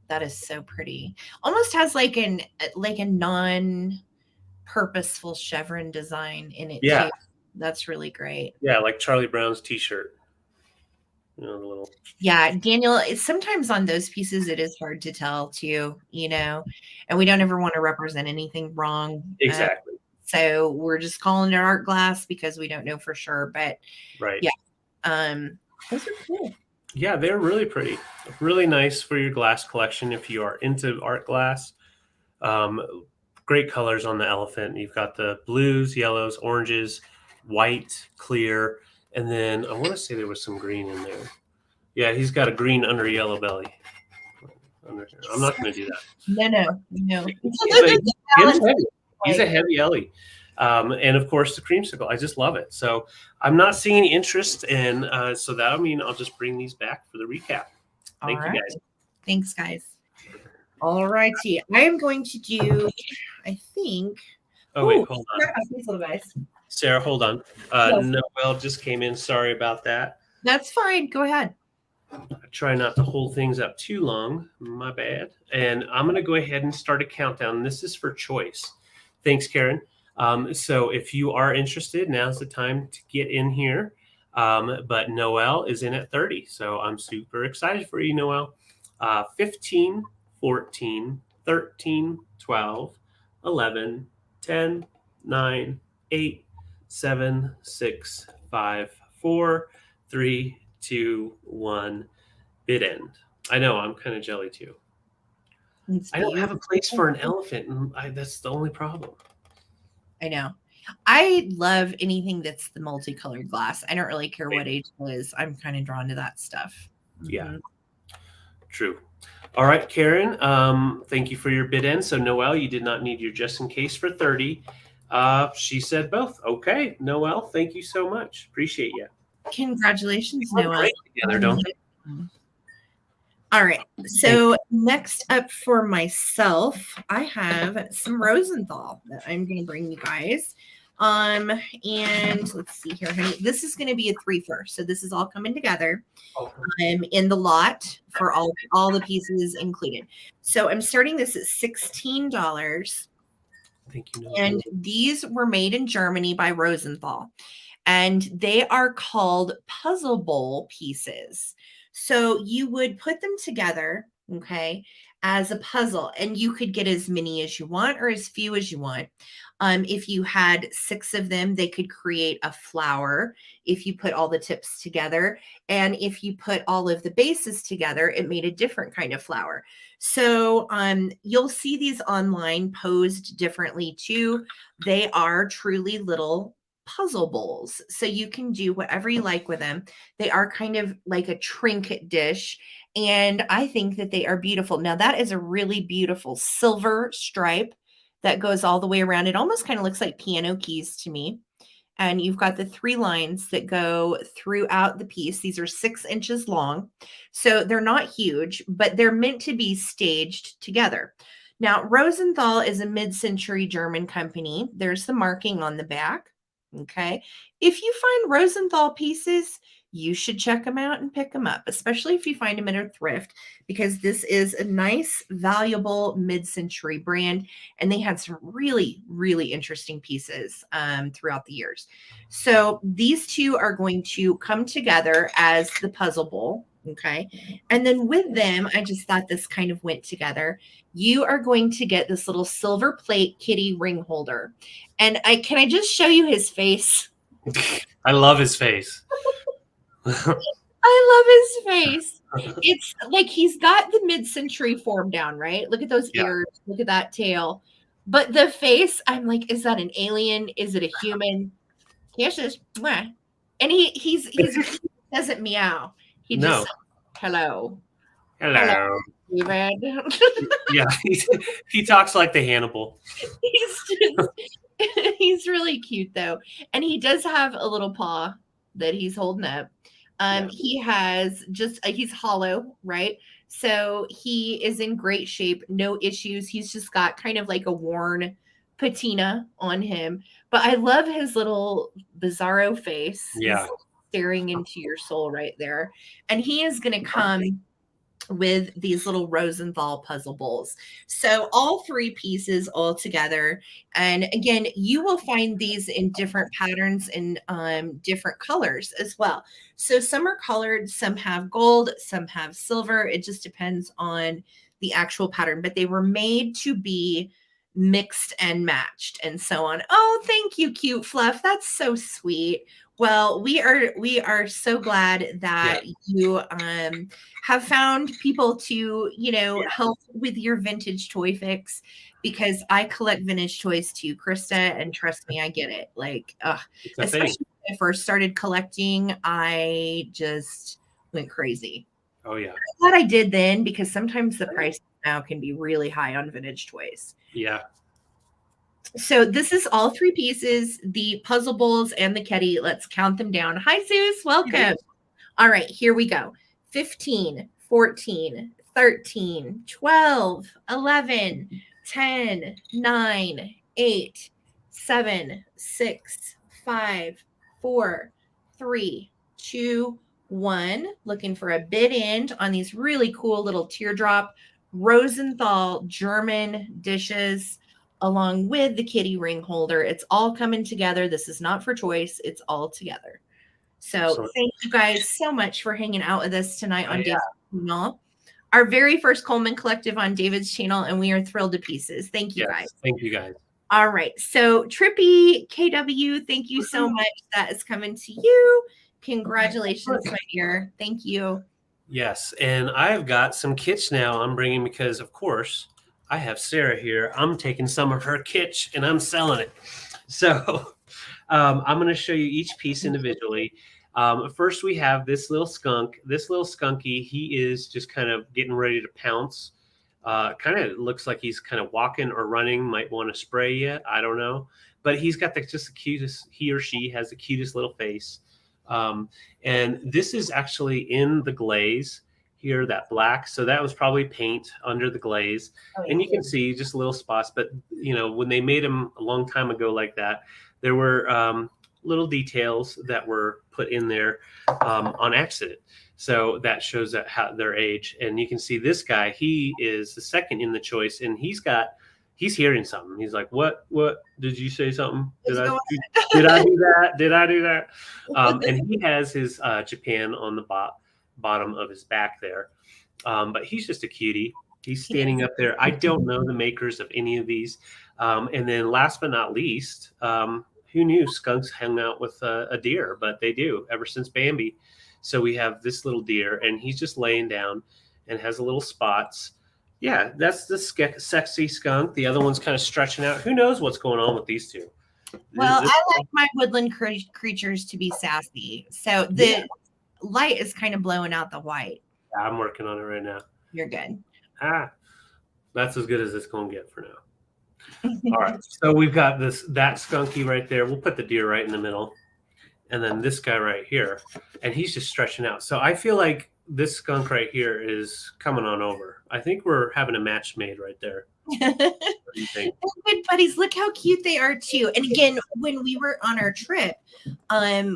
That is so pretty. Almost has like a non-purposeful chevron design in it too. That's really great. Yeah, like Charlie Brown's t-shirt. The little. Yeah, Daniel, sometimes on those pieces it is hard to tell too, and we don't ever want to represent anything wrong. Exactly. So we're just calling it art glass because we don't know for sure. But right. Yeah. Those are cool. Yeah, they're really pretty. Really nice for your glass collection if you are into art glass. Great colors on the elephant. You've got the blues, yellows, oranges, white, clear, and then I want to say there was some green in there. Yeah, he's got a green under yellow belly. I'm not going to do that. No. He's a heavy Ellie. And of course the creamsicle. I just love it. So I'm not seeing any interest in, so that'll mean I'll just bring these back for the recap. Thank you guys. Thanks guys. All righty. I am going to do, I think. Oh wait, hold on. These little guys. Sarah, hold on. Noelle just came in. Sorry about that. That's fine. Go ahead. I try not to hold things up too long. My bad. And I'm going to go ahead and start a countdown. This is for choice. Thanks, Karen. So if you are interested, now's the time to get in here. But Noelle is in at 30. So I'm super excited for you, Noelle. 15, 14, 13, 12, 11, 10, 9, 8, 7, 6, 5, 4, 3, 2, 1. Bid end. I know, I'm kind of jelly too. I don't have a place for an elephant, and that's the only problem. I know. I love anything that's the multicolored glass. I don't really care what age it is. I'm kind of drawn to that stuff. Yeah, true. All right, Karen, thank you for your bid end. So, Noelle, you did not need your just in case for 30. She said both. Okay, Noelle, thank you so much. Appreciate you. Congratulations, Noelle. Great together, don't you? All right. So next up for myself, I have some Rosenthal that I'm going to bring you guys. And let's see here, honey. This is going to be a 3-fer. So this is all coming together in the lot for all the pieces included. So I'm starting this at $16. Thank you. And these were made in Germany by Rosenthal. And they are called puzzle bowl pieces. So you would put them together, okay, as a puzzle, and you could get as many as you want or as few as you want. If you had 6 of them, they could create a flower if you put all the tips together. And if you put all of the bases together, it made a different kind of flower. So you'll see these online posed differently too. They are truly little puzzle bowls. So you can do whatever you like with them. They are kind of like a trinket dish. And I think that they are beautiful. Now, that is a really beautiful silver stripe that goes all the way around. It almost kind of looks like piano keys to me. And you've got the 3 lines that go throughout the piece. These are 6 inches long. So they're not huge, but they're meant to be staged together. Now, Rosenthal is a mid-century German company. There's the marking on the back. Okay. If you find Rosenthal pieces, you should check them out and pick them up, especially if you find them at a thrift, because this is a nice, valuable mid-century brand, and they had some really, really interesting pieces throughout the years. So these two are going to come together as the puzzle bowl. Okay. And then with them, I just thought this kind of went together. You are going to get this little silver plate kitty ring holder. And can I just show you his face? I love his face. I love his face. It's like he's got the mid-century form down, right? Look at those ears. Look at that tail. But the face, I'm like, is that an alien? Is it a human? Kisses. And he doesn't meow. He just says, hello. Hello. David. Yeah, he talks like the Hannibal. He's really cute though. And he does have a little paw that he's holding up. He has he's hollow, right? So he is in great shape, no issues. He's just got kind of like a worn patina on him. But I love his little bizarro face. Yeah. He's staring into your soul right there. And he is going to come with these little Rosenthal puzzle bowls. So all 3 pieces all together. And again, you will find these in different patterns and different colors as well. So some are colored, some have gold, some have silver. It just depends on the actual pattern, but they were made to be mixed and matched and so on. Oh, thank you, Cute Fluff. That's so sweet. Well, we are so glad that you have found people to, help with your vintage toy fix, because I collect vintage toys too, Krista, and trust me, I get it. Like, especially when I first started collecting, I just went crazy. Oh yeah. I'm glad I did then, because sometimes the price now can be really high on vintage toys. Yeah. So this is all 3 pieces, the puzzle bowls and the kitty. Let's count them down. Hi, Zeus. Welcome. All right, here we go. 15, 14, 13, 12, 11, 10, 9, 8, 7, 6, 5, 4, 3, 2, 1. Looking for a bid end on these really cool little teardrop Rosenthal German dishes, along with the kitty ring holder. It's all coming together. This is not for choice. It's all together. So thank you guys so much for hanging out with us tonight on David's channel. Our very first Coleman Collective on David's channel, and we are thrilled to pieces. Thank you guys. Thank you guys. All right. So Trippy KW, thank you so much. That is coming to you. Congratulations, my dear. Thank you. Yes. And I've got some kits now I'm bringing, because of course I have Sarah here. I'm taking some of her kitsch and I'm selling it. So I'm going to show you each piece individually. First, we have this little skunk. This little skunky, he is just kind of getting ready to pounce. Kind of looks like he's kind of walking or running. Might want to spray yet. I don't know. But he's got just the cutest, he or she has the cutest little face. And this is actually in the glaze. Here, that black, so that was probably paint under the glaze. And you can see just little spots, but when they made them a long time ago like that, there were little details that were put in there on accident. So that shows that their age. And you can see this guy, he is the second in the choice, and he's hearing something. He's like, what did you say something? Did I do that? Did I do that? And he has his Japan on the bottom of his back there. But he's just a cutie. He's standing up there. I don't know the makers of any of these. And then last but not least, who knew skunks hung out with a deer? But they do ever since Bambi. So we have this little deer, and he's just laying down and has a little spots. Yeah, that's the sexy skunk. The other one's kind of stretching out. Who knows what's going on with these two? Well, I like my woodland creatures to be sassy. So the light is kind of blowing out the white. I'm working on it right now. You're good. That's as good as it's going to get for now. All right. So we've got that skunky right there. We'll put the deer right in the middle. And then this guy right here. And he's just stretching out. So I feel like this skunk right here is coming on over. I think we're having a match made right there. What do you think? Good buddies. Look how cute they are too. And again, when we were on our trip,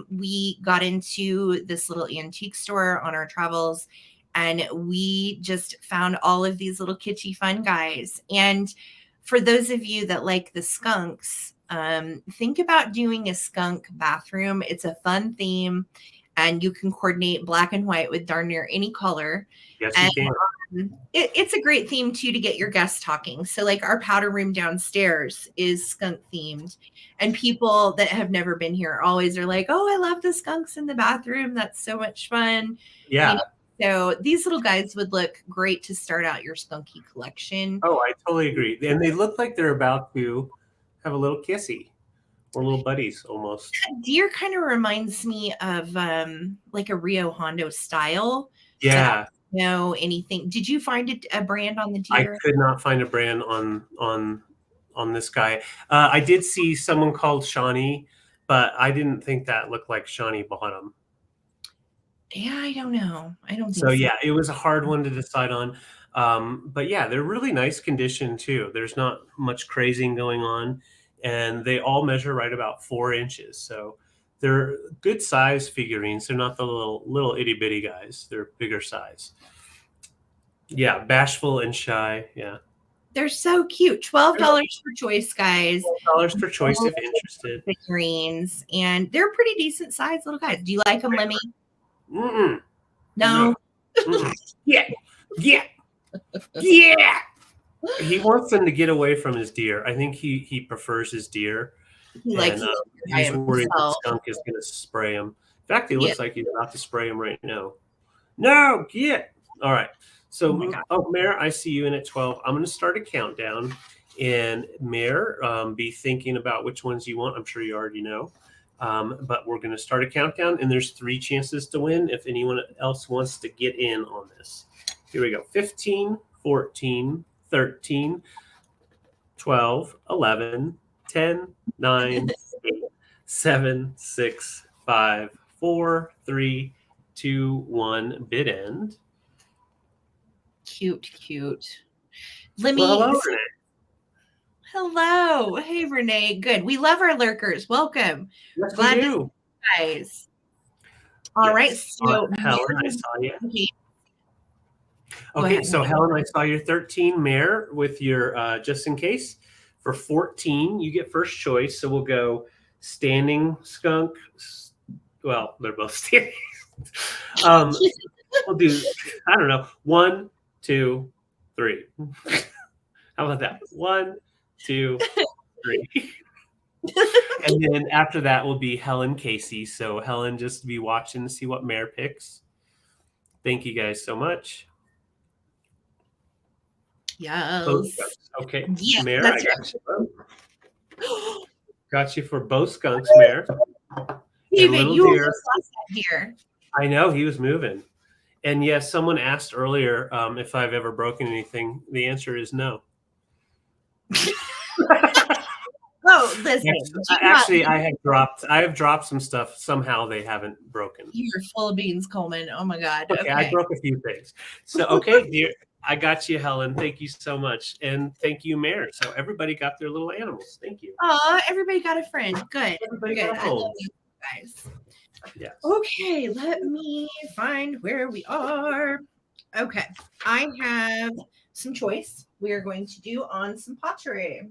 we got into this little antique store on our travels, and we just found all of these little kitschy fun guys. And for those of you that like the skunks, think about doing a skunk bathroom. It's a fun theme, and you can coordinate black and white with darn near any color. Yes, you can. It's a great theme too to get your guests talking. So like our powder room downstairs is skunk themed, and people that have never been here always are like, "Oh, I love the skunks in the bathroom. That's so much fun." Yeah. You know, so these little guys would look great to start out your skunky collection. Oh, I totally agree. And they look like they're about to have a little kissy, or little buddies almost. Deer kind of reminds me of like a Rio Hondo style. Yeah. Know anything? Did you find a brand on the I deer? could not find a brand on this guy. I did see someone called Shawnee, but I didn't think that looked like Shawnee Bottom. Yeah, I don't know. I don't think So yeah, it was a hard one to decide on. But yeah, they're really nice condition too. There's not much crazing going on, and they all measure right about 4 inches. So they're good size figurines. They're not the little itty bitty guys. They're bigger size. Yeah, bashful and shy. Yeah. They're so cute. $12 for choice, guys. $12 for choice if interested. Figurines, and they're pretty decent sized little guys. Do you like them, Lemmy? Mm-mm. No. Mm-mm. Yeah. He wants them to get away from his deer. I think he prefers his deer. He likes it by he's worried the himself. skunk is going to spray him. In fact, he looks like he's about to spray him right now. No, get. All right. So, Mare, I see you in at 12. I'm going to start a countdown. And Mare, be thinking about which ones you want. I'm sure you already know. But we're going to start a countdown, and there's 3 chances to win if anyone else wants to get in on this. Here we go. 15, 14, 13, 12, 11, 10, 9, 8, 7, 6, 5, 4, 3, 2, 1. Bid end. Cute. Let me. Well, hello, Renee. Hello. Hey, Renee. Good. We love our lurkers. Welcome. Yes, Glad we to do. see you guys. All right. So, Helen, I saw you. Go Okay, ahead. so Helen, I saw your 13 Mare with your just in case. For 14, you get first choice. So we'll go standing skunk. Well, they're both standing. We'll do, I don't know, 1, 2, 3. How about that? 1, 2, 3. And then after that will be Helen Casey. So Helen, just be watching to see what Mare picks. Thank you guys so much. Yes. Okay, Yeah, Mare, I that's got you. Got you for both skunks, Mare. David, you almost lost that deer. I know, he was moving. And yes, someone asked earlier if I've ever broken anything. The answer is no. Oh, listen. Actually, I have dropped some stuff. Somehow they haven't broken. You're full of beans, Coleman. Oh my God. Okay, I broke a few things. So, okay, dear, I got you, Helen. Thank you so much. And thank you, Mare. So everybody got their little animals. Thank you. Oh, everybody got a friend. Good. Everybody Good. got a I home. love you guys. Yes. Okay, let me find where we are. Okay, I have some choice we are going to do on some pottery.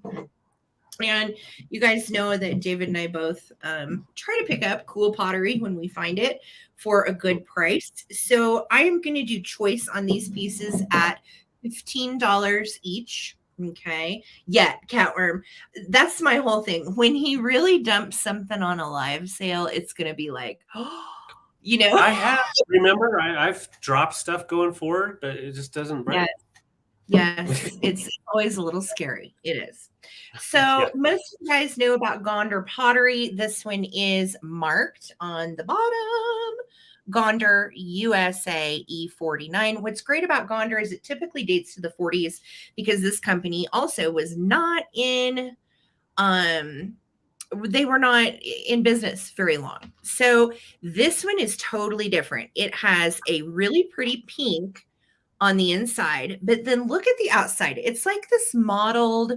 And you guys know that David and I both try to pick up cool pottery when we find it for a good price. So I am going to do choice on these pieces at $15 each. Okay. Yeah, Catworm. That's my whole thing. When he really dumps something on a live sale, it's going to be like, oh, you know. I have, remember, I've dropped stuff going forward, but it just doesn't break. Yes, it's always a little scary. It is. So Yeah. most of you guys know about Gondar pottery. This one is marked on the bottom. Gondar USA E49. What's great about Gondar is it typically dates to the 40s because this company also was not in they were not in business very long. So this one is totally different. It has a really pretty pink on the inside, but then look at the outside. It's like this mottled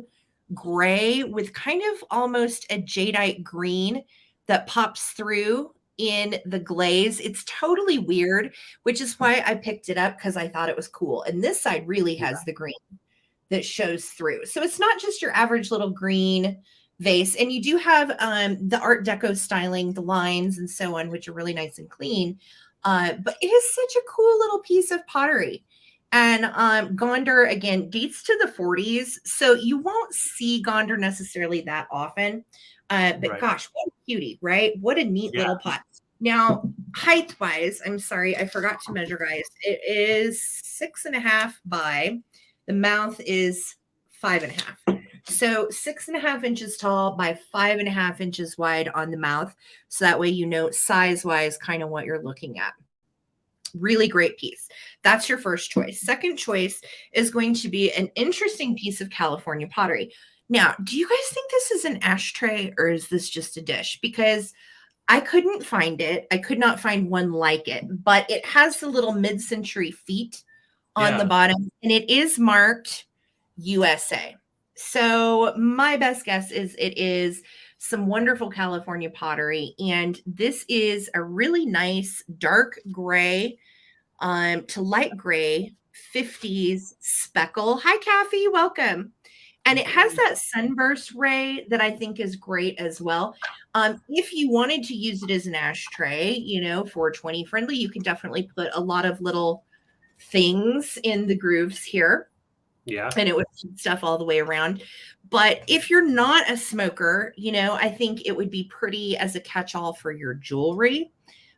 gray with kind of almost a jadeite green that pops through in the glaze. It's totally weird, which is why I picked it up because I thought it was cool. And this side really has the green that shows through. So it's not just your average little green vase. And you do have the Art Deco styling, the lines and so on, which are really nice and clean. But it is such a cool little piece of pottery. And Gondar, again, dates to the 40s. So you won't see Gondar necessarily that often. But gosh, what a cutie, right? What a neat little pot. Now, height-wise, I'm sorry, I forgot to measure, guys. It is 6.5 by, the mouth is 5.5. So 6.5 inches tall by 5.5 inches wide on the mouth. So that way you know size-wise kind of what you're looking at. Really great piece. That's your first choice. Second choice is going to be an interesting piece of California pottery. Now, do you guys think this is an ashtray or is this just a dish? Because I couldn't find it. I could not find one like it, but it has the little mid-century feet on the bottom and it is marked USA. So my best guess is it is some wonderful California pottery. And this is a really nice dark gray to light gray 50s speckle. Hi, Kathy. Welcome. And it has that sunburst ray that I think is great as well. If you wanted to use it as an ashtray, you know, 420 friendly, you can definitely put a lot of little things in the grooves here. Yeah. And it would keep stuff all the way around. But if you're not a smoker, you know, I think it would be pretty as a catch-all for your jewelry.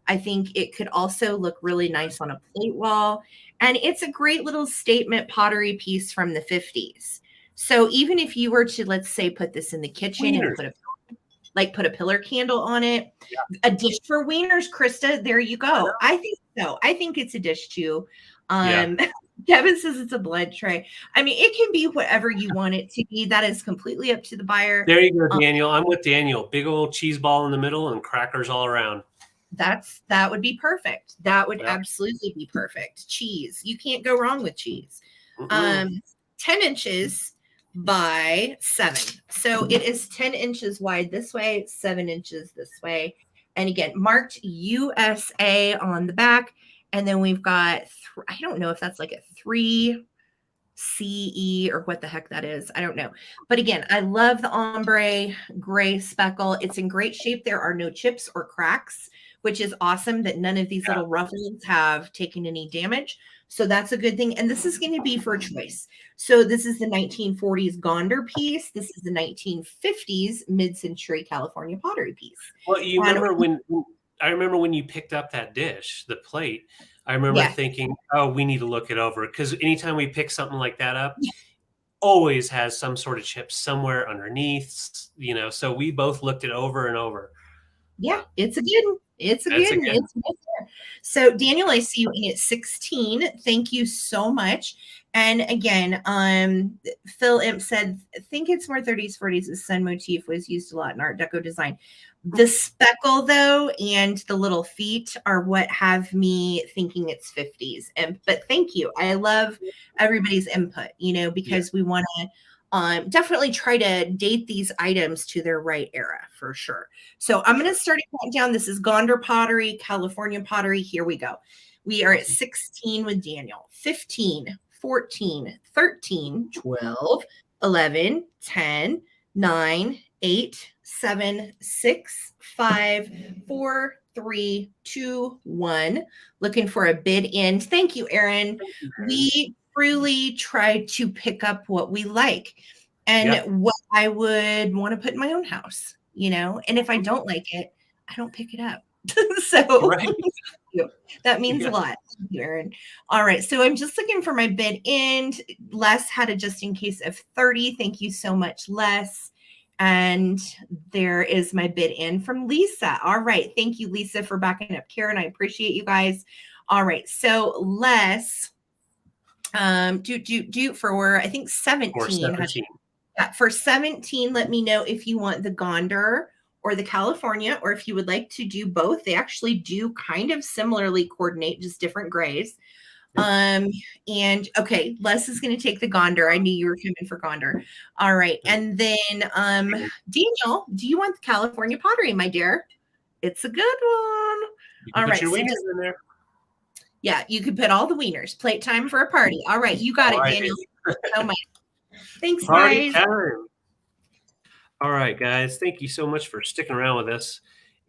I think it could also look really nice on a plate wall. And it's a great little statement pottery piece from the 50s. So even if you were to, let's say, put this in the kitchen and put a pillar candle on it, a dish for wieners, Krista, there you go. I think so. I think it's a dish too. Kevin says it's a blood tray. I mean, it can be whatever you want it to be. That is completely up to the buyer. There you go, Daniel. I'm with Daniel. Big old cheese ball in the middle and crackers all around. That would be perfect. That would absolutely be perfect. Cheese. You can't go wrong with cheese. 10 inches by 7. So it is 10 inches wide this way, 7 inches this way. And again, marked USA on the back. And then we've got, I don't know if that's like a 3 CE or what the heck that is. I don't know. But again, I love the ombre gray speckle. It's in great shape. There are no chips or cracks, which is awesome that none of these little ruffles have taken any damage. So that's a good thing. And this is going to be for choice. So this is the 1940s Gondar piece. This is the 1950s mid-century California pottery piece. Well, you remember when you picked up that dish, the plate, I remember thinking, oh, we need to look it over. Because anytime we pick something like that up, always has some sort of chip somewhere underneath, you know, so we both looked it over and over. Yeah, it's a good one. It's a good one. So Daniel, I see you in at 16. Thank you so much. And again, Phil Imp said, I think it's more 30s, 40s. The sun motif was used a lot in Art Deco design. The speckle, though, and the little feet are what have me thinking it's 50s. But thank you. I love everybody's input, you know, because we want to definitely try to date these items to their right era for sure. So I'm going to start it down. This is Gondar pottery, California pottery. Here we go. We are at 16 with Daniel, 15, 14, 13, 12, 11, 10, 9, 8, 7, 6, 5, 4, 3, 2, 1. Looking for a bid in. Thank you, Aaron. We truly try to pick up what we like and what I would want to put in my own house, and if I don't like it, I don't pick it up. So that means a lot, Aaron. All right, so I'm just looking for my bid in. Les had a just in case of 30. Thank you so much, Les. And there is my bid in from Lisa. All right, thank you, Lisa, for backing up Karen. I appreciate you guys. All right, so Les, do for I think 17. Or 17. For 17, let me know if you want the Gondor or the California, or if you would like to do both. They actually do kind of similarly coordinate, just different grays. And okay, Les is going to take the Gondor. I knew you were coming for Gondor. All right. And then Daniel, do you want the California pottery, my dear? It's a good one. All right. Your wieners in there. Yeah, you could put all the wieners. Plate time for a party. All right, you got it, Daniel. So much. Thanks, Party guys. time. All right, guys. Thank you so much for sticking around with us.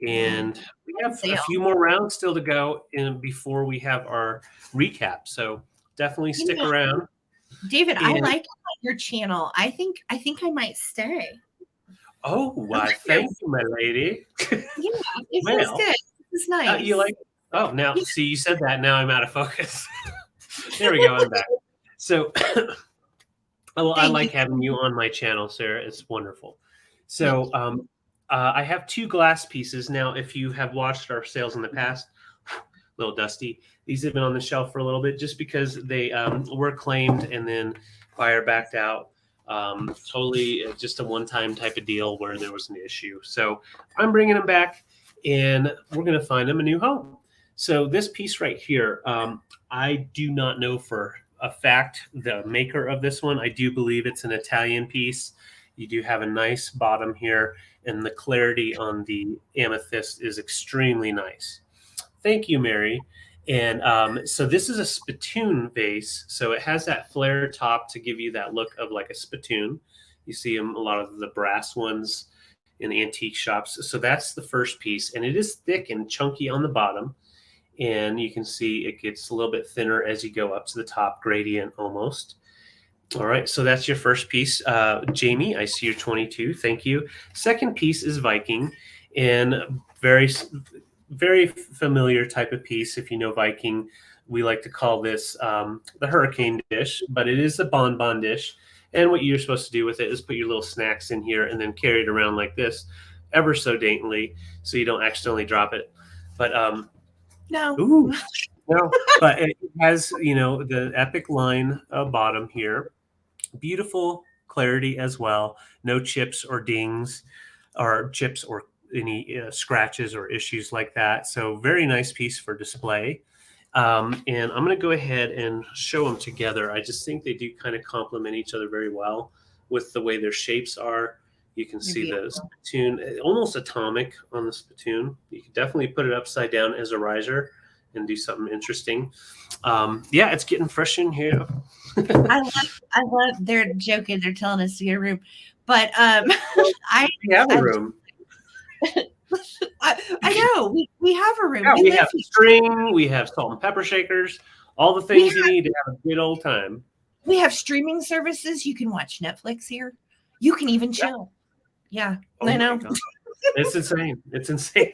And we have a few more rounds still to go before we have our recap. So definitely stick around. David, I like your channel. I think I might stay. Oh, well, thank you, my lady. Yeah, it feels good. It's nice. You like? Oh, now see, you said that. Now I'm out of focus. There we go. I'm back. So, I like having you on my channel, Sarah. It's wonderful. So, I have 2 glass pieces now. If you have watched our sales in the past, a little dusty. These have been on the shelf for a little bit just because they were claimed and then buyer backed out. Totally just a one-time type of deal where there was an issue. So I'm bringing them back, and we're going to find them a new home. So this piece right here, I do not know for a fact the maker of this one. I do believe it's an Italian piece. You do have a nice bottom here, and the clarity on the amethyst is extremely nice. Thank you, Mary. And so this is a spittoon vase. So it has that flare top to give you that look of like a spittoon. You see a lot of the brass ones in the antique shops. So that's the first piece, and it is thick and chunky on the bottom. And you can see it gets a little bit thinner as you go up to the top, gradient almost. All right, so that's your first piece. Jamie, I see your 22. Thank you. Second piece is Viking, and very, very familiar type of piece. If you know Viking, we like to call this the hurricane dish, but it is a bonbon dish. And what you're supposed to do with it is put your little snacks in here and then carry it around like this, ever so daintily, so you don't accidentally drop it. But no. Ooh, no. But it has, the epic line bottom here. Beautiful clarity as well. No chips or dings or chips or any scratches or issues like that. So very nice piece for display. And I'm going to go ahead and show them together. I just think they do kind of complement each other very well with the way their shapes are. You can see the spittoon, almost atomic on the spittoon. You can definitely put it upside down as a riser and do something interesting. Yeah, it's getting fresh in here. I love. They're joking. They're telling us to get a room, but we have a room. I know we have a room. Yeah, we have string. We have salt and pepper shakers. All the things you need to have a good old time. We have streaming services. You can watch Netflix here. You can even chill. Yeah, I know. It's insane. It's insane.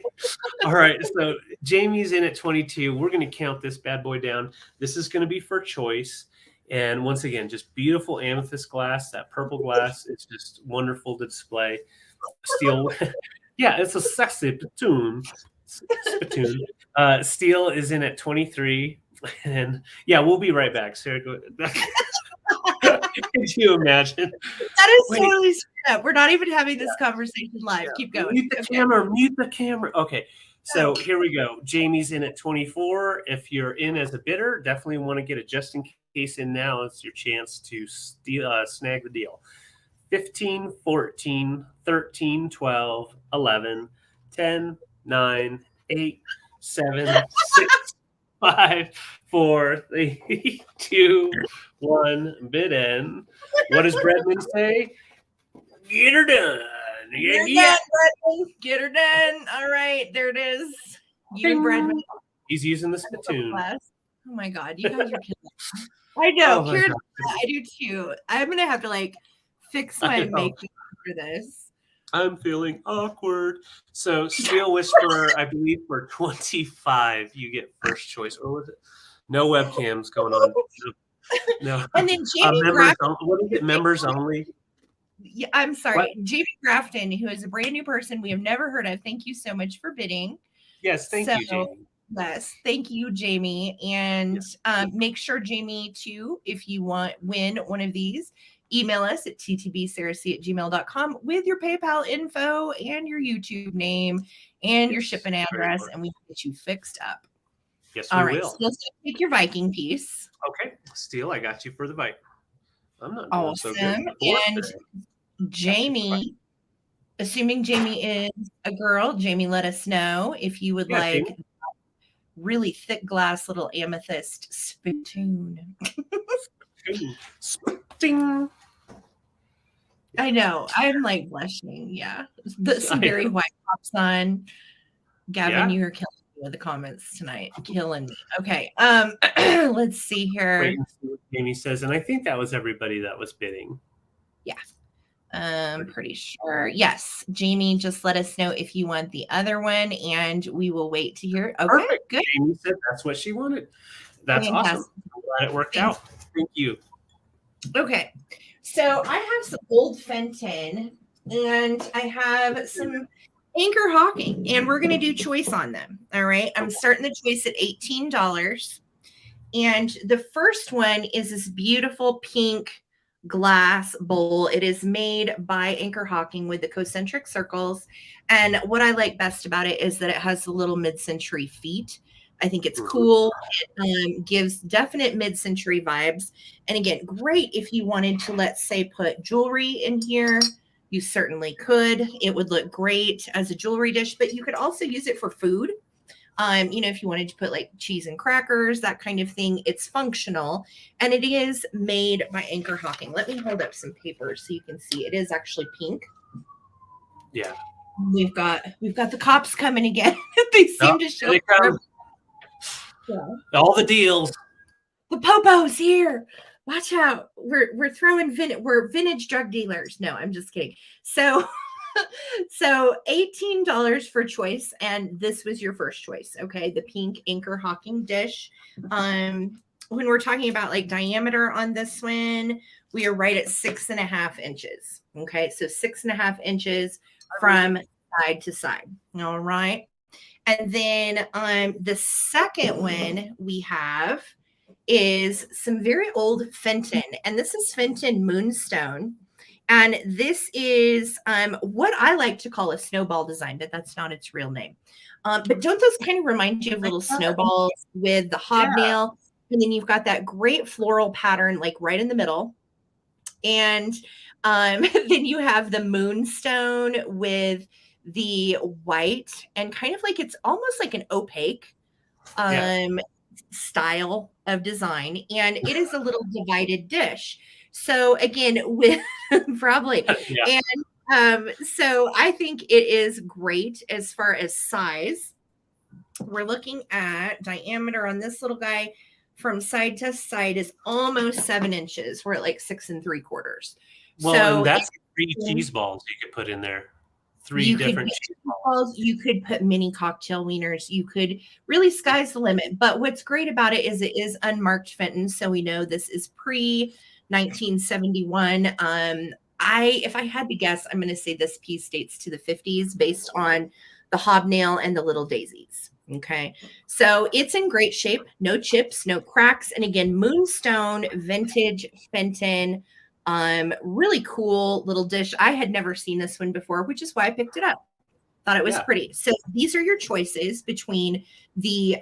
All right. So Jamie's in at 22. We're going to count this bad boy down. This is going to be for choice. And once again, just beautiful amethyst glass. That purple glass is just wonderful to display. Steel. Yeah, it's a sexy spittoon. Steel is in at 23. And yeah, we'll be right back. Sarah, go ahead. Could you imagine? That is totally screwed up. We're not even having this conversation live. Yeah. Keep going. Mute the camera. Okay. So here we go. Jamie's in at 24. If you're in as a bidder, definitely want to get a just in case in now. It's your chance to snag the deal. 15, 14, 13, 12, 11, 10, 9, 8, 7, 6, 5, 4, 3, 2, 1. Bid in. What does Bredman say? Get her done. Get her done. All right, there it is. You and Bredman. He's using the spittoon. Oh my God, you guys are kidding. I know, Oh my Karen. God. I do too. I'm gonna have to like fix I my know. makeup for this. I'm feeling awkward. So Steel Whisperer, I believe for 25, you get first choice. Or was it? No webcams going on. No. And then Jamie Members. Grafton. What is it? Members only. Yeah, I'm sorry, What? Jamie Grafton, who is a brand new person we have never heard of. Thank you so much for bidding. Yes. Thank you, Jamie. Yes, thank you, Jamie. And make sure, Jamie, too, if you win one of these, email us at ttbsarasee@gmail.com with your PayPal info and your YouTube name and your shipping address, and we will get you fixed up. Yes, All we right, will. Steel, take your Viking piece. Okay, Steel, I got you for the bite. I'm not doing Awesome. so good. And Jamie, assuming Jamie is a girl, Jamie, let us know if you would like Jamie. really thick glass little amethyst spittoon. Ding. I know. I'm like blushing. Yeah. Some very white pops on. Gavin, you're killing me with the comments tonight. Killing me. Okay. Let's see here. Wait and see what Jamie says. And I think that was everybody that was bidding. Yeah. I'm pretty sure. Yes. Jamie, just let us know if you want the other one and we will wait to hear. Okay. Perfect. Good. Jamie said that's what she wanted. That's awesome. I'm glad it worked out. Thank you. Okay. So I have some old Fenton and I have some Anchor Hawking, and we're going to do choice on them. All right. I'm starting the choice at $18. And the first one is this beautiful pink glass bowl. It is made by Anchor Hawking with the concentric circles. And what I like best about it is that it has the little mid-century feet. I think it's cool. It gives definite mid-century vibes. And again, great if you wanted to, let's say, put jewelry in here. You certainly could. It would look great as a jewelry dish, but you could also use it for food. If you wanted to put like cheese and crackers, that kind of thing, it's functional. And it is made by Anchor Hawking. Let me hold up some paper so you can see. It is actually pink. Yeah. We've got the cops coming again. They seem to show up. Yeah. All the deals. The Popo's here. Watch out. We're throwing we're vintage drug dealers. No, I'm just kidding. So $18 for choice, and this was your first choice. Okay, the pink Anchor Hawking dish. When we're talking about like diameter on this one, we are right at 6.5 inches. Okay, so 6.5 inches from side to side. All right. And then the second one we have is some very old Fenton, and this is Fenton Moonstone. And this is what I like to call a snowball design, but that's not its real name. But don't those kind of remind you of little snowballs with the hobnail? And then you've got that great floral pattern like right in the middle. And then you have the moonstone with the white and kind of like it's almost like an opaque style of design. And it is a little divided dish. So again, with probably, and so I think it is great as far as size. We're looking at diameter on this little guy from side to side is almost 7 inches. We're at like 6 3/4. Well, so and that's 3 cheese balls you could put in there. 3 different cheese balls. You could put mini cocktail wieners. You could really sky's the limit. But what's great about it is unmarked Fenton. So we know this is pre 1971. If I had to guess, I'm going to say this piece dates to the 50s based on the hobnail and the little daisies. Okay. So it's in great shape. No chips, no cracks. And again, Moonstone vintage Fenton. Really cool little dish. I had never seen this one before, which is why I picked it up. Thought it was pretty. So these are your choices between the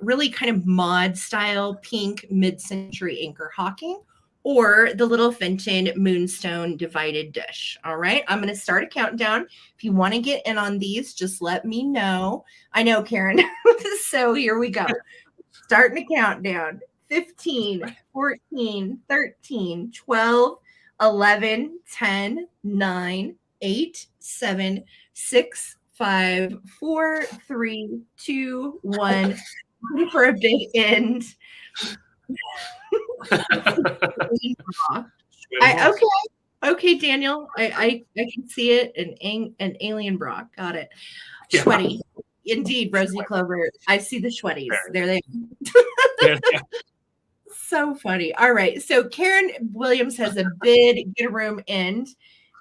really kind of mod style pink mid-century Anchor Hawking or the little Fenton Moonstone divided dish. All right. I'm going to start a countdown. If you want to get in on these, just let me know. I know, Karen. So here we go. Starting a countdown. 15, 14, 13, 12, 11, 10, 9, 8, 7, 6, 5, 4, 3, 2, 1. For a big end. Okay, Daniel. I can see it. An alien bra. Got it. Yeah. Sweaty. Indeed, Rosie Clover. I see the sweaties. There they There they are. So funny. All right. So Karen Williams has a bid, get a room in.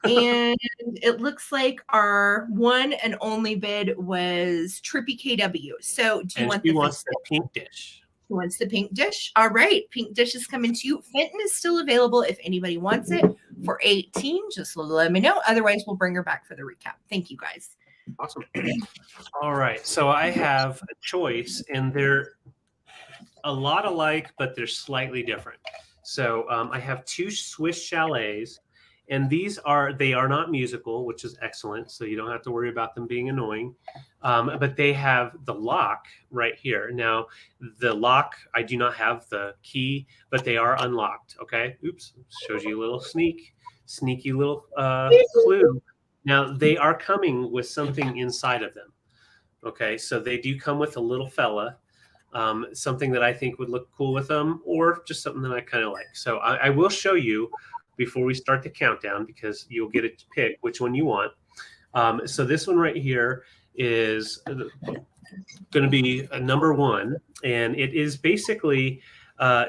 And it looks like our one and only bid was Trippy KW. So do you And want she the wants the pink dish. She wants the pink dish. All right. Pink dish is coming to you. Fenton is still available if anybody wants it for 18. Just let me know. Otherwise, we'll bring her back for the recap. Thank you guys. Awesome. All right. So I have a choice, and they're a lot alike, but they're slightly different. So I have 2 Swiss chalets, and they are not musical, which is excellent. So you don't have to worry about them being annoying. But they have the lock right here. Now, the lock, I do not have the key, but they are unlocked. Okay. Oops. Shows you a little sneaky little clue. Now, they are coming with something inside of them. Okay. So they do come with a little fella. Something that I think would look cool with them, or just something that I kind of like. So I will show you before we start the countdown, because you'll get it to pick which one you want. So this one right here is going to be a number 1, and it is basically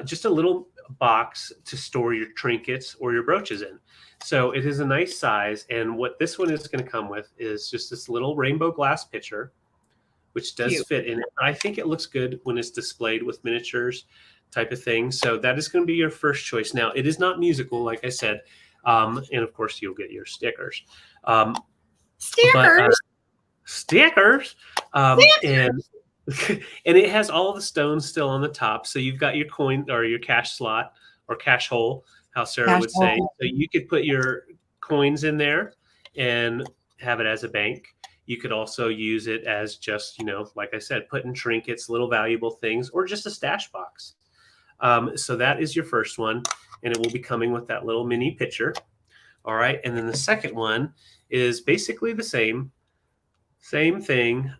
just a little box to store your trinkets or your brooches in. So it is a nice size, and what this one is going to come with is just this little rainbow glass pitcher, which does fit in it. I think it looks good when it's displayed with miniatures type of thing. So that is going to be your first choice. Now, it is not musical, like I said. And of course, you'll get your stickers. Stickers. Stickers. And it has all the stones still on the top. So you've got your coin or your cash slot or cash hole, how Sarah would say. So you could put your coins in there and have it as a bank. You could also use it as just, like I said, putting trinkets, little valuable things, or just a stash box. So that is your first one, and it will be coming with that little mini pitcher. All right. And then the second one is basically the same thing,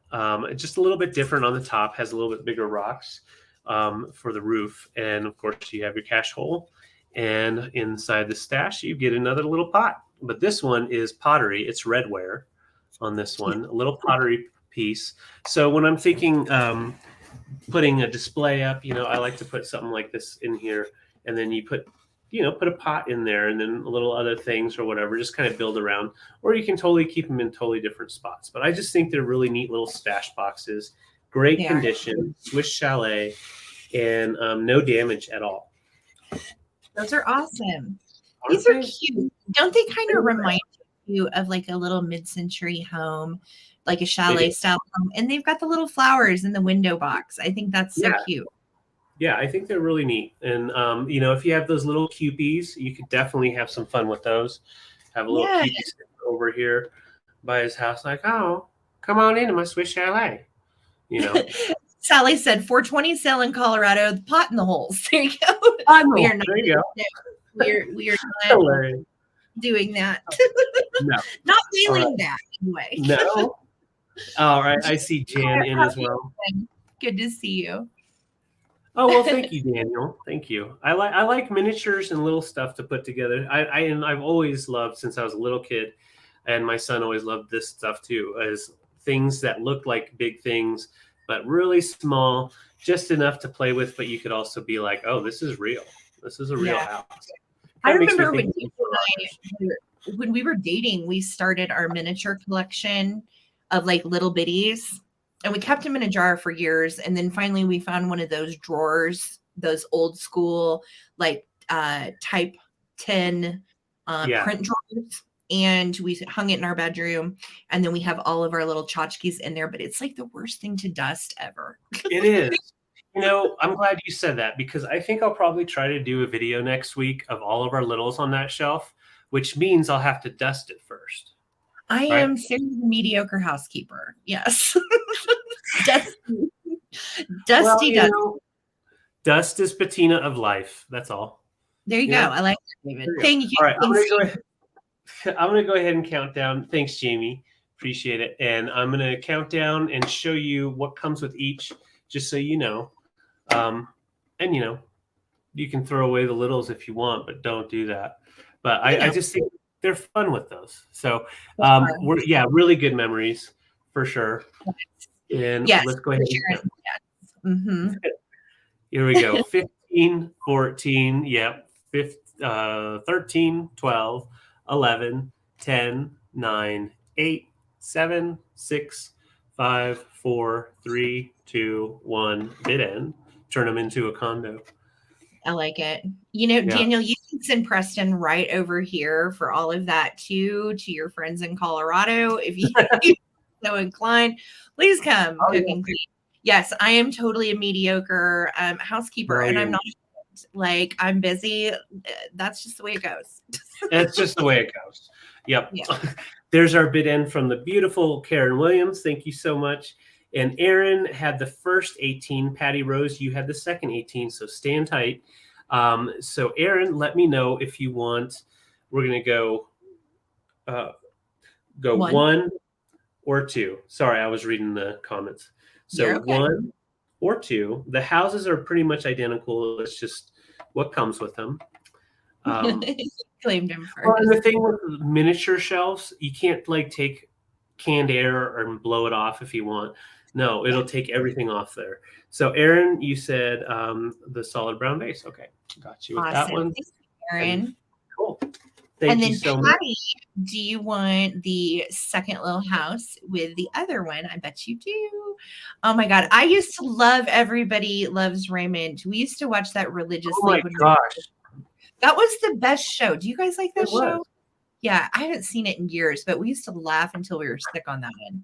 just a little bit different on the top, has a little bit bigger rocks for the roof. And of course, you have your cash hole. And inside the stash, you get another little pot. But this one is pottery. It's redware. On this one, a little pottery piece. So when I'm thinking putting a display up, I like to put something like this in here, and then you put a pot in there, and then little other things or whatever, just kind of build around. Or you can totally keep them in totally different spots. But I just think they're really neat little stash boxes, great condition, Swiss chalet, and no damage at all. Those are awesome. These are cute. Don't they kind of remind you of like a little mid-century home, like a chalet style home? And they've got the little flowers in the window box. I think that's so cute. Yeah, I think they're really neat. And if you have those little cupies, you could definitely have some fun with those. Have a little cupie over here by his house, like, oh, come on into my Swiss chalet. Sally said 420 sale in Colorado, the pot in the holes. There you go. We are not, we are not doing that. No. Not feeling that anyway. No. All right. I see Jan in as well. Good to see you. Oh, well, thank you, Daniel. Thank you. I like miniatures and little stuff to put together. I've always loved, since I was a little kid, and my son always loved this stuff too, as things that look like big things, but really small, just enough to play with. But you could also be like, oh, this is real. This is a real house. I remember when we were dating, we started our miniature collection of like little bitties, and we kept them in a jar for years. And then finally we found one of those drawers, those old school, like type 10 print drawers. And we hung it in our bedroom, and then we have all of our little tchotchkes in there, but it's like the worst thing to dust ever. It is. I'm glad you said that, because I think I'll probably try to do a video next week of all of our littles on that shelf, which means I'll have to dust it first. I am Sarah the mediocre housekeeper. Yes. Dusty. Dust is patina of life. That's all. There you go. I like that, David. Thank you. All right. I'm going to go ahead and count down. Thanks, Jamie. Appreciate it. And I'm going to count down and show you what comes with each, just so you know. you can throw away the littles if you want, but don't do that. But I just think they're fun with those. So really good memories for sure. And Yes, let's go ahead. Yes. Mm-hmm. Here we go. 15, 14, 13, 12, 11, 10, 9, 8, 7, 6, 5, 4, 3, 2, 1. Bid end. Turn them into a condo. I like it. Daniel, you can send Preston right over here for all of that too, to your friends in Colorado. If you so inclined, please come cook and clean. Yes, I am totally a mediocre housekeeper, and I'm not like I'm busy. That's just the way it goes. It's just the way it goes. Yep. Yeah. There's our bid end from the beautiful Karen Williams. Thank you so much. And Aaron had the first 18. Patty Rose, you had the second 18. So stand tight. So Aaron, let me know if you want. We're gonna go one or two. Sorry, I was reading the comments. So okay. 1 or 2. The houses are pretty much identical. It's just what comes with them. Claimed him first. Well, and the thing with miniature shelves, you can't like take canned air and blow it off if you want. No, it'll take everything off there. So Aaron, you said the solid brown base. Okay, got you with that one. Thanks, Aaron. Cool. Thank you so much. Do you want the second little house with the other one? I bet you do. Oh my God. I used to love Everybody Loves Raymond. We used to watch that religiously. Oh my gosh. That was the best show. Do you guys like that show? Yeah, I haven't seen it in years, but we used to laugh until we were sick on that one.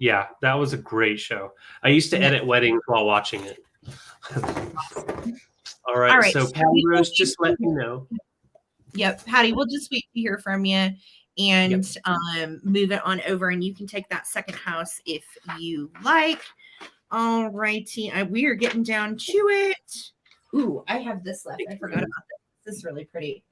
Yeah, that was a great show. I used to edit weddings while watching it. All right. So Patty Rose, just let me know. Yep, Patty, we'll just wait to hear from you and move it on over, and you can take that second house if you like. All righty, we are getting down to it. Ooh, I have this left. I forgot about this. This is really pretty.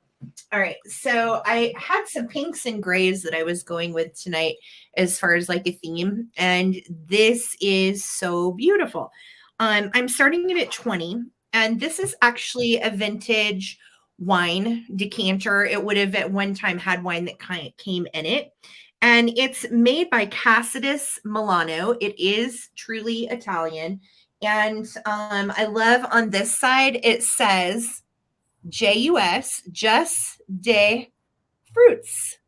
All right, so I had some pinks and grays that I was going with tonight as far as like a theme, and this is so beautiful. I'm starting it at 20, and this is actually a vintage wine decanter. It would have at one time had wine that kind of came in it, and it's made by Cassidus Milano. It is truly Italian, and I love on this side it says JUS, just de fruits,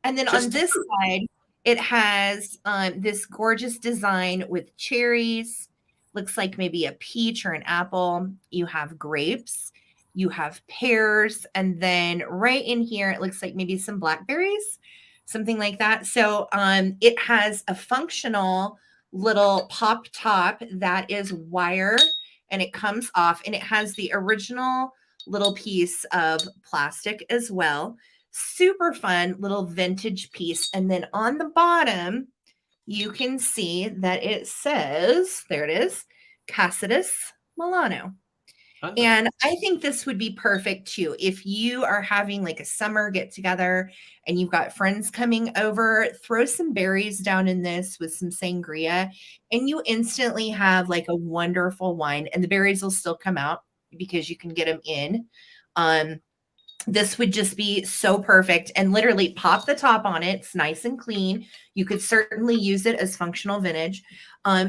and then just on this side it has this gorgeous design with cherries, looks like maybe a peach or an apple. You have grapes, you have pears, and then right in here, it looks like maybe some blackberries, something like that. So it has a functional little pop top that is wire, and it comes off, and it has the original little piece of plastic as well. Super fun little vintage piece. And then on the bottom, you can see that it says, there it is, Cassidus Milano. And I think this would be perfect too. If you are having like a summer get together and you've got friends coming over, throw some berries down in this with some sangria, and you instantly have like a wonderful wine, and the berries will still come out because you can get them in. This would just be so perfect, and literally pop the top on it. It's nice and clean. You could certainly use it as functional vintage.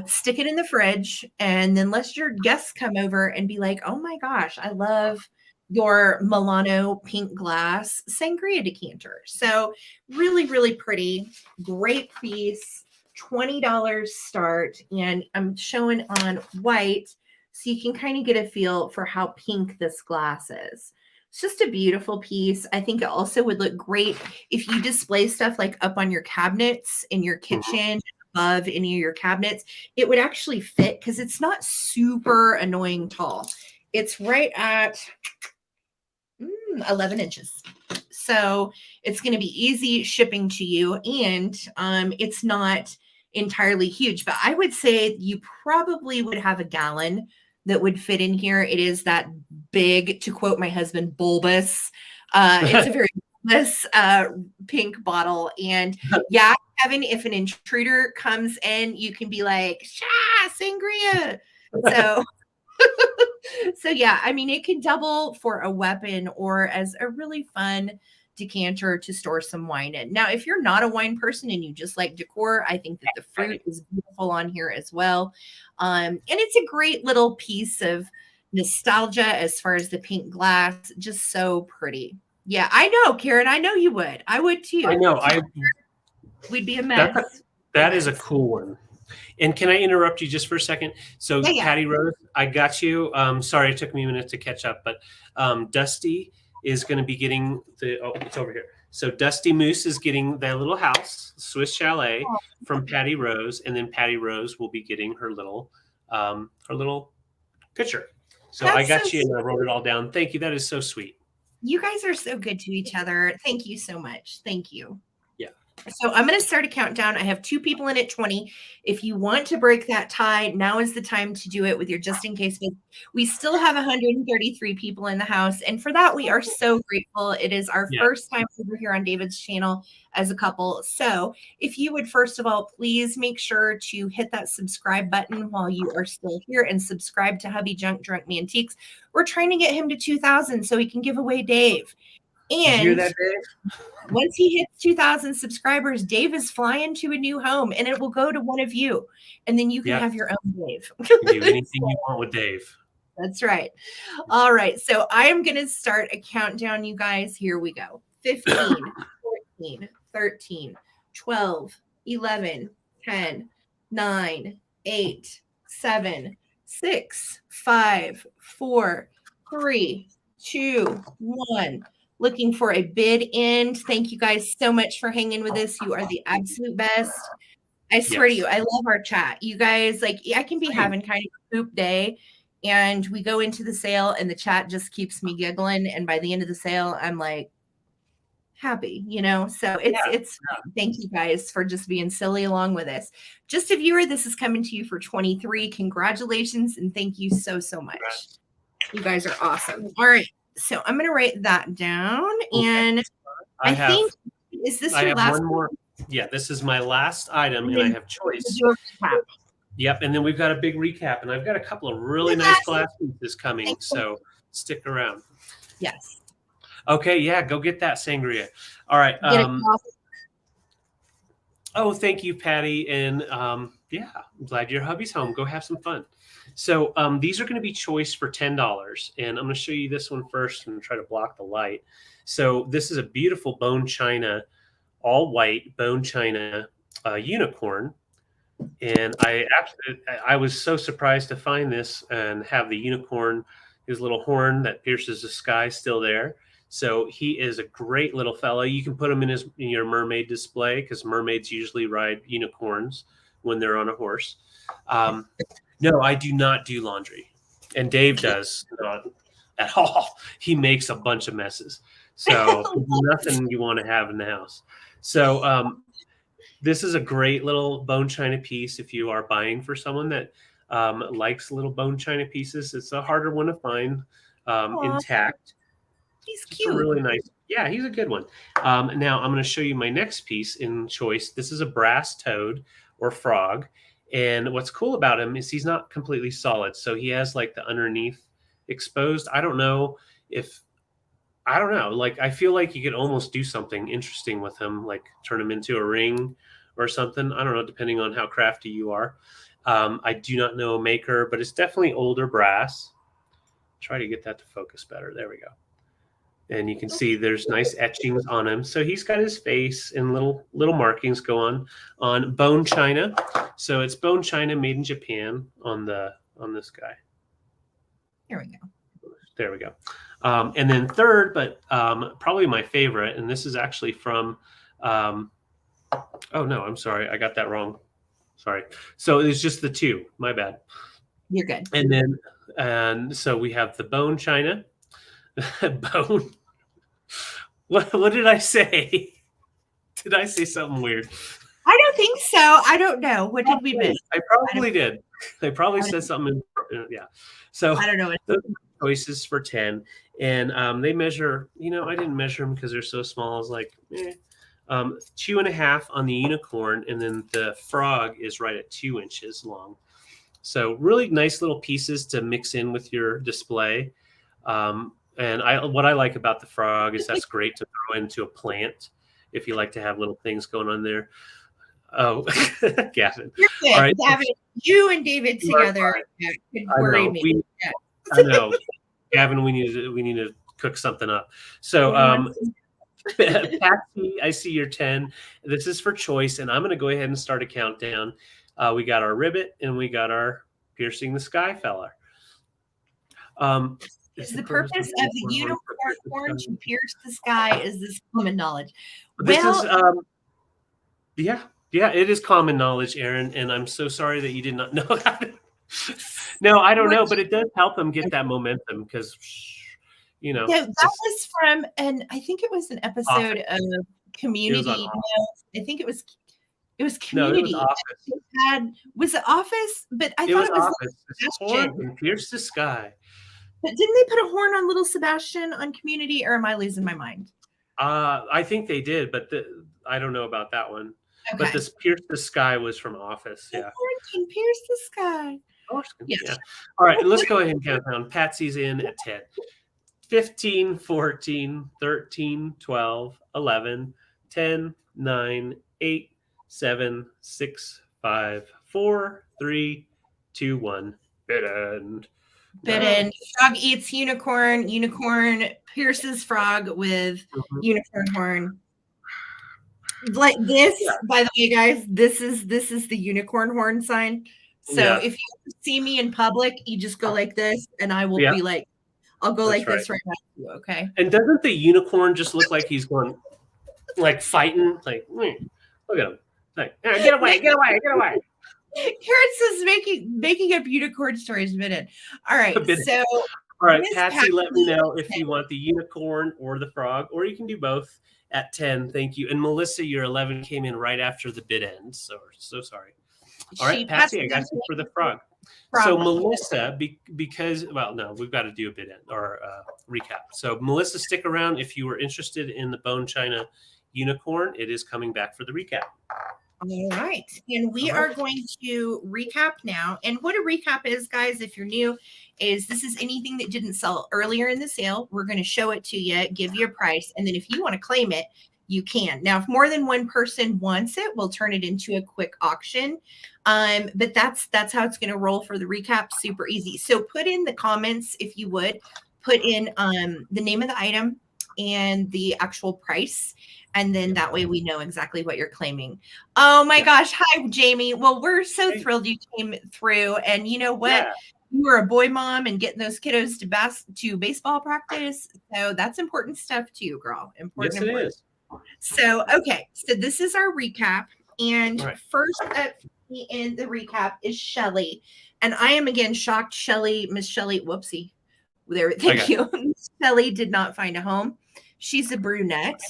Stick it in the fridge, and then let your guests come over and be like, oh my gosh, I love your Milano pink glass sangria decanter. So really, really pretty, great piece, $20 start. And I'm showing on white so you can kind of get a feel for how pink this glass is. It's just a beautiful piece. I think it also would look great if you display stuff like up on your cabinets in your kitchen, above any of your cabinets. It would actually fit because it's not super annoying tall. It's right at 11 inches. So it's going to be easy shipping to you, and it's not entirely huge, but I would say you probably would have a gallon that would fit in here. It is that big, to quote my husband, bulbous. It's a very bulbous pink bottle. And yeah, Kevin, if an intruder comes in, you can be like, sha, sangria. So So yeah, I mean, it can double for a weapon or as a really fun decanter to store some wine in. Now, if you're not a wine person and you just like decor, I think that the fruit is beautiful on here as well. And it's a great little piece of nostalgia as far as the pink glass, just so pretty. Yeah, I know, Karen. I know you would. I would too. I know. We'd be a mess. That is a cool one. And can I interrupt you just for a second? So, Yeah. Patty Rose, I got you. Sorry, it took me a minute to catch up, but Dusty is going to be getting it's over here. So Dusty Moose is getting that little house, Swiss Chalet, from Patty Rose, and then Patty Rose will be getting her little picture. So I got you, and I wrote it all down. Thank you. That is so sweet. You guys are so good to each other. Thank you so much. Thank you. Yeah. So I'm going to start a countdown. I have 2 people in at 20. If you want to break that tie, now is the time to do it with your just in case. We still have 133 people in the house. And for that, we are so grateful. It is our first time over here on David's channel as a couple. So if you would, first of all, please make sure to hit that subscribe button while you are still here and subscribe to Hubby Junk Drunk Mantiques. We're trying to get him to 2,000 so he can give away Dave. And you hear that, Dave? Once he hits 2,000 subscribers, Dave is flying to a new home, and it will go to one of you, and then you can have your own Dave. You can do anything you want with Dave. That's right. All right, so I am going to start a countdown, you guys. Here we go. 15, 14, 13, 12, 11, 10, 9, 8, 7, 6, 5, 4, 3, 2, 1. Looking for a bid end. Thank you guys so much for hanging with us. You are the absolute best. I swear to you, I love our chat. You guys, like, I can be having kind of a poop day, and we go into the sale, and the chat just keeps me giggling. And by the end of the sale, I'm like happy, you know? So it's thank you guys for just being silly along with us. Just a viewer, this is coming to you for 23. Congratulations, and thank you so much. You guys are awesome. All right. So I'm going to write that down, and I think, is this your last one more? Yeah, this is my last item, and I have choice. Yep, and then we've got a big recap, and I've got a couple of really nice glass pieces coming, so stick around. Yes. Okay, yeah, go get that sangria. All right. Oh, thank you, Patty, and yeah, I'm glad your hubby's home. Go have some fun. So these are going to be choice for $10, and I'm going to show you this one first and try to block the light. So this is a beautiful bone china, all white bone china unicorn, and I was so surprised to find this and have the unicorn, his little horn that pierces the sky, still there. So he is a great little fellow. You can put him in your mermaid display because mermaids usually ride unicorns when they're on a horse. No, I do not do laundry, and Dave does not at all. He makes a bunch of messes, so nothing you want to have in the house. So this is a great little bone china piece if you are buying for someone that likes little bone china pieces. It's a harder one to find intact. He's cute. Really nice. Yeah, he's a good one. Now I'm going to show you my next piece in choice. This is a brass toad or frog. And what's cool about him is he's not completely solid. So he has like the underneath exposed. I don't know. Like, I feel like you could almost do something interesting with him, like turn him into a ring or something. I don't know, depending on how crafty you are. I do not know a maker, but it's definitely older brass. Try to get that to focus better. There we go. And you can see there's nice etchings on him. So he's got his face and little markings go on bone china. So it's bone china made in Japan on this guy. Here we go. There we go. And then third, but probably my favorite, and this is actually from oh no, I'm sorry, I got that wrong. Sorry. So it's just the two. My bad. You're good. And so we have the bone china. Bone. What did I say? Did I say something weird? I don't think so. I don't know. What did we miss? I probably did. I probably said something. Yeah. So I don't know. The choices for 10, and they measure. I didn't measure them because they're so small. I was like, 2.5 on the unicorn, and then the frog is right at 2 inches long. So really nice little pieces to mix in with your display. And what I like about the frog is that's great to throw into a plant if you like to have little things going on there. Oh, Gavin. You're good. All right. Gavin, you and David together could worry me. I know. Gavin, we need to cook something up. So Patsy, I see your 10. This is for choice, and I'm going to go ahead and start a countdown. We got our ribbit, and we got our piercing the sky fella. Is the purpose of the unicorn to pierce the sky? Is this common knowledge? This is yeah, it is common knowledge, Aaron, and I'm so sorry that you did not know that. No, I don't know, but it does help them get that momentum because, you know. Yeah, that was from, and I think it was an episode of Community. I think it was Community. No, it was Office. Was it Office? But I thought it was Office. Horn and pierce the sky. But didn't they put a horn on little Sebastian on Community, or am I losing my mind? I think they did, but I don't know about that one. Okay. But this pierce the sky was from Office. Yeah. Horn can pierce the sky. Yes. Yeah. All right, let's go ahead and count down. Patsy's in at 10. 15, 14, 13, 12, 11, 10, 9, 8, 7, 6, 5, 4, 3, 2, 1. Bid end. Frog eats unicorn. Unicorn pierces frog with unicorn horn. Like this, by the way, guys, this is the unicorn horn sign. So if you see me in public, you just go like this, and I will be like, I'll go like this right next to you, okay? And doesn't the unicorn just look like he's going, like fighting? Like, look at him. Like, get away, get away, get away. Karen says making up unicorn stories minute. All right, so all right, Patsy, let me know if you want the unicorn or the frog, or you can do both at 10. Thank you. And Melissa, your 11 came in right after the bid end. So sorry. All right, Patsy, I got you for the frog. So Melissa, because, well, no, we've got to do a bid end or recap. So Melissa, stick around if you were interested in the bone china unicorn. It is coming back for the recap. All right. And we are going to recap now. And what a recap is, guys, if you're new, is this is anything that didn't sell earlier in the sale. We're going to show it to you, give you a price. And then if you want to claim it, you can. Now, if more than one person wants it, we'll turn it into a quick auction. But that's how it's going to roll for the recap. Super easy. So put in the comments, if you would, put in the name of the item and the actual price. And then that way we know exactly what you're claiming. Oh my gosh. Hi, Jamie. Well, we're so thrilled you came through. And you know what? Yeah. You were a boy mom and getting those kiddos to baseball practice. So that's important stuff too, girl. Important. Yes, it is. So, okay. So this is our recap. And first up in the recap is Shelly. And I am again shocked. Miss Shelly, whoopsie. There, thank you. Shelly did not find a home. She's a brunette.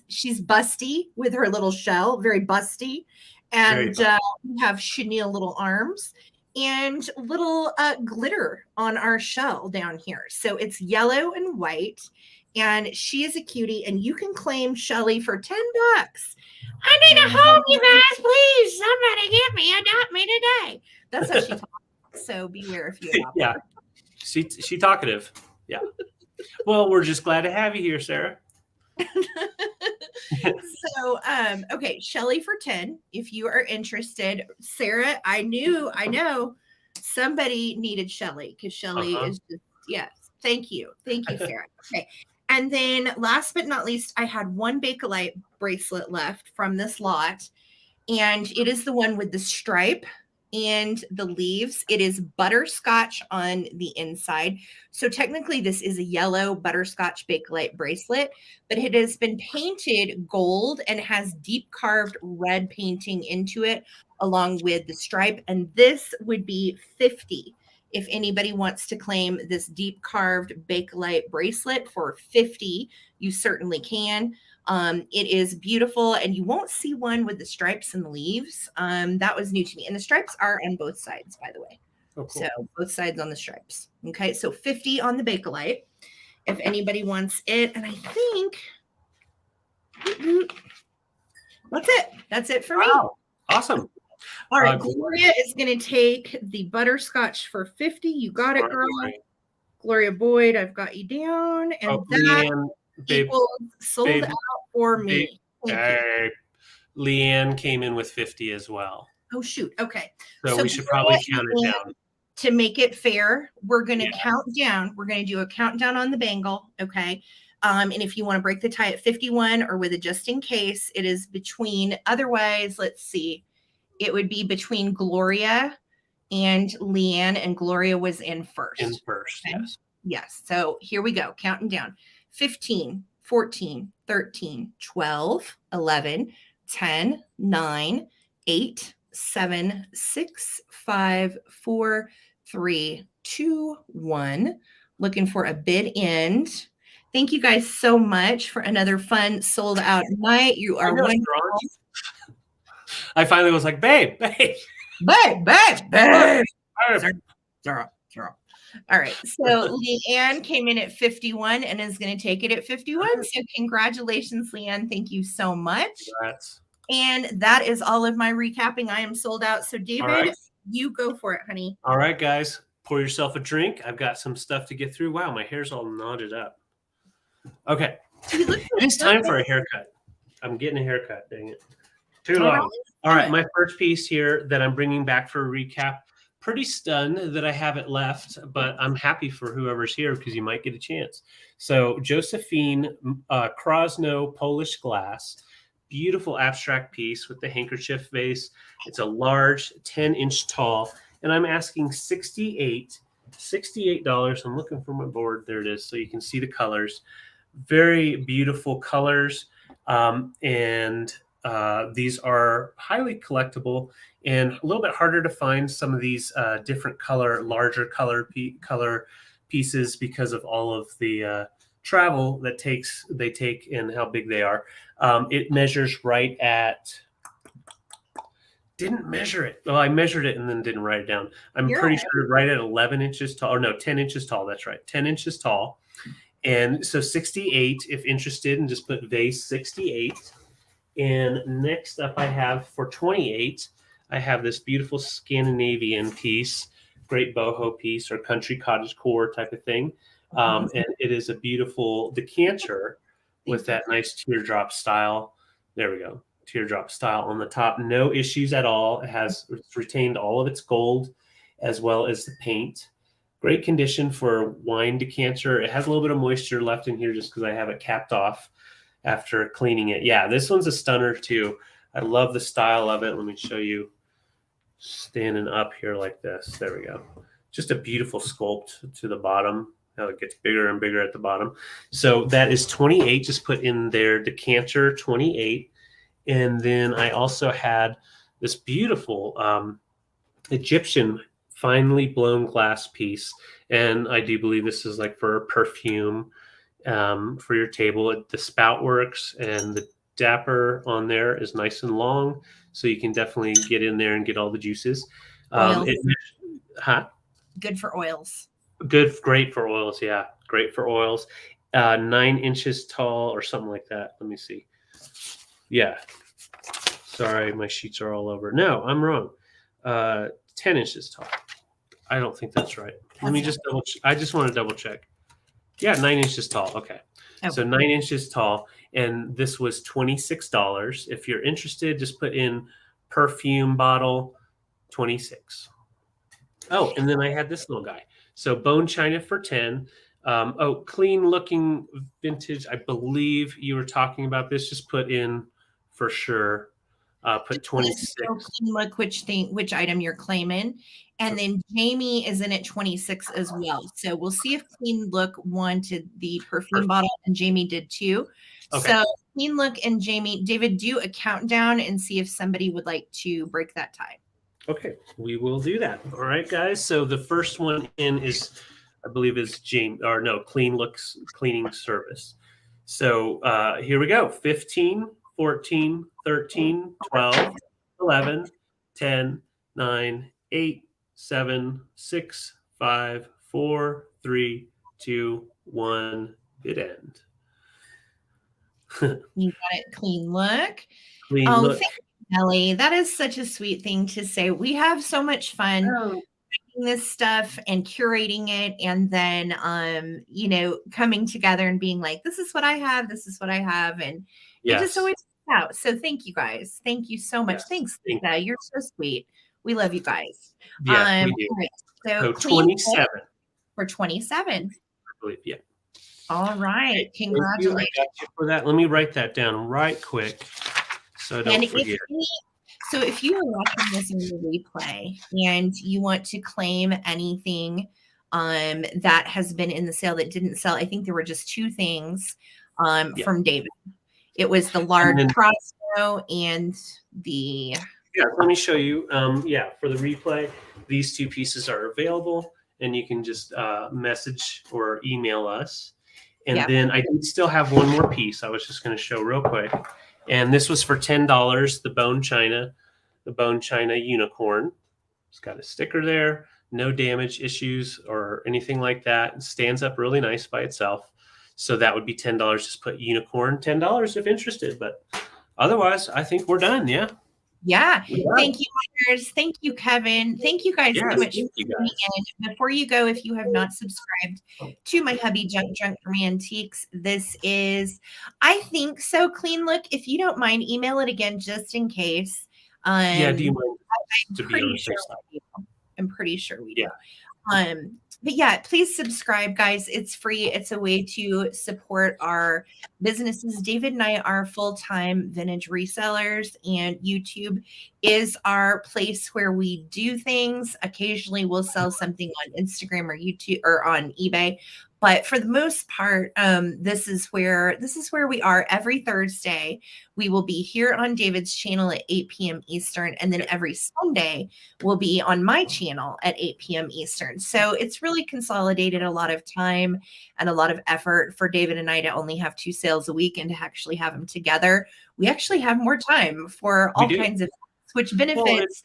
She's busty with her little shell, very busty. And we have chenille little arms and little glitter on our shell down here. So it's yellow and white. And she is a cutie. And you can claim Shelly for $10. I need a home, you guys. Please, somebody get me. Adopt me today. That's how she talks. So beware if you adopt her. She talkative. Yeah. Well, we're just glad to have you here, Sarah. So, okay, Shelly for 10. If you are interested, Sarah, I know somebody needed Shelly because Shelly is just, yes. Thank you, Sarah. Okay. And then last but not least, I had one Bakelite bracelet left from this lot. And it is the one with the stripe and the leaves. It is butterscotch on the inside. So technically this is a yellow butterscotch Bakelite bracelet, but it has been painted gold and has deep carved red painting into it along with the stripe. And this would be $50. If anybody wants to claim this deep carved Bakelite bracelet for $50, you certainly can. It is beautiful, and you won't see one with the stripes and the leaves. That was new to me. And the stripes are on both sides, by the way. Oh, cool. So both sides on the stripes. Okay, so $50 on the Bakelite if anybody wants it. And I think that's it. That's it for me. Awesome. All right, Gloria is going to take the butterscotch for 50. You got it, girl. Gloria Boyd, I've got you down. And that Leanne, equals sold out for me. Leanne came in with 50 as well. Oh, shoot. Okay. So we should probably count it down. To make it fair, we're going to count down. We're going to do a countdown on the bangle. Okay. And if you want to break the tie at 51 or with a just in case, it is between, otherwise, let's see, it would be between Gloria and Leanne, and Gloria was in first. Okay? Yes. Yes. So here we go. Counting down. 15, 14, 13, 12, 11, 10, 9, 8, 7, 6, 5, 4, 3, 2, 1. Looking for a bid end. Thank you guys so much for another fun sold out night. You are wonderful. I finally was like, babe. Zero. All right. So Leanne came in at 51 and is going to take it at 51. So congratulations, Leanne. Thank you so much. Congrats. And that is all of my recapping. I am sold out. So David, you go for it, honey. All right, guys. Pour yourself a drink. I've got some stuff to get through. Wow, my hair's all knotted up. Okay. It's time for a haircut. I'm getting a haircut. Dang it. Too long. All right. My first piece here that I'm bringing back for a recap. Pretty stunned that I have it left, but I'm happy for whoever's here because you might get a chance. So Josephine Krosno Polish Glass. Beautiful abstract piece with the handkerchief vase. It's a large 10-inch tall, and I'm asking $68. I'm looking for my board. There it is, so you can see the colors. Very beautiful colors, and these are highly collectible and a little bit harder to find some of these different larger color pieces because of all of the travel that they take and how big they are. It measures right at, didn't measure it. Well, I measured it and then didn't write it down. I'm pretty sure right at 11 inches tall, or no, 10 inches tall. That's right. 10 inches tall. And so 68, if interested, and just put vase 68. And next up I have for 28, I have this beautiful Scandinavian piece, great boho piece or country cottage core type of thing. And it is a beautiful decanter with that nice teardrop style. There we go. Teardrop style on the top. No issues at all. It's retained all of its gold as well as the paint. Great condition for wine decanter. It has a little bit of moisture left in here just because I have it capped off after cleaning it. Yeah, this one's a stunner too. I love the style of it. Let me show you standing up here like this. There we go. Just a beautiful sculpt to the bottom. Now it gets bigger and bigger at the bottom. So that is 28. Just put in there decanter 28. And then I also had this beautiful Egyptian finely blown glass piece. And I do believe this is like for perfume for your table. The spout works and the dapper on there is nice and long. So you can definitely get in there and get all the juices. Good for oils. Great for oils. Yeah. Great for oils. 9 inches tall or something like that. Let me see. Yeah. Sorry, my sheets are all over. No, I'm wrong. 10 inches tall. I don't think that's right. Let me just double check. I just want to double check. Yeah, 9 inches tall. Okay. So 9 inches tall. And this was $26. If you're interested, just put in perfume bottle 26. Oh, and then I had this little guy. So bone china for 10. Clean looking vintage. I believe you were talking about this. Just put in for sure. Put 26. Clean look which item you're claiming. And then Jamie is in at 26 as well. So we'll see if Clean Look wanted the perfume bottle and Jamie did too. Okay. So Clean Look and Jamie, David, do a countdown and see if somebody would like to break that tie. Okay, we will do that. All right, guys. So the first one in is, I believe, is Clean Look's cleaning service. So here we go. 15, 14, 13, 12, 11, 10, 9, 8, 7, 6, 5, 4, 3, 2, 1. Bid end. You got it. Clean Look. Clean Look. Shelly. That is such a sweet thing to say. We have so much fun Oh, making this stuff and curating it, and then coming together and being like, this is what I have, this is what I have, and it just yes. always works out. So thank you guys. Thank you so much. Yes. Thanks, Thank Lisa. You're so sweet. We love you guys. Yeah, we do. All right. So So clean 27, for 27. I believe. Yeah. All right. Okay, thank you. I Congratulations. got you for that. Let me write that down right quick so I don't forget. So if you are watching this in the replay and you want to claim anything that has been in the sale that didn't sell, I think there were just two things Yeah. from David. It was the large crossbow and the Yeah, let me show you. For the replay, these two pieces are available, and you can just message or email us. And then I did still have one more piece I was just going to show real quick. And this was for $10, the bone china unicorn. It's got a sticker there, no damage issues or anything like that. It stands up really nice by itself. So that would be $10. Just put unicorn, $10 if interested. But otherwise, I think we're done. Yeah. Yeah. Thank you, Myers. Thank you, Kevin. Thank you guys so much for tuning in. Before you go, if you have not subscribed to my hubby Junk from Mantiques, this is, I think, so clean look. If you don't mind, email it again just in case. Do you mind to be on the safe side? I'm pretty sure we do. But yeah, please subscribe, guys. It's free. It's a way to support our businesses. David and I are full-time vintage resellers, and YouTube is our place where we do things. Occasionally we'll sell something on Instagram or YouTube or on eBay. But for the most part, this is where we are every Thursday. We will be here on David's channel at 8 p.m. Eastern, and then every Sunday we'll be on my channel at 8 p.m. Eastern. So it's really consolidated a lot of time and a lot of effort for David and I to only have 2 sales a week and to actually have them together. We actually have more time for all kinds of things, which benefits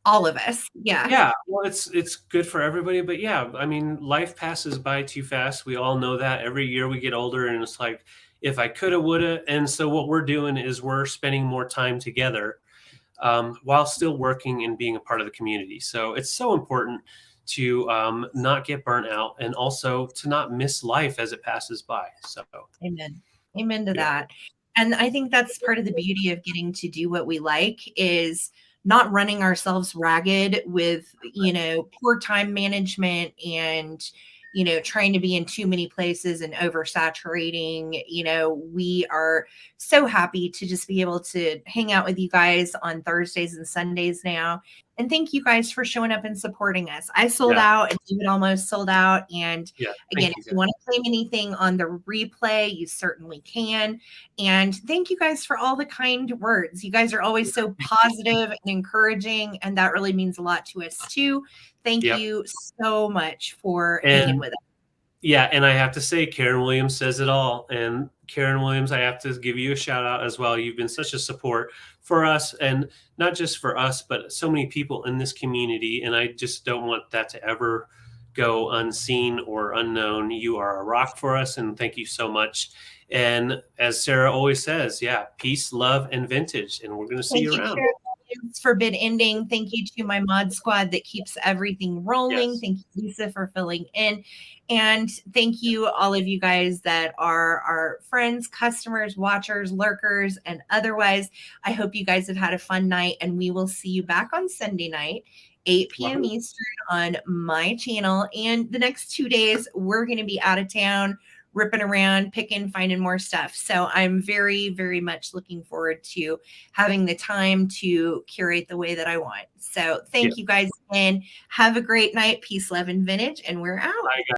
all of us. Yeah. Well, it's good for everybody, but yeah, I mean, life passes by too fast. We all know that. Every year we get older, and it's like, if I coulda, woulda. And so what we're doing is we're spending more time together while still working and being a part of the community. So it's so important to not get burnt out, and also to not miss life as it passes by. So amen to that. And I think that's part of the beauty of getting to do what we like, is not running ourselves ragged with, poor time management and, trying to be in too many places and oversaturating. We are so happy to just be able to hang out with you guys on Thursdays and Sundays now. And thank you guys for showing up and supporting us. I sold out, and David almost sold out. And again, if you want to claim anything on the replay, you certainly can. And thank you guys for all the kind words. You guys are always so positive and encouraging, and that really means a lot to us too. Thank you so much for hanging with us. Yeah, and I have to say, Karen Williams says it all. And Karen Williams, I have to give you a shout out as well. You've been such a support for us, and not just for us, but so many people in this community. And I just don't want that to ever go unseen or unknown. You are a rock for us, and thank you so much. And as Sarah always says, peace, love, and vintage. And we're going to see you around. Forbid ending. Thank you to my mod squad that keeps everything rolling. Thank you, Lisa, for filling in. And thank you, all of you guys that are our friends, customers, watchers, lurkers, and otherwise. I hope you guys have had a fun night, and we will see you back on Sunday night, 8 p.m. Eastern on my channel. And the next 2 days, we're going to be out of town, ripping around, finding more stuff. So I'm very, very much looking forward to having the time to curate the way that I want. So thank you guys again. Have a great night. Peace, love, and vintage. And we're out. Bye, guys.